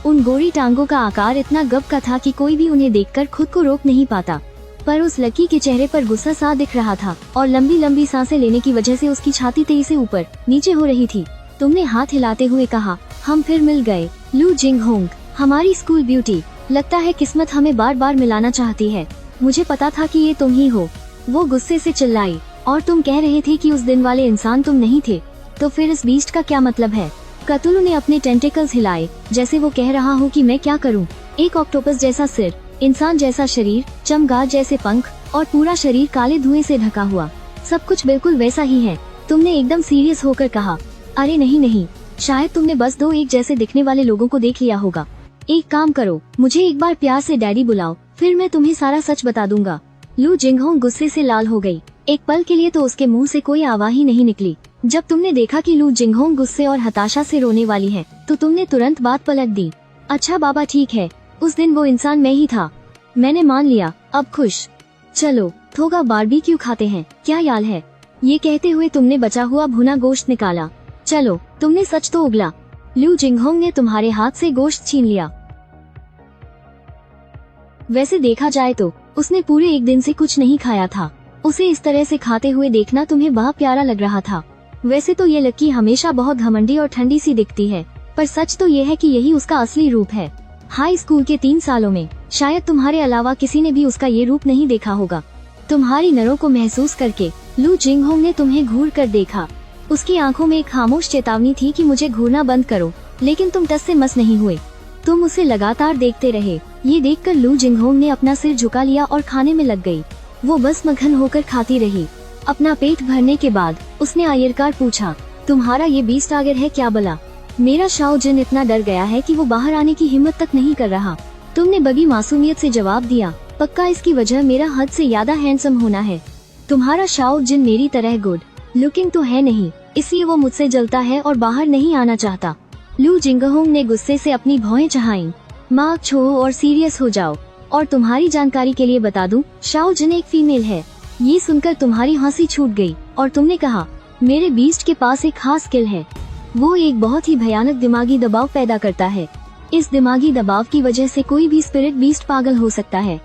उन गोरी टांगों का आकार इतना गब का था कि कोई भी उन्हें देखकर खुद को रोक नहीं पाता। पर उस लड़की के चेहरे पर गुस्सा सा दिख रहा था और लंबी लंबी सांसें लेने की वजह से उसकी छाती तेजी से ऊपर नीचे हो रही थी। तुमने हाथ हिलाते हुए कहा, हम फिर मिल गए लू जिंगहोंग, हमारी स्कूल ब्यूटी। लगता है किस्मत हमें बार बार मिलाना चाहती है। मुझे पता था कि ये तुम ही हो। वो गुस्से से चिल्लाई। और तुम कह रहे थे कि उस दिन वाले इंसान तुम नहीं थे, तो फिर इस बीस्ट का क्या मतलब है? कतुलू ने अपने टेंटिकल्स हिलाए, जैसे वो कह रहा हो कि मैं क्या करूं? एक ऑक्टोपस जैसा सिर, इंसान जैसा शरीर, चमगादड़ जैसे पंख और पूरा शरीर काले धुएं से ढका हुआ। सब कुछ बिल्कुल वैसा ही है। तुमने एकदम सीरियस होकर कहा, अरे नहीं, शायद तुमने बस दो एक जैसे दिखने वाले लोगों को देख लिया होगा। एक काम करो, मुझे एक बार प्यार से डैडी बुलाओ, फिर मैं तुम्हें सारा सच बता दूंगा। लू जिंगहोंग गुस्से से लाल हो गई। एक पल के लिए तो उसके मुंह से कोई आवाज ही नहीं निकली। जब तुमने देखा कि लू जिंगहोंग गुस्से और हताशा से रोने वाली है, तो तुमने तुरंत बात पलट दी। अच्छा बाबा, ठीक है, उस दिन वो इंसान मैं ही था। मैंने मान लिया, अब खुश? चलो थोड़ा बारबेक्यू खाते हैं, क्या याद है? ये कहते हुए तुमने बचा हुआ भुना गोश्त निकाला। चलो, तुमने सच तो उगला। लू जिंगहोंग ने तुम्हारे हाथ से गोश्त छीन लिया। वैसे देखा जाए तो उसने पूरे एक दिन से कुछ नहीं खाया था। उसे इस तरह से खाते हुए देखना तुम्हें बहुत प्यारा लग रहा था। वैसे तो ये लड़की हमेशा बहुत घमंडी और ठंडी सी दिखती है, पर सच तो ये है कि यही उसका असली रूप है। हाई स्कूल के 3 सालों में शायद तुम्हारे अलावा किसी ने भी उसका ये रूप नहीं देखा होगा। तुम्हारी नरों को महसूस करके लू जिंगहोंग ने तुम्हें घूर कर देखा। उसकी आंखों में एक खामोश चेतावनी थी कि मुझे घूरना बंद करो, लेकिन तुम टस से मस नहीं हुए। तुम उसे लगातार देखते रहे। ये देखकर लू जिंगहोंग ने अपना सिर झुका लिया और खाने में लग गई। वो बस मगन होकर खाती रही। अपना पेट भरने के बाद उसने आयरकार पूछा, तुम्हारा ये बीस्ट आगर है क्या बला? मेरा शाओ जिन इतना डर गया है कि वो बाहर आने की हिम्मत तक नहीं कर रहा। तुमने बड़ी मासूमियत से जवाब दिया, पक्का इसकी वजह मेरा हद से ज्यादा हैंडसम होना है। तुम्हारा शाओ जिन मेरी तरह गुड लुकिंग तो है नहीं, इसलिए वो मुझसे जलता है और बाहर नहीं आना चाहता। लू जिंगहोंग ने गुस्से से अपनी भौहें चढ़ाईं। माँ छोड़ो और सीरियस हो जाओ। और तुम्हारी जानकारी के लिए बता दूं, शाओ जिन एक फीमेल है। ये सुनकर तुम्हारी हंसी छूट गई और तुमने कहा, मेरे बीस्ट के पास एक खास स्किल है। वो एक बहुत ही भयानक दिमागी दबाव पैदा करता है। इस दिमागी दबाव की वजह से कोई भी स्पिरिट बीस्ट पागल हो सकता है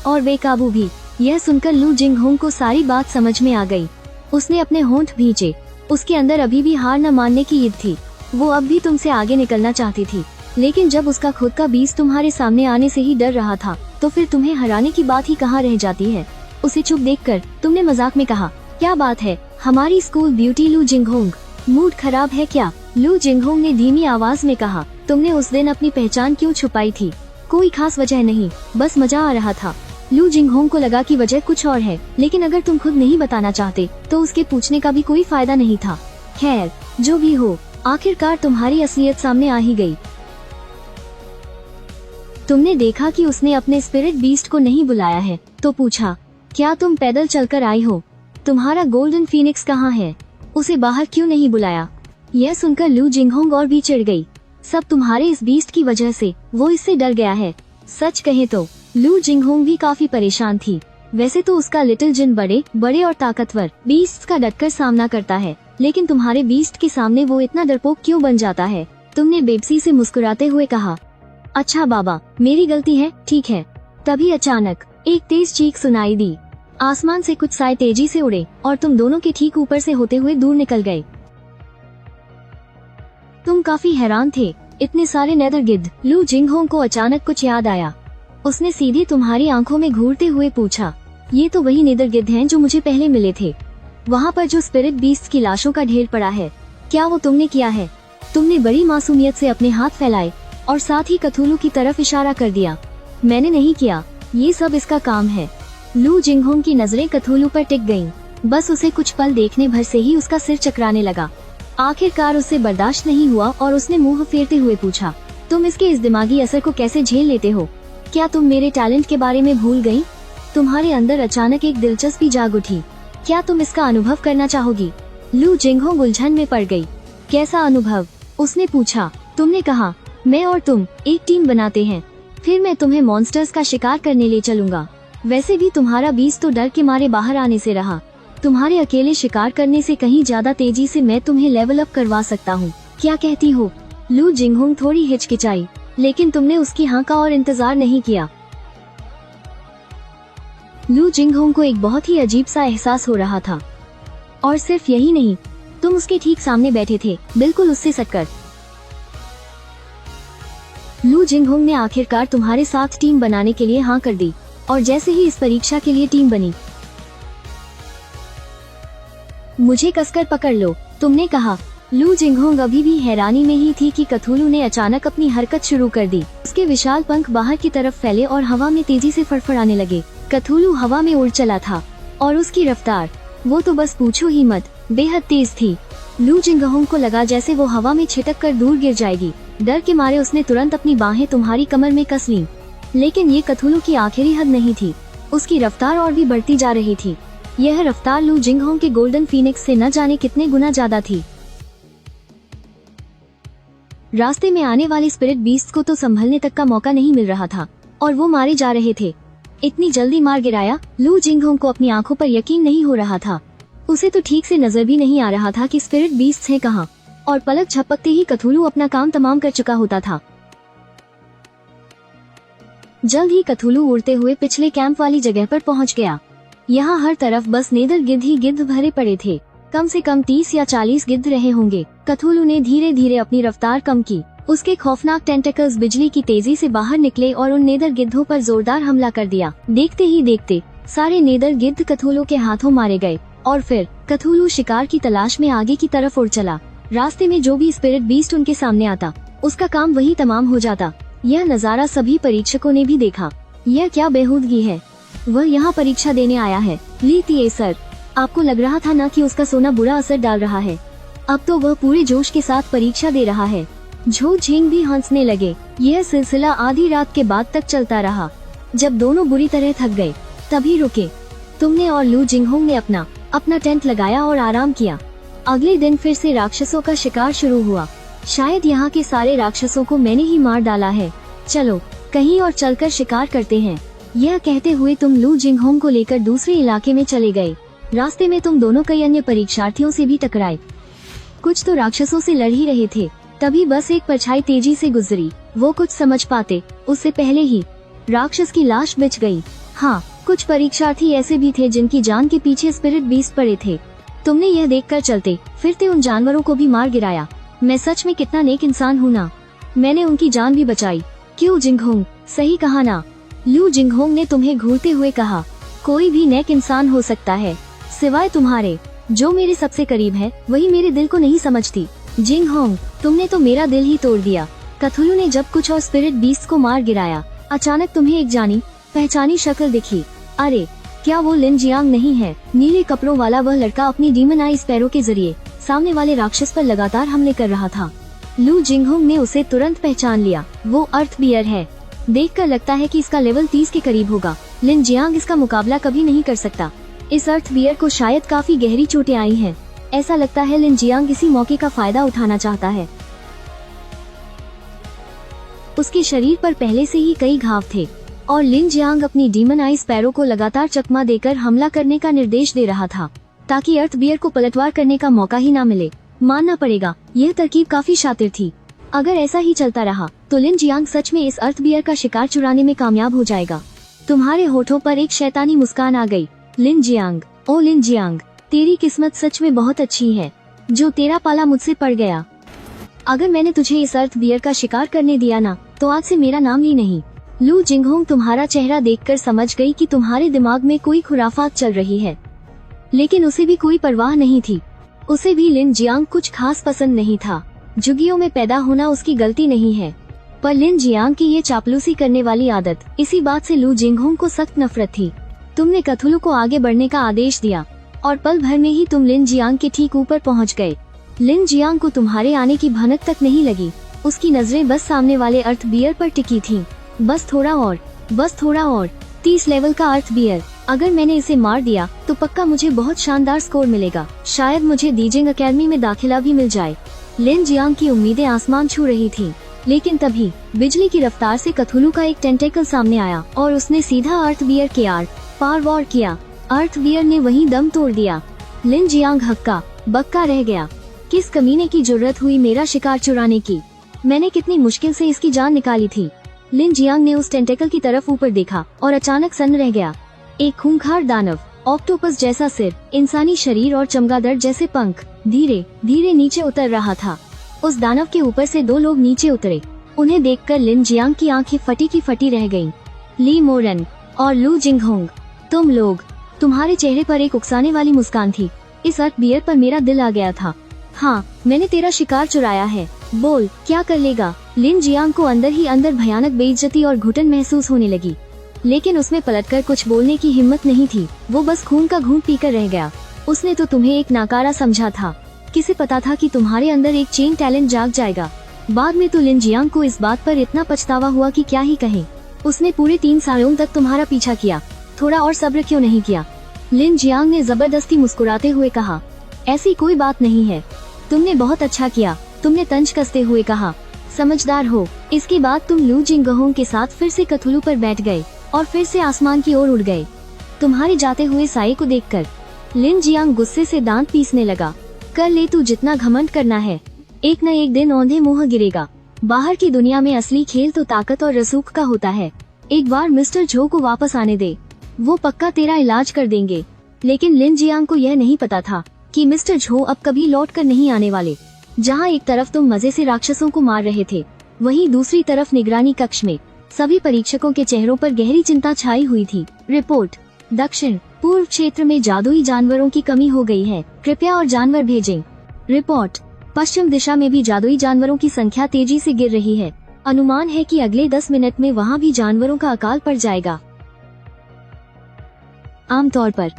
और बेकाबू भी। यह सुनकर लू जिंगहोंग को सारी बात समझ में आ गई। उसने अपने होंठ भींचे। उसके अंदर अभी भी हार न मानने की जिद थी। वो अब भी तुमसे आगे निकलना चाहती थी, लेकिन जब उसका खुद का बीस्ट तुम्हारे सामने आने से ही डर रहा था, तो फिर तुम्हें हराने की बात ही कहाँ रह जाती है। उसे चुप देखकर तुमने मजाक में कहा, क्या बात है, हमारी स्कूल ब्यूटी लू जिंगहोंग, मूड खराब है क्या? लू जिंगहोंग ने धीमी आवाज में कहा, तुमने उस दिन अपनी पहचान क्यों छुपाई थी? कोई खास वजह नहीं, बस मजा आ रहा था। लू जिंगहोंग को लगा कि वजह कुछ और है, लेकिन अगर तुम खुद नहीं बताना चाहते तो उसके पूछने का भी कोई फायदा नहीं था। खैर, जो भी हो, आखिरकार तुम्हारी असलियत सामने आ ही गई। तुमने देखा कि उसने अपने स्पिरिट बीस्ट को नहीं बुलाया है, तो पूछा, क्या तुम पैदल चलकर आई हो? तुम्हारा गोल्डन फीनिक्स कहाँ है? उसे बाहर क्यों नहीं बुलाया? यह सुनकर लू जिंगहोंग और भी चिढ़ गई। सब तुम्हारे इस बीस्ट की वजह से। वो इससे डर गया है। सच कहे तो लू जिंगहोंग भी काफी परेशान थी। वैसे तो उसका लिटिल जिन बड़े और ताकतवर बीस्ट का डटकर सामना करता है, लेकिन तुम्हारे बीस्ट के सामने वो इतना डरपोक क्यों बन जाता है? तुमने बेबसी से मुस्कुराते हुए कहा, अच्छा बाबा, मेरी गलती है, ठीक है। तभी अचानक एक तेज चीख सुनाई दी। आसमान से कुछ साए तेजी से उड़े और तुम दोनों के ठीक ऊपर से होते हुए दूर निकल गए। तुम काफी हैरान थे, इतने सारे नेदर गिद्ध। लू जिंगहोंग को अचानक कुछ याद आया। उसने सीधे तुम्हारी आंखों में घूरते हुए पूछा, ये तो वही नेदर गिद्ध हैं जो मुझे पहले मिले थे। वहाँ पर जो स्पिरिट बीस्ट की लाशों का ढेर पड़ा है, क्या वो तुमने किया है? तुमने बड़ी मासूमियत से अपने हाथ फैलाए और साथ ही कथूलू की तरफ इशारा कर दिया। मैंने नहीं किया, ये सब इसका काम है। लू जिंगहोंग की नजरें कथूलू पर टिक गईं। बस उसे कुछ पल देखने भर से ही उसका सिर चकराने लगा। आखिरकार उसे बर्दाश्त नहीं हुआ और उसने मुंह फेरते हुए पूछा, तुम इसके इस दिमागी असर को कैसे झेल लेते हो? क्या तुम मेरे टैलेंट के बारे में भूल गई? तुम्हारे अंदर अचानक एक दिलचस्पी जाग उठी। क्या तुम इसका अनुभव करना चाहोगी? लू जिंगहोंग उलझन में पड़ गई। कैसा अनुभव? उसने पूछा। तुमने कहा, मैं और तुम एक टीम बनाते हैं, फिर मैं तुम्हें मॉन्स्टर्स का शिकार करने ले चलूंगा। वैसे भी तुम्हारा बीस्ट तो डर के मारे बाहर आने से रहा। तुम्हारे अकेले शिकार करने से कहीं ज्यादा तेजी से मैं तुम्हें लेवल अप करवा सकता हूँ। क्या कहती हो? लू जिंगहोंग थोड़ी हिचकिचाई, लेकिन तुमने उसकी हाँ का और इंतजार नहीं किया। लू जिंगहोंग को एक बहुत ही अजीब सा एहसास हो रहा था। और सिर्फ यही नहीं, तुम उसके ठीक सामने बैठे थे, बिल्कुल उससे सटकर। लू जिंगहोंग ने आखिरकार तुम्हारे साथ टीम बनाने के लिए हाँ कर दी, और जैसे ही इस परीक्षा के लिए टीम बनी, मुझे कसकर पकड़ लो, तुमने कहा। लू जिंगहोंग अभी भी हैरानी में ही थी कि कथूलू ने अचानक अपनी हरकत शुरू कर दी। उसके विशाल पंख बाहर की तरफ फैले और हवा में तेजी से फड़फड़ाने लगे। कथूलू हवा में उड़ चला था और उसकी रफ्तार, वो तो बस पूछो ही मत, बेहद तेज थी। लू जिंगहोंग को लगा जैसे वो हवा में छिटक कर दूर गिर जाएगी। डर के मारे उसने तुरंत अपनी बाहें तुम्हारी कमर में कस लीं। लेकिन ये कथूलू की आखिरी हद नहीं थी, उसकी रफ्तार और भी बढ़ती जा रही थी। यह रफ्तार लू जिंगहोंग के गोल्डन फीनिक्स से न जाने कितने गुना ज्यादा थी। रास्ते में आने वाले स्पिरिट बीस्ट को तो संभलने तक का मौका नहीं मिल रहा था और वो मारे जा रहे थे। इतनी जल्दी मार गिराया, लू जिंगहोंग को अपनी आंखों पर यकीन नहीं हो रहा था। उसे तो ठीक से नजर भी नहीं आ रहा था कि स्पिरिट बीस्ट है कहाँ, और पलक झपकते ही कथूलू अपना काम तमाम कर चुका होता था। जल्द ही कथूलू उड़ते हुए पिछले कैंप वाली जगह पर पहुंच गया। यहाँ हर तरफ बस नेदर गिद्ध ही गिद्ध भरे पड़े थे। कम से कम 30 या 40 गिद्ध रहे होंगे। कथूलू ने धीरे धीरे अपनी रफ्तार कम की। उसके खौफनाक टेंटेकल्स बिजली की तेजी से बाहर निकले और उन नेदर गिद्धों पर जोरदार हमला कर दिया। देखते ही देखते सारे नेदर गिद्ध कथूलू के हाथों मारे गए और फिर कथूलू शिकार की तलाश में आगे की तरफ उड़ चला। रास्ते में जो भी स्पिरिट बीस्ट उनके सामने आता, उसका काम वही तमाम हो जाता। यह नजारा सभी परीक्षकों ने भी देखा। यह क्या बेहूदगी है, वह यहाँ परीक्षा देने आया है। लीजिए सर, आपको लग रहा था ना कि उसका सोना बुरा असर डाल रहा है, अब तो वह पूरे जोश के साथ परीक्षा दे रहा है। झो झिंग भी हंसने लगे। यह सिलसिला आधी रात के बाद तक चलता रहा। जब दोनों बुरी तरह थक गए तभी रुके। तुमने और लू जिंगहोंग ने अपना टेंट लगाया और आराम किया। अगले दिन फिर से राक्षसों का शिकार शुरू हुआ। शायद यहाँ के सारे राक्षसों को मैंने ही मार डाला है। चलो कहीं और चलकर शिकार करते हैं। यह कहते हुए तुम लू जिंगहोंग को लेकर दूसरे इलाके में चले गए। रास्ते में तुम दोनों कई अन्य परीक्षार्थियों से भी टकराए। कुछ तो राक्षसों से लड़ ही रहे थे, तभी बस एक परछाई तेजी से गुजरी। वो कुछ समझ पाते उससे पहले ही राक्षस की लाश बिछ गई। हाँ, कुछ परीक्षार्थी ऐसे भी थे जिनकी जान के पीछे स्पिरिट बीस्ट पड़े थे। तुमने यह देखकर चलते फिरते उन जानवरों को भी मार गिराया। मैं सच में कितना नेक इंसान हूँ ना, मैंने उनकी जान भी बचाई। क्यों जिंगहोंग, सही कहा ना? लू जिंगहोंग ने तुम्हें घूरते हुए कहा। कोई भी नेक इंसान हो सकता है, सिवाय तुम्हारे। जो मेरे सबसे करीब है वही मेरे दिल को नहीं समझती। जिंगहोंग, तुमने तो मेरा दिल ही तोड़ दिया। कथुलू ने जब कुछ और स्पिरिट बीस्ट को मार गिराया, अचानक तुम्हें एक जानी पहचानी शक्ल दिखी। अरे क्या वो लिन जियांग नहीं है? नीले कपड़ों वाला वह लड़का अपनी डीमन आई स्पैरो के जरिए सामने वाले राक्षस पर लगातार हमले कर रहा था। लू जिंगहोंग ने उसे तुरंत पहचान लिया। वो अर्थ बियर है। देखकर लगता है कि इसका लेवल 30 के करीब होगा। लिन जियांग इसका मुकाबला कभी नहीं कर सकता। इस अर्थ बियर को शायद काफी गहरी चोटें आई हैं। ऐसा लगता है लिन जियांग इसी मौके का फायदा उठाना चाहता है। उसके शरीर पर पहले से ही कई घाव थे और लिन जियांग अपनी डीमन आई स्पैरो को लगातार चकमा देकर हमला करने का निर्देश दे रहा था, ताकि अर्थ बियर को पलटवार करने का मौका ही ना मिले। मानना पड़ेगा, यह तरकीब काफी शातिर थी। अगर ऐसा ही चलता रहा तो लिन जियांग सच में इस अर्थ बियर का शिकार चुराने में कामयाब हो जाएगा। तुम्हारे होठों पर एक शैतानी मुस्कान आ गई। लिन जियांग, ओ लिन जियांग, तेरी किस्मत सच में बहुत अच्छी है जो तेरा पाला मुझसे पड़ गया। अगर मैंने तुझे इस अर्थ बियर का शिकार करने दिया ना, तो आज से मेरा नाम ली नहीं। लू जिंगहोंग तुम्हारा चेहरा देखकर समझ गई कि तुम्हारे दिमाग में कोई खुराफात चल रही है, लेकिन उसे भी कोई परवाह नहीं थी। उसे भी लिन जियांग कुछ खास पसंद नहीं था। झुग्गियों में पैदा होना उसकी गलती नहीं है, पर लिन जियांग की ये चापलूसी करने वाली आदत, इसी बात से लू जिंगहोंग को सख्त नफरत थी। तुमने कथुलू को आगे बढ़ने का आदेश दिया और पल भर में ही तुम लिन जियांग के ठीक ऊपर पहुंच गए। लिन जियांग को तुम्हारे आने की भनक तक नहीं लगी। उसकी नजरें बस सामने वाले अर्थ बियर पर टिकी थीं। बस थोड़ा और 30 लेवल का अर्थ बियर। अगर मैंने इसे मार दिया तो पक्का मुझे बहुत शानदार स्कोर मिलेगा। शायद मुझे दीजिंग एकेडमी में दाखिला भी मिल जाए। लिन जियांग की उम्मीदें आसमान छू रही थीं। लेकिन तभी बिजली की रफ्तार से कथुलू का एक टेंटेकल सामने आया और उसने सीधा अर्थ बियर के आर पार वॉर किया। अर्थ बियर ने वहीं दम तोड़ दिया। लिन जियांग हक्का बक्का रह गया। किस कमीने की जरूरत हुई मेरा शिकार चुराने की? मैंने कितनी मुश्किल से इसकी जान निकाली थी। लिन जियांग ने उस टेंटेकल की तरफ ऊपर देखा और अचानक सन्न रह गया। एक खूंखार दानव, ऑक्टोपस जैसा सिर, इंसानी शरीर और चमगादड़ जैसे पंख धीरे धीरे नीचे उतर रहा था। उस दानव के ऊपर से 2 लोग नीचे उतरे। उन्हें देखकर लिन जियांग की आंखें फटी की फटी रह गईं। ली मोरन और लू जिंगहोंग, तुम लोग, तुम्हारे चेहरे पर एक उकसाने वाली मुस्कान थी। इस अर्थ बियर पर मेरा दिल आ गया था। हाँ, मैंने तेरा शिकार चुराया है। बोल, क्या कर लेगा? लिन जियांग को अंदर ही अंदर भयानक बेइज्जती और घुटन महसूस होने लगी, लेकिन उसमें पलटकर कुछ बोलने की हिम्मत नहीं थी। वो बस खून का घूंट पीकर रह गया। उसने तो तुम्हें एक नाकारा समझा था। किसे पता था कि तुम्हारे अंदर एक चेन टैलेंट जाग जाएगा। बाद में तो लिन जियांग को इस बात पर इतना पछतावा हुआ कि क्या ही कहें। उसने पूरे 3 सालों तक तुम्हारा पीछा किया। थोड़ा और सब्र क्यों नहीं किया? लिन जियांग ने जबरदस्ती मुस्कुराते हुए कहा। ऐसी कोई बात नहीं है, तुमने बहुत अच्छा किया। तुमने तंज कसते हुए कहा, समझदार हो। इसके बाद तुम लू जिंगहोंग के साथ फिर से कथुलू पर बैठ गए और फिर से आसमान की ओर उड़ गए। तुम्हारे जाते हुए साये को देखकर लिन जियांग गुस्से से दांत पीसने लगा। कर ले तू जितना घमंड करना है, एक न एक दिन औंधे मुंह गिरेगा। बाहर की दुनिया में असली खेल तो ताकत और रसूख का होता है। एक बार मिस्टर झो को वापस आने दे, वो पक्का तेरा इलाज कर देंगे। लेकिन लिन जियांग को यह नहीं पता था कि मिस्टर झो अब कभी लौट कर नहीं आने वाले। जहाँ एक तरफ तुम मजे से राक्षसों को मार रहे थे, वहीं दूसरी तरफ निगरानी कक्ष में सभी परीक्षकों के चेहरों पर गहरी चिंता छाई हुई थी। रिपोर्ट, दक्षिण पूर्व क्षेत्र में जादुई जानवरों की कमी हो गई है, कृपया और जानवर भेजें। रिपोर्ट, पश्चिम दिशा में भी जादुई जानवरों की संख्या तेजी से गिर रही है। अनुमान है कि अगले 10 मिनट में वहाँ भी जानवरों का अकाल पड़ जाएगा। आमतौर पर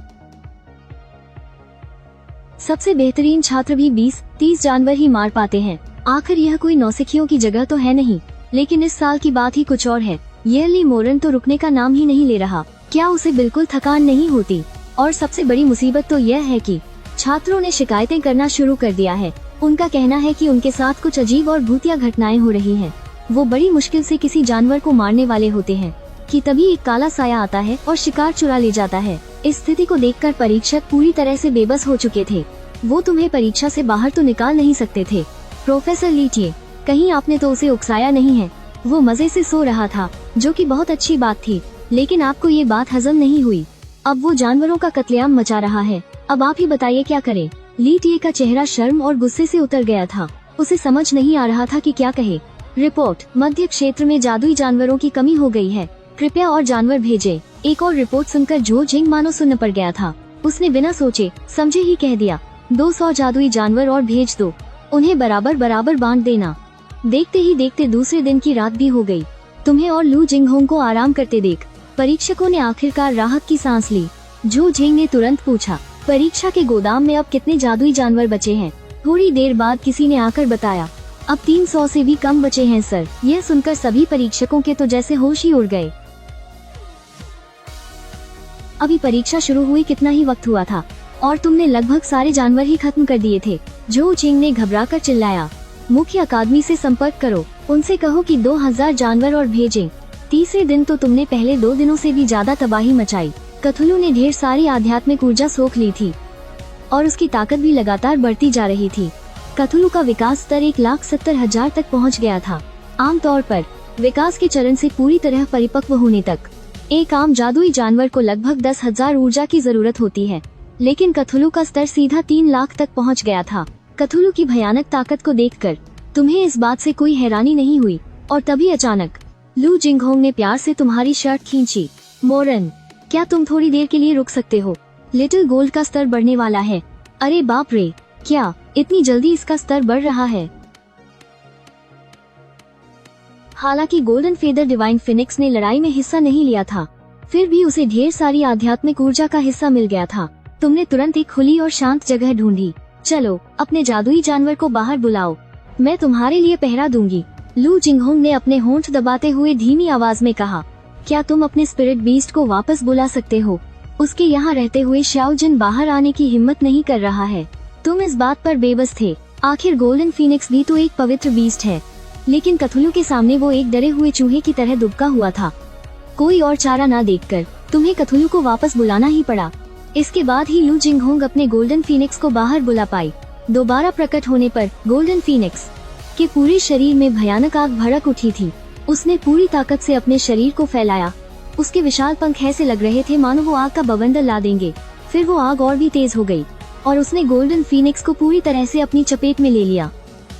सबसे बेहतरीन छात्र भी 20-30 जानवर ही मार पाते हैं। आखिर यह कोई नौसिखियों की जगह तो है नहीं, लेकिन इस साल की बात ही कुछ और है। यह ली मोरन तो रुकने का नाम ही नहीं ले रहा। क्या उसे बिल्कुल थकान नहीं होती? और सबसे बड़ी मुसीबत तो यह है कि छात्रों ने शिकायतें करना शुरू कर दिया है। उनका कहना है कि उनके साथ कुछ अजीब और भूतिया घटनाएं हो रही हैं। वो बड़ी मुश्किल से किसी जानवर को मारने वाले होते हैं कि तभी एक काला साया आता है और शिकार चुरा ले जाता है। इस स्थिति को देखकर परीक्षक पूरी तरह से बेबस हो चुके थे। वो तुम्हें परीक्षा से बाहर तो निकाल नहीं सकते थे। प्रोफेसर लीटिए, कहीं आपने तो उसे उकसाया नहीं है? वो मजे से सो रहा था, जो कि बहुत अच्छी बात थी, लेकिन आपको ये बात हजम नहीं हुई। अब वो जानवरों का कत्लेआम मचा रहा है। अब आप ही बताइए क्या करें। लीटिए का चेहरा शर्म और गुस्से से उतर गया था। उसे समझ नहीं आ रहा था कि क्या कहे। रिपोर्ट, मध्य क्षेत्र में जादुई जानवरों की कमी हो गई है, कृपया और जानवर भेजें। एक और रिपोर्ट सुनकर जो जिंग मानो सुन्न पड़ गया था। उसने बिना सोचे समझे ही कह दिया, 200 जादुई जानवर और भेज दो, उन्हें बराबर बराबर बांट देना। देखते ही देखते दूसरे दिन की रात भी हो गई। तुम्हें और लू जिंगहोंग को आराम करते देख परीक्षकों ने आखिरकार राहत की सांस ली। जो जिंग ने तुरंत पूछा, परीक्षा के गोदाम में अब कितने जादुई जानवर बचे हैं? थोड़ी देर बाद किसी ने आकर बताया, अब 300 से भी कम बचे हैं सर। यह सुनकर सभी परीक्षकों के तो जैसे होश ही उड़ गए। अभी परीक्षा शुरू हुई कितना ही वक्त हुआ था और तुमने लगभग सारे जानवर ही खत्म कर दिए थे। जो जिंग ने घबराकर चिल्लाया, मुख्य अकादमी से संपर्क करो, उनसे कहो कि 2000 जानवर और भेजें। तीसरे दिन तो तुमने पहले 2 दिनों से भी ज्यादा तबाही मचाई। कथुलू ने ढेर सारी आध्यात्मिक ऊर्जा सोख ली थी और उसकी ताकत भी लगातार बढ़ती जा रही थी। कथुलू का विकास स्तर 1,70,000 तक पहुंच गया था। आमतौर पर विकास के चरण से पूरी तरह परिपक्व होने तक एक आम जादुई जानवर को लगभग 10,000 ऊर्जा की जरूरत होती है, लेकिन कथुलू का स्तर सीधा 3 लाख तक पहुंच गया था। कथुलू की भयानक ताकत को देखकर तुम्हें इस बात से कोई हैरानी नहीं हुई और तभी अचानक लू जिंगहोंग ने प्यार से तुम्हारी शर्ट खींची। मोरन, क्या तुम थोड़ी देर के लिए रुक सकते हो? लिटिल गोल्ड का स्तर बढ़ने वाला है। अरे बाप रे, क्या इतनी जल्दी इसका स्तर बढ़ रहा है? हालांकि गोल्डन फेदर डिवाइन फिनिक्स ने लड़ाई में हिस्सा नहीं लिया था, फिर भी उसे ढेर सारी आध्यात्मिक ऊर्जा का हिस्सा मिल गया था। तुमने तुरंत एक खुली और शांत जगह ढूंढी। चलो, अपने जादुई जानवर को बाहर बुलाओ, मैं तुम्हारे लिए पहरा दूंगी। लू जिंगहोंग ने अपने होंठ दबाते हुए धीमी आवाज में कहा, क्या तुम अपने स्पिरिट बीस्ट को वापस बुला सकते हो? उसके यहाँ रहते हुए शाओ जिन बाहर आने की हिम्मत नहीं कर रहा है। तुम इस बात पर बेबस थे। आखिर गोल्डन फीनिक्स भी तो एक पवित्र बीस्ट है, लेकिन कथुलू के सामने वो एक डरे हुए चूहे की तरह दुबका हुआ था। कोई और चारा न देखकर तुम्हें कथुलू को वापस बुलाना ही पड़ा। इसके बाद ही लू जिंगहोंग अपने गोल्डन फीनिक्स को बाहर बुला पाई। दोबारा प्रकट होने पर गोल्डन फीनिक्स के पूरे शरीर में भयानक आग भड़क उठी थी। उसने पूरी ताकत से अपने शरीर को फैलाया। उसके विशाल पंख ऐसे लग रहे थे मानो वो आग का बवंडर ला देंगे। फिर वो आग और भी तेज हो गई और उसने गोल्डन फीनिक्स को पूरी तरह से अपनी चपेट में ले लिया।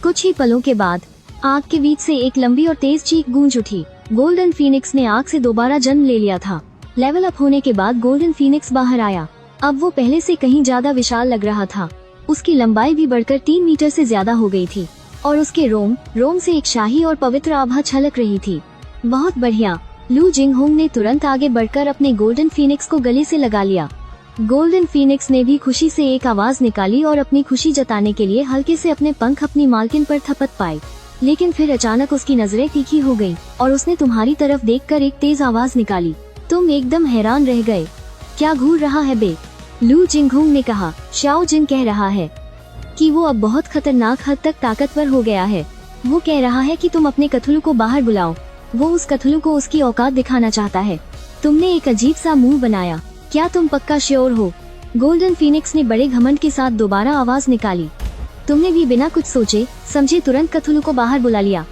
कुछ ही पलों के बाद आग के बीच से एक लंबी और तेज चीख गूंज उठी। गोल्डन फीनिक्स ने आग से दोबारा जन्म ले लिया था। लेवल अप होने के बाद गोल्डन फीनिक्स बाहर आया। अब वो पहले से कहीं ज्यादा विशाल लग रहा था। उसकी लंबाई भी बढ़कर 3 मीटर से ज्यादा हो गई थी और उसके रोम से एक शाही और पवित्र आभा छलक रही थी। बहुत बढ़िया। लू जिंगहोंग ने तुरंत आगे बढ़कर अपने गोल्डन फीनिक्स को गले से लगा लिया। गोल्डन फीनिक्स ने भी खुशी से एक आवाज निकाली और अपनी खुशी जताने के लिए हल्के से अपने पंख अपनी मालकिन पर थपथ पाए। लेकिन फिर अचानक उसकी नजरें तीखी हो गईं और उसने तुम्हारी तरफ देखकर एक तेज आवाज निकाली। तुम एकदम हैरान रह गए। क्या घूर रहा है बे? लू जिंगहोंग ने कहा। शाओ जिन कह रहा है कि वो अब बहुत खतरनाक हद तक ताकतवर हो गया है। वो कह रहा है कि तुम अपने कथुलू को बाहर बुलाओ। वो उस कथुलू को उसकी औकात दिखाना चाहता है। तुमने एक अजीब सा मुंह बनाया। क्या तुम पक्का श्योर हो? गोल्डन फीनिक्स ने बड़े घमंड के साथ दोबारा आवाज निकाली। तुमने भी बिना कुछ सोचे समझे तुरंत कथुलू को बाहर बुला लिया।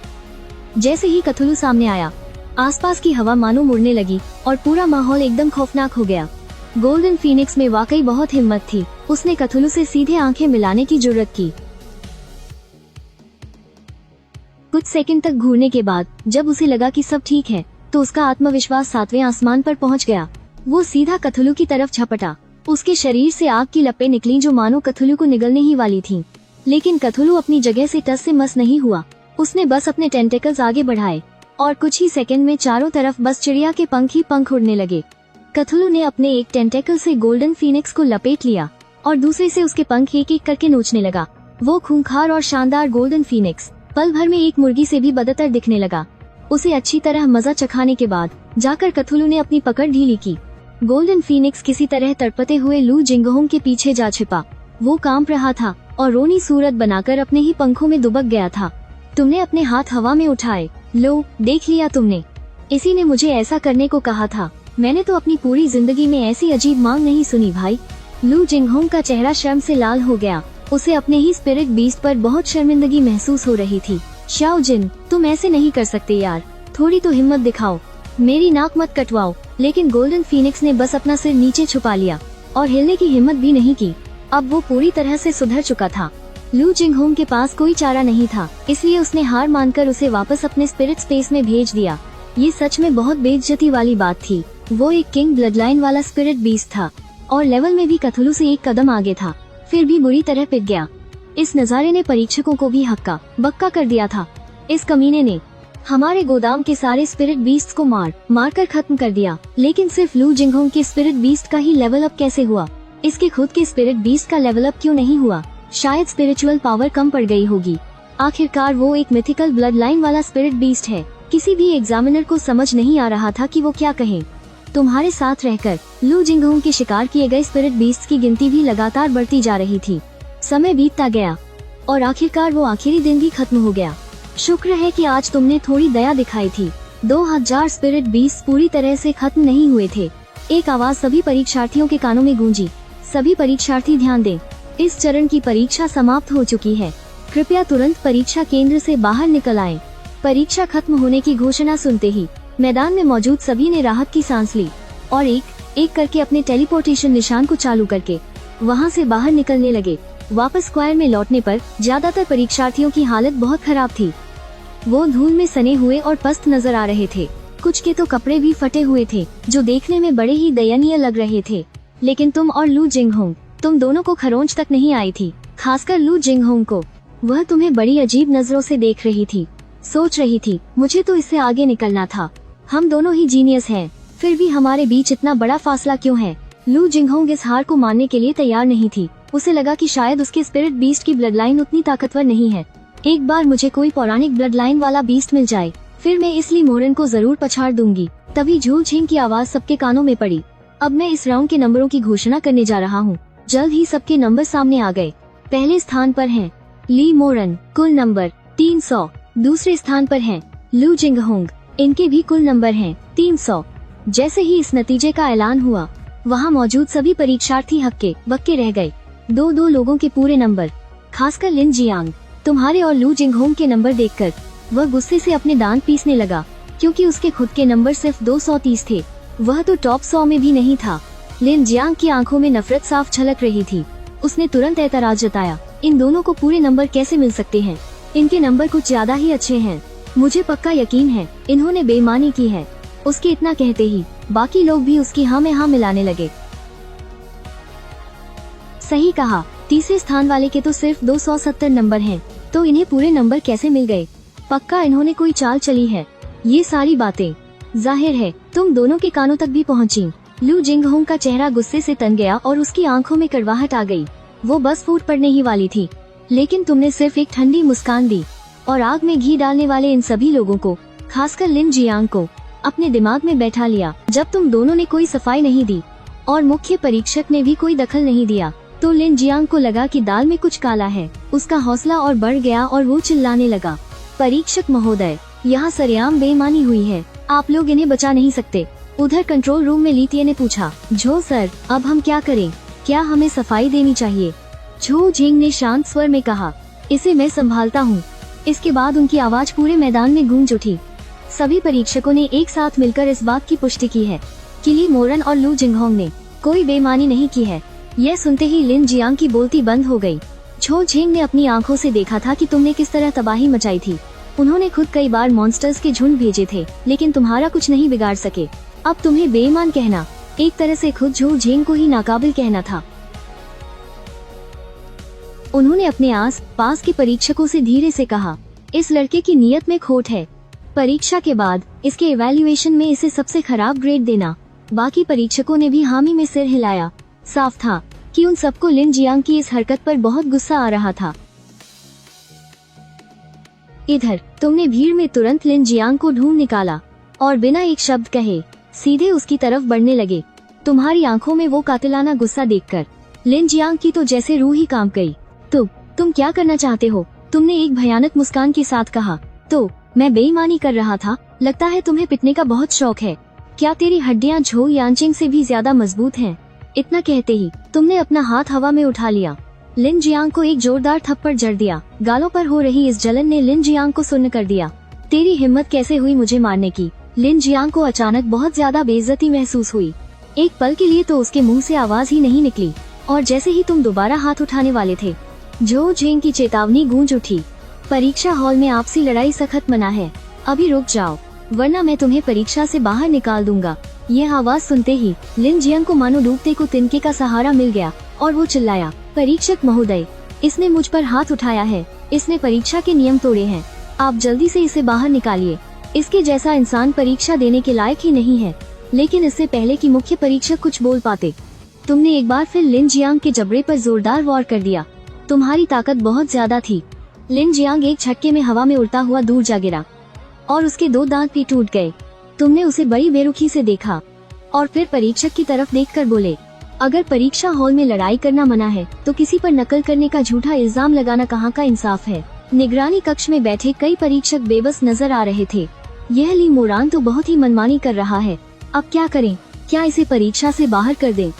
जैसे ही कथुलू सामने आया, आसपास की हवा मानो मुड़ने लगी और पूरा माहौल एकदम खौफनाक हो गया। गोल्डन फीनिक्स में वाकई बहुत हिम्मत थी। उसने कथुलू से सीधे आंखें मिलाने की जुर्रत की। कुछ सेकंड तक घूरने के बाद जब उसे लगा कि सब ठीक है, तो उसका आत्मविश्वास 7वें आसमान पर पहुंच गया। वो सीधा कथुलू की तरफ झपटा। उसके शरीर से आग की लपें निकली जो मानो कथुलू को निगलने ही वाली थीं। लेकिन कथुलू अपनी जगह से टस से मस नहीं हुआ। उसने बस अपने टेंटेकल्स आगे बढ़ाए और कुछ ही सेकंड में चारों तरफ बस चिड़िया के पंख ही पंख उड़ने लगे। कथुलू ने अपने एक टेंटेकल से गोल्डन फीनिक्स को लपेट लिया और दूसरे से उसके पंख एक एक करके नोचने लगा। वो खूंखार और शानदार गोल्डन फीनिक्स पल भर में एक मुर्गी से भी बदतर दिखने लगा। उसे अच्छी तरह मजा चखाने के बाद जाकर कथुलू ने अपनी पकड़ ढीली की। गोल्डन फीनिक्स किसी तरह तड़पते हुए लू जिंगहोंग के पीछे जा छिपा। वो कांप रहा था और रोनी सूरत बनाकर अपने ही पंखों में दुबक गया था। तुमने अपने हाथ हवा में उठाए लो, देख लिया तुमने, इसी ने मुझे ऐसा करने को कहा था। मैंने तो अपनी पूरी जिंदगी में ऐसी अजीब मांग नहीं सुनी भाई। लू जिंगहोंग का चेहरा शर्म से लाल हो गया। उसे अपने ही स्पिरिट बीस्ट पर बहुत शर्मिंदगी महसूस हो रही थी। शाओ जिन, तुम ऐसे नहीं कर सकते यार, थोड़ी तो हिम्मत दिखाओ, मेरी नाक मत कटवाओ। लेकिन गोल्डन फीनिक्स ने बस अपना सिर नीचे छुपा लिया और हिलने की हिम्मत भी नहीं की। अब वो पूरी तरह से सुधर चुका था। लू जिंगहोंग के पास कोई चारा नहीं था, इसलिए उसने हार मानकर उसे वापस अपने स्पिरिट स्पेस में भेज दिया। ये सच में बहुत बेइज्जती वाली बात थी। वो एक किंग ब्लडलाइन वाला स्पिरिट बीस्ट था और लेवल में भी कथुलू से एक कदम आगे था, फिर भी बुरी तरह पिट गया। इस नजारे ने परीक्षकों को भी हक्का बक्का कर दिया था। इस कमीने ने हमारे गोदाम के सारे स्पिरिट बीस्ट को मार कर खत्म कर दिया, लेकिन सिर्फ लू जिंगहोंग के स्पिरिट बीस्ट का ही लेवल अप कैसे हुआ? इसके खुद के स्पिरिट बीस्ट का लेवल अप क्यों नहीं हुआ? शायद स्पिरिचुअल पावर कम पड़ गई होगी। आखिरकार वो एक मिथिकल ब्लड लाइन वाला स्पिरिट बीस्ट है। किसी भी एग्जामिनर को समझ नहीं आ रहा था कि वो क्या कहें। तुम्हारे साथ रहकर लू जिंगहोंग के शिकार किए गए स्पिरिट बीस्ट की गिनती भी लगातार बढ़ती जा रही थी। समय बीतता गया और आखिरकार वो आखिरी दिन भी खत्म हो गया। शुक्र है कि आज तुमने थोड़ी दया दिखाई थी। 2000 स्पिरिट बीस्ट पूरी तरह से खत्म नहीं हुए थे। एक आवाज सभी परीक्षार्थियों के कानों में गूंजी। सभी परीक्षार्थी ध्यान दें, इस चरण की परीक्षा समाप्त हो चुकी है। कृपया तुरंत परीक्षा केंद्र से बाहर निकल आएं। परीक्षा खत्म होने की घोषणा सुनते ही मैदान में मौजूद सभी ने राहत की सांस ली और एक एक करके अपने टेलीपोर्टेशन निशान को चालू करके वहां से बाहर निकलने लगे। वापस स्क्वायर में लौटने पर ज्यादातर परीक्षार्थियों की हालत बहुत खराब थी। वो धूल में सने हुए और पस्त नजर आ रहे थे। कुछ के तो कपड़े भी फटे हुए थे, जो देखने में बड़े ही दयनीय लग रहे थे। लेकिन तुम और लू जिंगहोंग, तुम दोनों को खरोंच तक नहीं आई थी, खासकर लू जिंगहोंग को। वह तुम्हें बड़ी अजीब नजरों से देख रही थी, सोच रही थी मुझे तो इससे आगे निकलना था। हम दोनों ही जीनियस हैं, फिर भी हमारे बीच इतना बड़ा फासला क्यों है? लू जिंगहोंग इस हार को मानने के लिए तैयार नहीं थी। उसे लगा कि शायद उसके स्पिरिट बीस्ट की ब्लड लाइन उतनी ताकतवर नहीं है। एक बार मुझे कोई पौराणिक ब्लड लाइन वाला बीस्ट मिल जाए, फिर मैं इस ली मोरन को जरूर पछाड़ दूंगी। तभी झूल झींग की आवाज सबके कानों में पड़ी। अब मैं इस राउंड के नंबरों की घोषणा करने जा रहा हूँ। जल्द ही सबके नंबर सामने आ गए। पहले स्थान पर हैं ली मोरन, कुल नंबर 300। दूसरे स्थान पर हैं लू जिंगहोंग, इनके भी कुल नंबर हैं 300। जैसे ही इस नतीजे का ऐलान हुआ, वहाँ मौजूद सभी परीक्षार्थी हक्के बक्के रह गए। दो लोगों के पूरे नंबर, खासकर लिन जियांग। तुम्हारे और लू जिंगहोंग के नंबर देखकर वह गुस्से से अपने दांत पीसने लगा, क्योंकि उसके खुद के नंबर सिर्फ 230 थे। वह तो टॉप 100 में भी नहीं था। लिन जियांग की आंखों में नफरत साफ झलक रही थी। उसने तुरंत एतराज जताया, इन दोनों को पूरे नंबर कैसे मिल सकते हैं? इनके नंबर कुछ ज्यादा ही अच्छे हैं। मुझे पक्का यकीन है इन्होंने बेईमानी की है। उसके इतना कहते ही बाकी लोग भी उसकी हाँ में हाँ मिलाने लगे। सही कहा, तीसरे स्थान वाले के तो सिर्फ 270 नंबर हैं, तो इन्हें पूरे नंबर कैसे मिल गए? पक्का इन्होंने कोई चाल चली है। ये सारी बातें जाहिर है तुम दोनों के कानों तक भी पहुंची। लू जिंगहोंग का चेहरा गुस्से से तन गया और उसकी आंखों में कड़वाहट आ गई। वो बस फूट पड़ने ही वाली थी, लेकिन तुमने सिर्फ एक ठंडी मुस्कान दी और आग में घी डालने वाले इन सभी लोगों को, खासकर लिन जियांग को, अपने दिमाग में बैठा लिया। जब तुम दोनों ने कोई सफाई नहीं दी और मुख्य परीक्षक ने भी कोई दखल नहीं दिया, तो लिन जियांग को लगा कि दाल में कुछ काला है। उसका हौसला और बढ़ गया और वो चिल्लाने लगा, परीक्षक महोदय, यहाँ सरेआम बेईमानी हुई है, आप लोग इन्हें बचा नहीं सकते। उधर कंट्रोल रूम में लीतिये ने पूछा, झो सर, अब हम क्या करें? क्या हमें सफाई देनी चाहिए? झो झिंग ने शांत स्वर में कहा, इसे मैं संभालता हूँ। इसके बाद उनकी आवाज पूरे मैदान में गूंज उठी। सभी परीक्षकों ने एक साथ मिलकर इस बात की पुष्टि की है कि ली मोरन और लू जिंगहोंग ने कोई बेईमानी नहीं की है। यह सुनते ही लिन जियांग की बोलती बंद हो गई। झो झिंग ने अपनी आंखों से देखा था कि तुमने किस तरह तबाही मचाई थी। उन्होंने खुद कई बार मॉन्स्टर्स के झुंड भेजे थे, लेकिन तुम्हारा कुछ नहीं बिगाड़ सके। अब तुम्हें बेईमान कहना एक तरह से खुद झो झिंग को ही नाकाबिल कहना था। उन्होंने अपने आस पास के परीक्षकों से धीरे से कहा, इस लड़के की नीयत में खोट है। परीक्षा के बाद इसके इवैल्यूएशन में इसे सबसे खराब ग्रेड देना। बाकी परीक्षकों ने भी हामी में सिर हिलाया। साफ था कि उन सबको लिन जियांग की इस हरकत पर बहुत गुस्सा आ रहा था। इधर तुमने भीड़ में तुरंत लिन जियांग को ढूंढ निकाला और बिना एक शब्द कहे सीधे उसकी तरफ बढ़ने लगे। तुम्हारी आंखों में वो कातिलाना गुस्सा देखकर लिन जियांग की तो जैसे रूह ही कांप गई। तुम क्या करना चाहते हो? तुमने एक भयानक मुस्कान के साथ कहा। तो मैं बेईमानी कर रहा था। लगता है तुम्हें पिटने का बहुत शौक है। क्या तेरी हड्डियां झो यानचिंग से भी ज्यादा मजबूत हैं? इतना कहते ही तुमने अपना हाथ हवा में उठा लिया। लिन जियांग को एक जोरदार थप्पड़ जड़ दिया। गालों पर हो रही इस जलन ने लिन जियांग को सुन्न कर दिया। तेरी हिम्मत कैसे हुई मुझे मारने की? लिन जियांग को अचानक बहुत ज्यादा बेइज्जती महसूस हुई। एक पल के लिए तो उसके मुंह से आवाज ही नहीं निकली, और जैसे ही तुम दोबारा हाथ उठाने वाले थे, झो झेंग की चेतावनी गूंज उठी। परीक्षा हॉल में आपसी लड़ाई सख्त मना है। अभी रुक जाओ, वरना मैं तुम्हें परीक्षा से बाहर निकाल दूंगा। यह आवाज सुनते ही लिन जियांग को मानो डूबते को तिनके का सहारा मिल गया और वो चिल्लाया, परीक्षक महोदय, इसने मुझ पर हाथ उठाया है। इसने परीक्षा के नियम तोड़े हैं। आप जल्दी से इसे बाहर निकालिए। इसके जैसा इंसान परीक्षा देने के लायक ही नहीं है। लेकिन इससे पहले कि मुख्य परीक्षक कुछ बोल पाते, तुमने एक बार फिर लिन जियांग के जबड़े पर जोरदार वार कर दिया। तुम्हारी ताकत बहुत ज्यादा थी। लिन जियांग एक झटके में हवा में उड़ता हुआ दूर जा गिरा और उसके 2 दांत भी टूट गए। तुमने उसे बड़ी बेरुखी से देखा और फिर परीक्षक की तरफ देखकर बोले, अगर परीक्षा हॉल में लड़ाई करना मना है तो किसी पर नकल करने का झूठा इल्जाम लगाना कहाँ का इंसाफ है? निगरानी कक्ष में बैठे कई परीक्षक बेबस नजर आ रहे थे। यह ली मोरान तो बहुत ही मनमानी कर रहा है। अब क्या करें? क्या इसे परीक्षा से बाहर कर दें?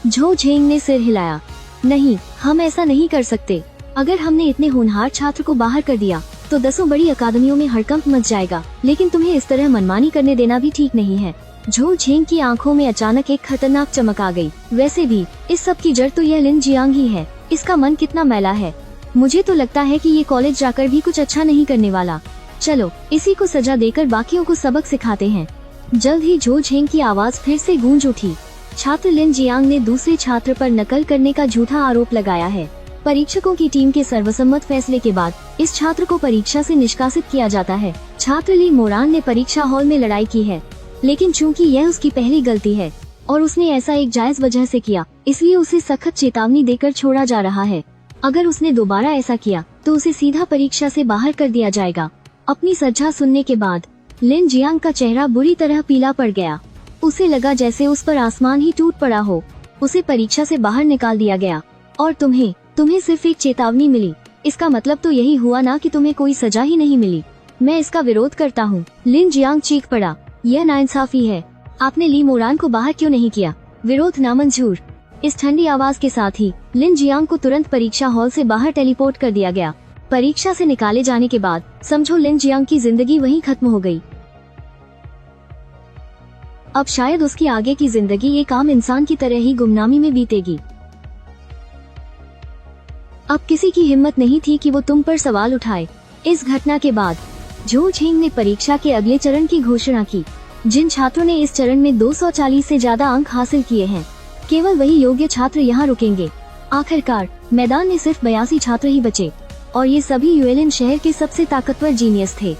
झो झेंग ने सिर हिलाया। नहीं, हम ऐसा नहीं कर सकते। अगर हमने इतने होनहार छात्र को बाहर कर दिया तो 10 बड़ी अकादमियों में हड़कंप मच जाएगा। लेकिन तुम्हें इस तरह मनमानी करने देना भी ठीक नहीं है। झो झेंग की आंखों में अचानक एक खतरनाक चमक आ गई। वैसे भी इस सब की जड़ तो यह लिन जियांग ही है। इसका मन कितना मैला है। मुझे तो लगता है कि ये कॉलेज जाकर भी कुछ अच्छा नहीं करने वाला। चलो इसी को सजा देकर बाकियों को सबक सिखाते हैं। जल्द ही झो झेंग की आवाज फिर से गूंज उठी। छात्र लिन जियांग ने दूसरे छात्र पर नकल करने का झूठा आरोप लगाया है। परीक्षकों की टीम के सर्वसम्मत फैसले के बाद इस छात्र को परीक्षा से निष्कासित किया जाता है। छात्र ली मोरान ने परीक्षा हॉल में लड़ाई की है, लेकिन चूंकि यह उसकी पहली गलती है और उसने ऐसा एक जायज वजह से किया, इसलिए उसे सख्त चेतावनी देकर छोड़ा जा रहा है। अगर उसने दोबारा ऐसा किया तो उसे सीधा परीक्षा से बाहर कर दिया जाएगा। अपनी सजा सुनने के बाद लिन जियांग का चेहरा बुरी तरह पीला पड़ गया। उसे लगा जैसे उस पर आसमान ही टूट पड़ा हो। उसे परीक्षा से बाहर निकाल दिया गया और तुम्हें सिर्फ एक चेतावनी मिली। इसका मतलब तो यही हुआ ना कि तुम्हें कोई सजा ही नहीं मिली। मैं इसका विरोध करता हूँ। लिन जियांग चीख पड़ा, यह नाइंसाफी है। आपने ली मोरान को बाहर क्यों नहीं किया? विरोध नामंजूर। इस ठंडी आवाज के साथ ही लिन जियांग को तुरंत परीक्षा हॉल से बाहर टेलीपोर्ट कर दिया गया। परीक्षा से निकाले जाने के बाद समझो लिन जियांग की जिंदगी वहीं खत्म हो गई। अब शायद उसकी आगे की जिंदगी एक आम इंसान की तरह ही गुमनामी में बीतेगी। अब किसी की हिम्मत नहीं थी कि वो तुम पर सवाल उठाए। इस घटना के बाद झो झेंग ने परीक्षा के अगले चरण की घोषणा की। जिन छात्रों ने इस चरण में 240 से ज्यादा अंक हासिल किए हैं, केवल वही योग्य छात्र यहाँ रुकेंगे। आखिरकार मैदान में सिर्फ 82 छात्र ही बचे और ये सभी युएलिन शहर के सबसे ताकतवर जीनियस थे।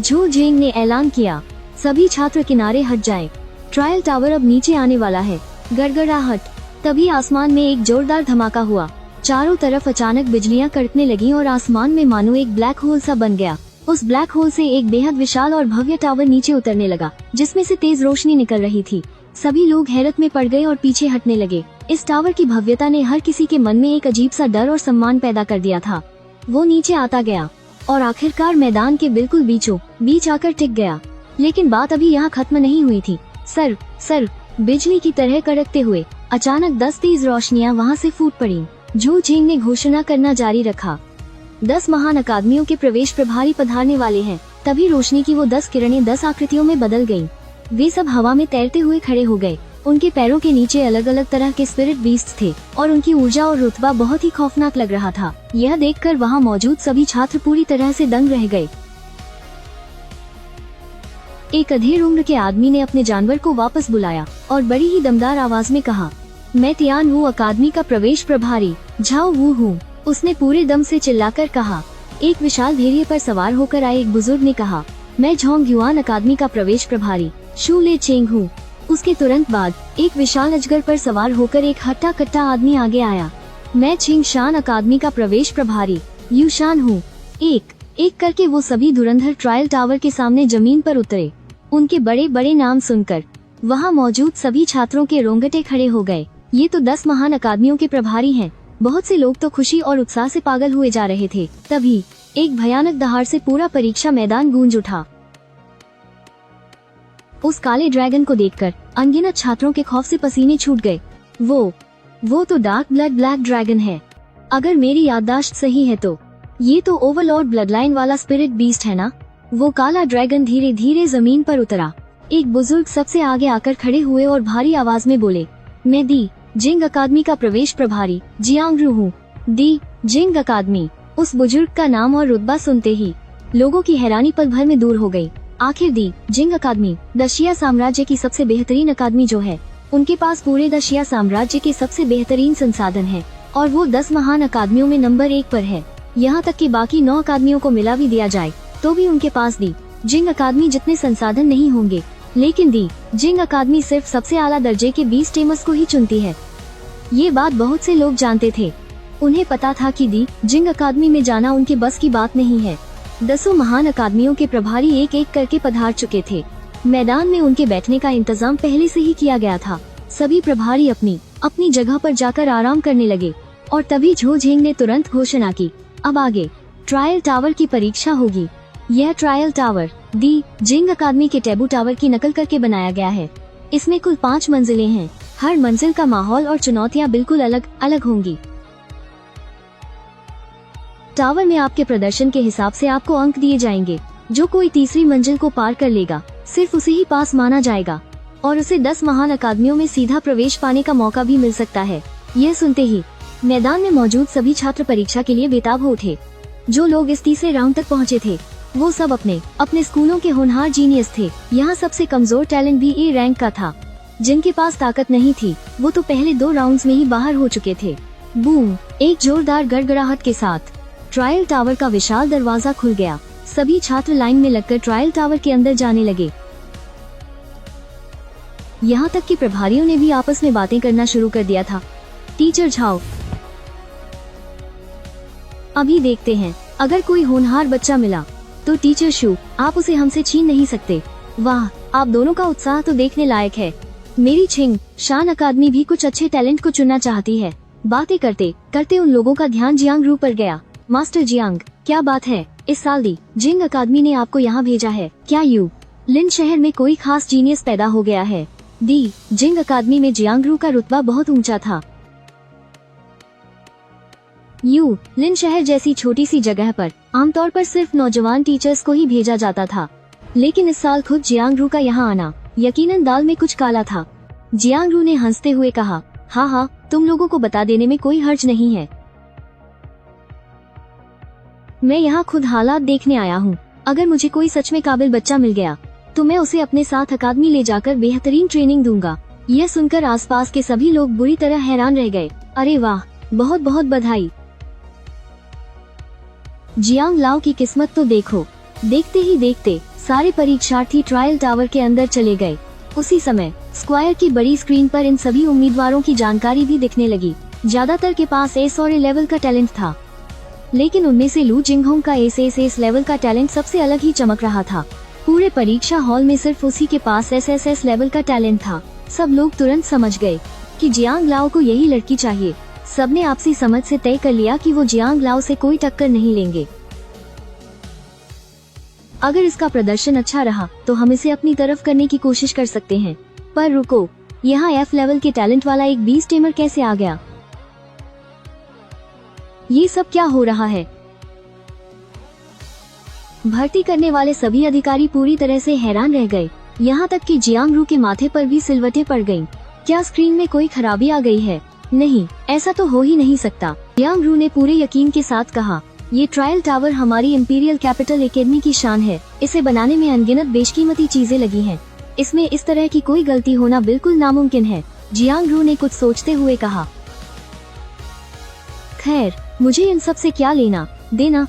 झो झेंग ने ऐलान किया, सभी छात्र किनारे हट जाएं। ट्रायल टावर अब नीचे आने वाला है। गड़गड़ाहट। तभी आसमान में एक जोरदार धमाका हुआ। चारों तरफ अचानक बिजलियां कड़कने लगीं और आसमान में मानो एक ब्लैक होल सा बन गया। उस ब्लैक होल से एक बेहद विशाल और भव्य टावर नीचे उतरने लगा, जिसमें से तेज रोशनी निकल रही थी। सभी लोग हैरत में पड़ गए और पीछे हटने लगे। इस टावर की भव्यता ने हर किसी के मन में एक अजीब सा डर और सम्मान पैदा कर दिया था। वो नीचे आता गया और आखिरकार मैदान के बिल्कुल बीचों बीच आकर टिक गया। लेकिन बात अभी यहाँ खत्म नहीं हुई थी। सर बिजली की तरह कड़कते हुए अचानक 10 तेज रोशनियां वहाँ से फूट पड़ी। झो झेंग ने घोषणा करना जारी रखा, 10 महान अकादमियों के प्रवेश प्रभारी पधारने वाले हैं। तभी रोशनी की वो 10 किरणें 10 आकृतियों में बदल गईं। वे सब हवा में तैरते हुए खड़े हो गए। उनके पैरों के नीचे अलग अलग तरह के स्पिरिट बीस्ट्स थे और उनकी ऊर्जा और रुतबा बहुत ही खौफनाक लग रहा था। यह देखकर वहाँ मौजूद सभी छात्र पूरी तरह से दंग रह गए। एक अधेड़ उम्र के आदमी ने अपने जानवर को वापस बुलाया और बड़ी ही दमदार आवाज में कहा, मैं तियान वू अकादमी का प्रवेश प्रभारी झाओ वू हूँ। उसने पूरे दम से चिल्लाकर कहा। एक विशाल भेड़िए पर सवार होकर आए एक बुजुर्ग ने कहा, मैं झोंग युआन अकादमी का प्रवेश प्रभारी शू ले चेंग हूँ। उसके तुरंत बाद एक विशाल अजगर पर सवार होकर एक हट्टा कट्टा आदमी आगे आया। मैं छिंग शान अकादमी का प्रवेश प्रभारी यू शान हूँ। एक एक करके वो सभी धुरंधर ट्रायल टावर के सामने जमीन पर उतरे। उनके बड़े बड़े नाम सुनकर वहाँ मौजूद सभी छात्रों के रोंगटे खड़े हो गए। ये तो 10 महान अकादमियों के प्रभारी हैं। बहुत से लोग तो खुशी और उत्साह से पागल हुए जा रहे थे। तभी एक भयानक दहाड़ से पूरा परीक्षा मैदान गूंज उठा। उस काले ड्रैगन को देखकर अनगिनत छात्रों के खौफ से पसीने छूट गए। वो तो डार्क ब्लड ब्लैक ड्रैगन है। अगर मेरी याददाश्त सही है तो ये तो ओवरलॉर्ड ब्लडलाइन वाला स्पिरिट बीस्ट है ना। वो काला ड्रैगन धीरे धीरे जमीन पर उतरा। एक बुजुर्ग सबसे आगे आकर खड़े हुए और भारी आवाज में बोले, मैं दी जिंग अकादमी का प्रवेश प्रभारी जियांगरू हूँ। दी जिंग अकादमी। उस बुजुर्ग का नाम और रुतबा सुनते ही लोगों की हैरानी पल भर में दूर हो गई। आखिर दी जिंग अकादमी दशिया साम्राज्य की सबसे बेहतरीन अकादमी जो है, उनके पास पूरे दशिया साम्राज्य के सबसे बेहतरीन संसाधन है और वो 10 महान अकादमियों में नंबर 1 पर है। यहाँ तक कि बाकी 9 अकादमियों को मिला भी दिया जाए तो भी उनके पास दी जिंग अकादमी जितने संसाधन नहीं होंगे। लेकिन दी जिंग अकादमी सिर्फ सबसे आला दर्जे के 20 टेमर्स को ही चुनती है। ये बात बहुत से लोग जानते थे। उन्हें पता था कि दी जिंग अकादमी में जाना उनके बस की बात नहीं है। 10 महान अकादमियों के प्रभारी एक एक करके पधार चुके थे। मैदान में उनके बैठने का इंतजाम पहले से ही किया गया था। सभी प्रभारी अपनी अपनी जगह पर जाकर आराम करने लगे और तभी झो झेंग ने तुरंत घोषणा की, अब आगे ट्रायल टावर की परीक्षा होगी। यह ट्रायल टावर दी जिंग अकादमी के टैबू टावर की नकल करके बनाया गया है। इसमें कुल 5 मंजिलें हैं। हर मंजिल का माहौल और चुनौतियाँ बिल्कुल अलग अलग होंगी। टावर में आपके प्रदर्शन के हिसाब से आपको अंक दिए जाएंगे। जो कोई तीसरी मंजिल को पार कर लेगा सिर्फ उसे ही पास माना जाएगा और उसे 10 महान अकादमियों में सीधा प्रवेश पाने का मौका भी मिल सकता है। यह सुनते ही मैदान में मौजूद सभी छात्र परीक्षा के लिए बेताब हो उठे। जो लोग इस तीसरे राउंड तक पहुँचे थे वो सब अपने अपने स्कूलों के होनहार जीनियस थे। यहाँ सबसे कमजोर टैलेंट भी ए रैंक का था। जिनके पास ताकत नहीं थी वो तो पहले 2 राउंड्स में ही बाहर हो चुके थे। बूम! एक जोरदार गड़गड़ाहट के साथ ट्रायल टावर का विशाल दरवाजा खुल गया। सभी छात्र लाइन में लगकर ट्रायल टावर के अंदर जाने लगे। यहाँ तक कि प्रभारियों ने भी आपस में बातें करना शुरू कर दिया था। टीचर झाओ, अभी देखते हैं, अगर कोई होनहार बच्चा मिला तो टीचर शू, आप उसे हमसे छीन नहीं सकते। वाह, आप दोनों का उत्साह तो देखने लायक है। मेरी छिंग शान अकादमी भी कुछ अच्छे टैलेंट को चुनना चाहती है। बातें करते करते उन लोगों का ध्यान जियांगरू पर गया। मास्टर जियांग, क्या बात है? इस साल दी जिंग अकादमी ने आपको यहाँ भेजा है। क्या यू लिन शहर में कोई खास जीनियस पैदा हो गया है? दी जिंग अकादमी में जियांगरू का रुतबा बहुत ऊंचा था। यू लिन शहर जैसी छोटी सी जगह पर आमतौर पर सिर्फ नौजवान टीचर्स को ही भेजा जाता था, लेकिन इस साल खुद जियांगरू का यहाँ आना यकीनन दाल में कुछ काला था। जियांगरू ने हंसते हुए कहा, हाँ, तुम लोगों को बता देने में कोई हर्ज नहीं है। मैं यहाँ खुद हालात देखने आया हूँ। अगर मुझे कोई सच में काबिल बच्चा मिल गया तो मैं उसे अपने साथ अकादमी ले जाकर बेहतरीन ट्रेनिंग दूंगा। यह सुनकर आसपास के सभी लोग बुरी तरह हैरान रह गए। अरे वाह, बहुत बहुत बधाई। जियांग लाओ की किस्मत तो देखो। देखते ही देखते सारे परीक्षार्थी ट्रायल टावर के अंदर चले गए। उसी समय स्क्वायर की बड़ी स्क्रीन पर इन सभी उम्मीदवारों की जानकारी भी दिखने लगी। ज्यादातर के पास एस और ए लेवल का टैलेंट था, लेकिन उनमें से लू जिंगहोंग का एस लेवल का टैलेंट सबसे अलग ही चमक रहा था। पूरे परीक्षा हॉल में सिर्फ उसी के पास एस लेवल का टैलेंट था। सब लोग तुरंत समझ गए कि जियांग लाओ को यही लड़की चाहिए। सबने आपसी समझ से तय कर लिया कि वो जियांग लाओ से कोई टक्कर नहीं लेंगे। अगर इसका प्रदर्शन अच्छा रहा तो हम इसे अपनी तरफ करने की कोशिश कर सकते हैं। पर रुको, यहाँ एफ लेवल के टैलेंट वाला एक बीस्ट टेमर कैसे आ गया? ये सब क्या हो रहा है? भर्ती करने वाले सभी अधिकारी पूरी तरह से हैरान रह गए। यहाँ तक कि जियांगरू के माथे पर भी सिलवटें पड़ गईं। क्या स्क्रीन में कोई खराबी आ गई है? नहीं, ऐसा तो हो ही नहीं सकता। जियांगरू ने पूरे यकीन के साथ कहा, ये ट्रायल टावर हमारी इंपीरियल कैपिटल एकेडमी की शान है। इसे बनाने में अनगिनत बेशकीमती चीजें लगी हैं। इसमें इस तरह की कोई गलती होना बिल्कुल नामुमकिन है। जियांगरू ने कुछ सोचते हुए कहा, खैर, मुझे इन सब से क्या लेना देना।